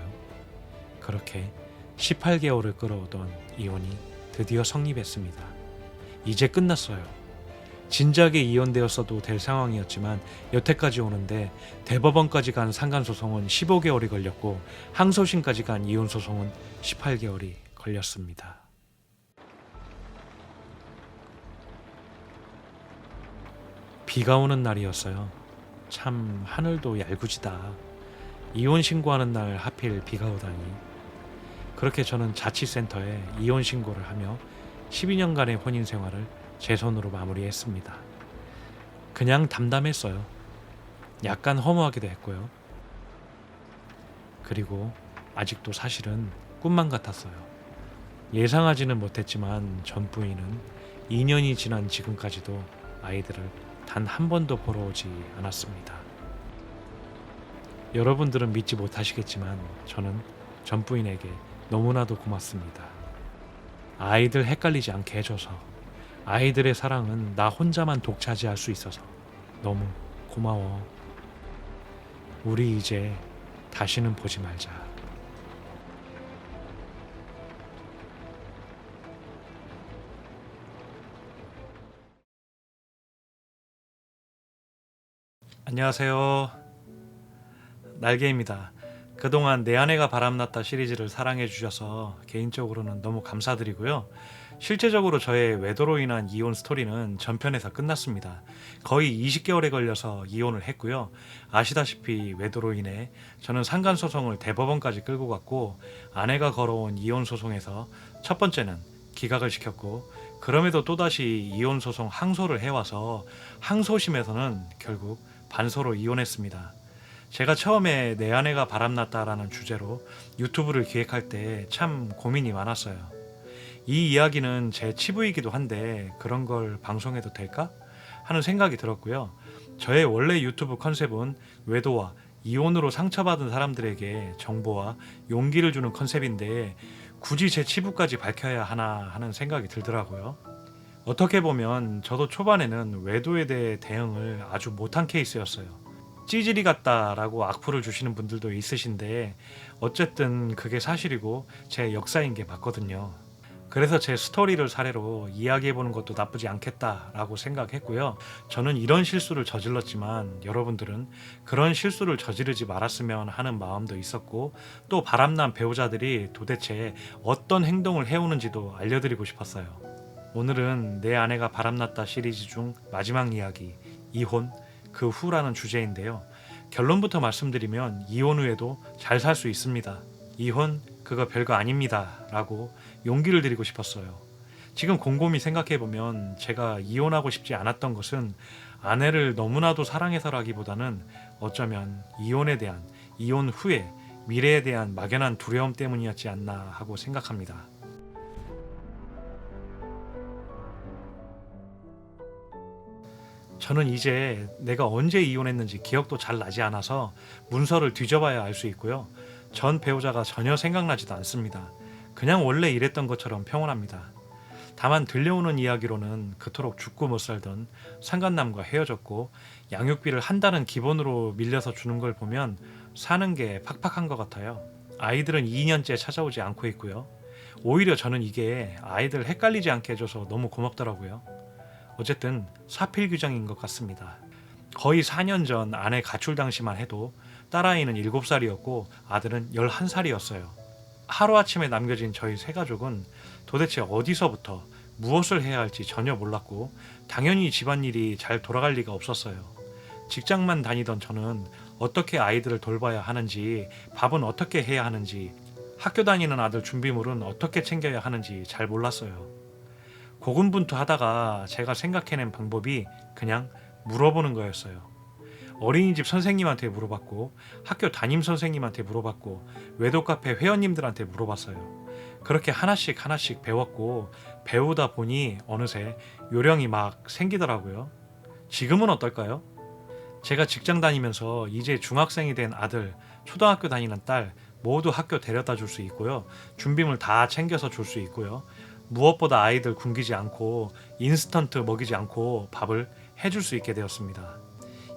그렇게 18개월을 끌어오던 이혼이 드디어 성립했습니다. 이제 끝났어요. 진작에 이혼되었어도 될 상황이었지만 여태까지 오는데 대법원까지 간 상간소송은 15개월이 걸렸고 항소심까지 간 이혼소송은 18개월이 걸렸습니다. 비가 오는 날이었어요. 참 하늘도 얄궂이다. 이혼 신고하는 날 하필 비가 오다니. 그렇게 저는 자치센터에 이혼 신고를 하며 12년간의 혼인 생활을 제 손으로 마무리했습니다. 그냥 담담했어요. 약간 허무하기도 했고요. 그리고 아직도 사실은 꿈만 같았어요. 예상하지는 못했지만 전 부인은 2년이 지난 지금까지도 아이들을 단 한 번도 보러 오지 않았습니다. 여러분들은 믿지 못하시겠지만 저는 전 부인에게 너무나도 고맙습니다. 아이들 헷갈리지 않게 해줘서, 아이들의 사랑은 나 혼자만 독차지할 수 있어서 너무 고마워. 우리 이제 다시는 보지 말자. 안녕하세요. 날개입니다. 그동안 내 아내가 바람났다 시리즈를 사랑해 주셔서 개인적으로는 너무 감사드리고요. 실제적으로 저의 외도로 인한 이혼 스토리는 전편에서 끝났습니다. 거의 20개월에 걸려서 이혼을 했고요. 아시다시피 외도로 인해 저는 상간소송을 대법원까지 끌고 갔고, 아내가 걸어온 이혼 소송에서 첫 번째는 기각을 시켰고, 그럼에도 또다시 이혼 소송 항소를 해와서 항소심에서는 결국 반소로 이혼했습니다. 제가 처음에 내 아내가 바람났다라는 주제로 유튜브를 기획할 때 참 고민이 많았어요. 이 이야기는 제 치부이기도 한데 그런 걸 방송해도 될까? 하는 생각이 들었고요. 저의 원래 유튜브 컨셉은 외도와 이혼으로 상처받은 사람들에게 정보와 용기를 주는 컨셉인데 굳이 제 치부까지 밝혀야 하나 하는 생각이 들더라고요. 어떻게 보면 저도 초반에는 외도에 대해 대응을 아주 못한 케이스였어요. 찌질이 같다라고 악플을 주시는 분들도 있으신데 어쨌든 그게 사실이고 제 역사인 게 맞거든요. 그래서 제 스토리를 사례로 이야기해보는 것도 나쁘지 않겠다라고 생각했고요. 저는 이런 실수를 저질렀지만 여러분들은 그런 실수를 저지르지 말았으면 하는 마음도 있었고, 또 바람난 배우자들이 도대체 어떤 행동을 해오는지도 알려드리고 싶었어요. 오늘은 내 아내가 바람났다 시리즈 중 마지막 이야기, 이혼 그 후라는 주제인데요. 결론부터 말씀드리면 이혼 후에도 잘 살 수 있습니다. 이혼 그거 별거 아닙니다 라고 용기를 드리고 싶었어요. 지금 곰곰이 생각해보면 제가 이혼하고 싶지 않았던 것은 아내를 너무나도 사랑해서라기보다는 어쩌면 이혼에 대한, 이혼 후에 미래에 대한 막연한 두려움 때문이었지 않나 하고 생각합니다. 저는 이제 내가 언제 이혼했는지 기억도 잘 나지 않아서 문서를 뒤져봐야 알 수 있고요. 전 배우자가 전혀 생각나지도 않습니다. 그냥 원래 이랬던 것처럼 평온합니다. 다만 들려오는 이야기로는 그토록 죽고 못 살던 상간남과 헤어졌고 양육비를 한 달은 기본으로 밀려서 주는 걸 보면 사는 게 팍팍한 것 같아요. 아이들은 2년째 찾아오지 않고 있고요. 오히려 저는 이게 아이들 헷갈리지 않게 해줘서 너무 고맙더라고요. 어쨌든 사필 규정인 것 같습니다. 거의 4년 전 아내 가출 당시만 해도 딸아이는 7살이었고 아들은 11살이었어요. 하루아침에 남겨진 저희 세 가족은 도대체 어디서부터 무엇을 해야 할지 전혀 몰랐고 당연히 집안일이 잘 돌아갈 리가 없었어요. 직장만 다니던 저는 어떻게 아이들을 돌봐야 하는지, 밥은 어떻게 해야 하는지, 학교 다니는 아들 준비물은 어떻게 챙겨야 하는지 잘 몰랐어요. 고군분투하다가 제가 생각해낸 방법이 그냥 물어보는 거였어요. 어린이집 선생님한테 물어봤고, 학교 담임 선생님한테 물어봤고, 외도 카페 회원님들한테 물어봤어요. 그렇게 하나씩 하나씩 배웠고, 배우다 보니 어느새 요령이 막 생기더라고요. 지금은 어떨까요? 제가 직장 다니면서 이제 중학생이 된 아들, 초등학교 다니는 딸 모두 학교 데려다 줄 수 있고요. 준비물 다 챙겨서 줄 수 있고요. 무엇보다 아이들 굶기지 않고 인스턴트 먹이지 않고 밥을 해줄 수 있게 되었습니다.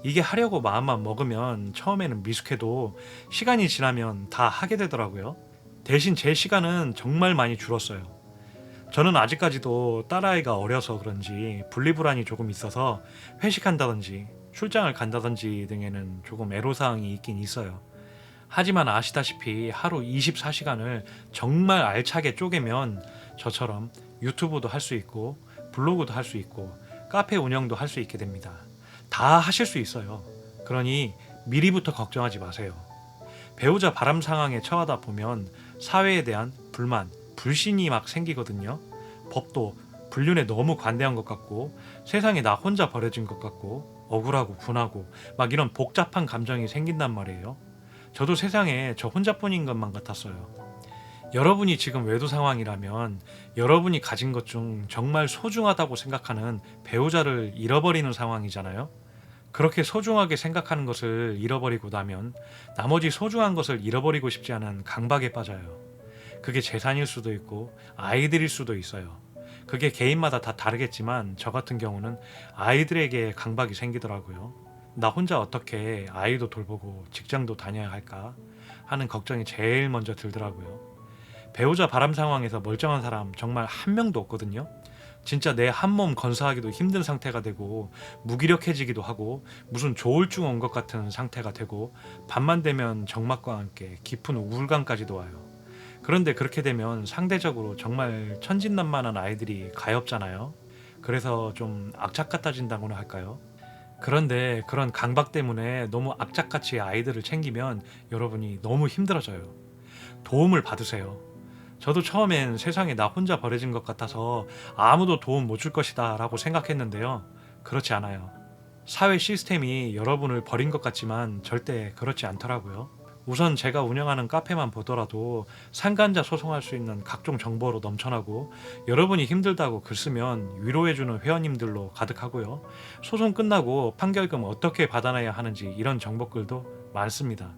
이게 하려고 마음만 먹으면 처음에는 미숙해도 시간이 지나면 다 하게 되더라고요. 대신 제 시간은 정말 많이 줄었어요. 저는 아직까지도 딸아이가 어려서 그런지 분리불안이 조금 있어서 회식한다든지 출장을 간다든지 등에는 조금 애로사항이 있긴 있어요. 하지만 아시다시피 하루 24시간을 정말 알차게 쪼개면 저처럼 유튜브도 할 수 있고 블로그도 할 수 있고 카페 운영도 할 수 있게 됩니다. 다 하실 수 있어요. 그러니 미리부터 걱정하지 마세요. 배우자 바람 상황에 처하다 보면 사회에 대한 불만, 불신이 막 생기거든요. 법도 불륜에 너무 관대한 것 같고 세상에 나 혼자 버려진 것 같고 억울하고 분하고 막 이런 복잡한 감정이 생긴단 말이에요. 저도 세상에 저 혼자뿐인 것만 같았어요. 여러분이 지금 외도 상황이라면 여러분이 가진 것 중 정말 소중하다고 생각하는 배우자를 잃어버리는 상황이잖아요. 그렇게 소중하게 생각하는 것을 잃어버리고 나면 나머지 소중한 것을 잃어버리고 싶지 않은 강박에 빠져요. 그게 재산일 수도 있고 아이들일 수도 있어요. 그게 개인마다 다 다르겠지만 저 같은 경우는 아이들에게 강박이 생기더라고요. 나 혼자 어떻게 아이도 돌보고 직장도 다녀야 할까 하는 걱정이 제일 먼저 들더라고요. 배우자 바람 상황에서 멀쩡한 사람 정말 한 명도 없거든요. 진짜 내 한 몸 건사하기도 힘든 상태가 되고 무기력해지기도 하고 무슨 조울증 온 것 같은 상태가 되고 밤만 되면 정막과 함께 깊은 우울감까지도 와요. 그런데 그렇게 되면 상대적으로 정말 천진난만한 아이들이 가엾잖아요. 그래서 좀 악착 같아진다고나 할까요? 그런데 그런 강박 때문에 너무 악착같이 아이들을 챙기면 여러분이 너무 힘들어져요. 도움을 받으세요. 저도 처음엔 세상에 나 혼자 버려진 것 같아서 아무도 도움 못 줄 것이다 라고 생각했는데요. 그렇지 않아요. 사회 시스템이 여러분을 버린 것 같지만 절대 그렇지 않더라고요. 우선 제가 운영하는 카페만 보더라도 상간자 소송할 수 있는 각종 정보로 넘쳐나고 여러분이 힘들다고 글 쓰면 위로해주는 회원님들로 가득하고요. 소송 끝나고 판결금 어떻게 받아내야 하는지 이런 정보글도 많습니다.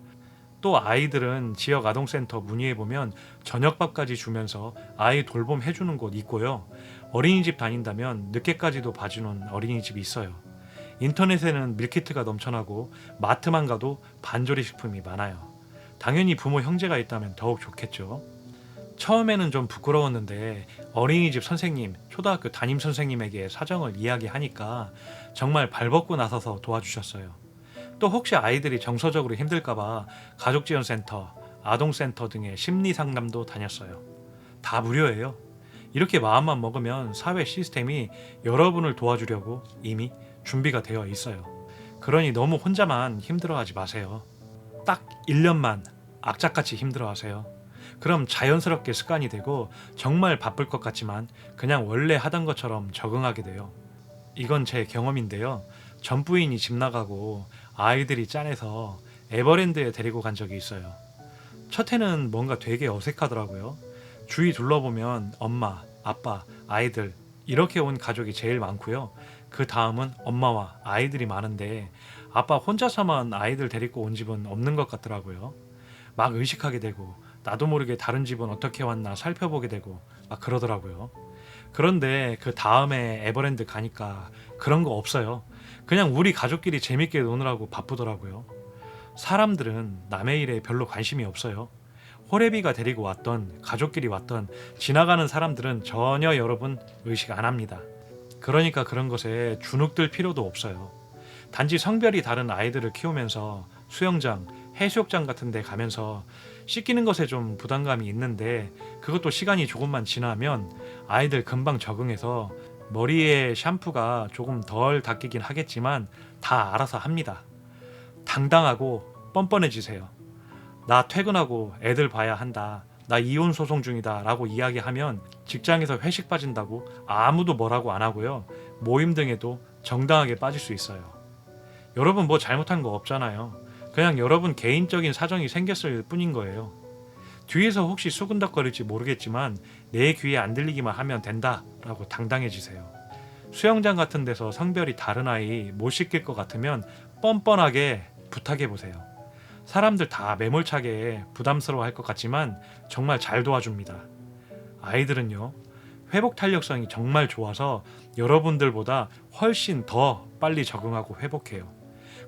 또 아이들은 지역 아동센터 문의해보면 저녁밥까지 주면서 아이 돌봄 해주는 곳 있고요. 어린이집 다닌다면 늦게까지도 봐주는 어린이집이 있어요. 인터넷에는 밀키트가 넘쳐나고 마트만 가도 반조리 식품이 많아요. 당연히 부모 형제가 있다면 더욱 좋겠죠. 처음에는 좀 부끄러웠는데 어린이집 선생님, 초등학교 담임 선생님에게 사정을 이야기하니까 정말 발벗고 나서서 도와주셨어요. 또 혹시 아이들이 정서적으로 힘들까봐 가족지원센터, 아동센터 등의 심리상담도 다녔어요. 다 무료예요. 이렇게 마음만 먹으면 사회 시스템이 여러분을 도와주려고 이미 준비가 되어 있어요. 그러니 너무 혼자만 힘들어하지 마세요. 딱 1년만 악착같이 힘들어하세요. 그럼 자연스럽게 습관이 되고 정말 바쁠 것 같지만 그냥 원래 하던 것처럼 적응하게 돼요. 이건 제 경험인데요. 전 부인이 집 나가고 아이들이 짠해서 에버랜드에 데리고 간 적이 있어요. 첫 해는 뭔가 되게 어색하더라고요. 주위 둘러보면 엄마, 아빠, 아이들 이렇게 온 가족이 제일 많고요. 그 다음은 엄마와 아이들이 많은데 아빠 혼자서만 아이들 데리고 온 집은 없는 것 같더라고요. 막 의식하게 되고 나도 모르게 다른 집은 어떻게 왔나 살펴보게 되고 막 그러더라고요. 그런데 그 다음에 에버랜드 가니까 그런 거 없어요. 그냥 우리 가족끼리 재밌게 노느라고 바쁘더라고요. 사람들은 남의 일에 별로 관심이 없어요. 호래비가 데리고 왔던 가족끼리 왔던 지나가는 사람들은 전혀 여러분 의식 안 합니다. 그러니까 그런 것에 주눅들 필요도 없어요. 단지 성별이 다른 아이들을 키우면서 수영장, 해수욕장 같은 데 가면서 씻기는 것에 좀 부담감이 있는데 그것도 시간이 조금만 지나면 아이들 금방 적응해서 머리에 샴푸가 조금 덜 닦이긴 하겠지만 다 알아서 합니다. 당당하고 뻔뻔해지세요. 나 퇴근하고 애들 봐야 한다. 나 이혼 소송 중이다 라고 이야기하면 직장에서 회식 빠진다고 아무도 뭐라고 안 하고요. 모임 등에도 정당하게 빠질 수 있어요. 여러분 뭐 잘못한 거 없잖아요. 그냥 여러분 개인적인 사정이 생겼을 뿐인 거예요. 뒤에서 혹시 수근덕거릴지 모르겠지만 내 귀에 안 들리기만 하면 된다 라고 당당해지세요. 수영장 같은 데서 성별이 다른 아이 못 시킬 것 같으면 뻔뻔하게 부탁해보세요. 사람들 다 매몰차게 부담스러워 할 것 같지만 정말 잘 도와줍니다. 아이들은요, 회복 탄력성이 정말 좋아서 여러분들보다 훨씬 더 빨리 적응하고 회복해요.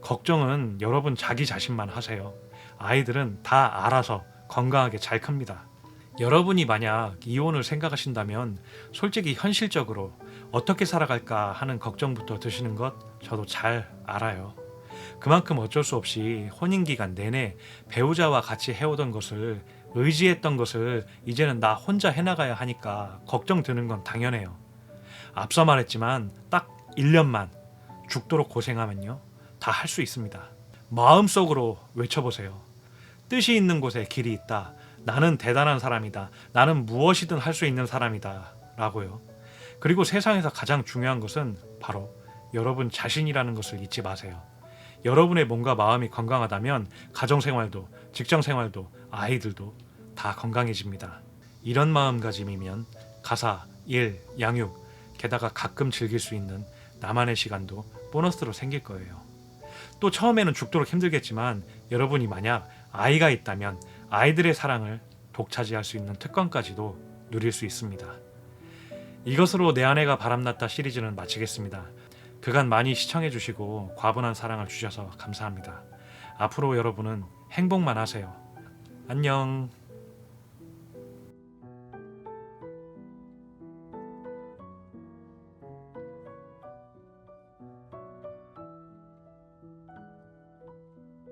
걱정은 여러분 자기 자신만 하세요. 아이들은 다 알아서 건강하게 잘 큽니다. 여러분이 만약 이혼을 생각하신다면 솔직히 현실적으로 어떻게 살아갈까 하는 걱정부터 드시는 것 저도 잘 알아요. 그만큼 어쩔 수 없이 혼인기간 내내 배우자와 같이 해오던 것을 의지했던 것을 이제는 나 혼자 해나가야 하니까 걱정 드는 건 당연해요. 앞서 말했지만 딱 1년만 죽도록 고생하면요. 다 할 수 있습니다. 마음속으로 외쳐보세요. 뜻이 있는 곳에 길이 있다. 나는 대단한 사람이다. 나는 무엇이든 할 수 있는 사람이다. 라고요. 그리고 세상에서 가장 중요한 것은 바로 여러분 자신이라는 것을 잊지 마세요. 여러분의 몸과 마음이 건강하다면 가정생활도 직장생활도 아이들도 다 건강해집니다. 이런 마음가짐이면 가사, 일, 양육, 게다가 가끔 즐길 수 있는 나만의 시간도 보너스로 생길 거예요. 또 처음에는 죽도록 힘들겠지만 여러분이 만약 아이가 있다면 아이들의 사랑을 독차지할 수 있는 특권까지도 누릴 수 있습니다. 이것으로 내 아내가 바람났다 시리즈는 마치겠습니다. 그간 많이 시청해주시고 과분한 사랑을 주셔서 감사합니다. 앞으로 여러분은 행복만 하세요. 안녕.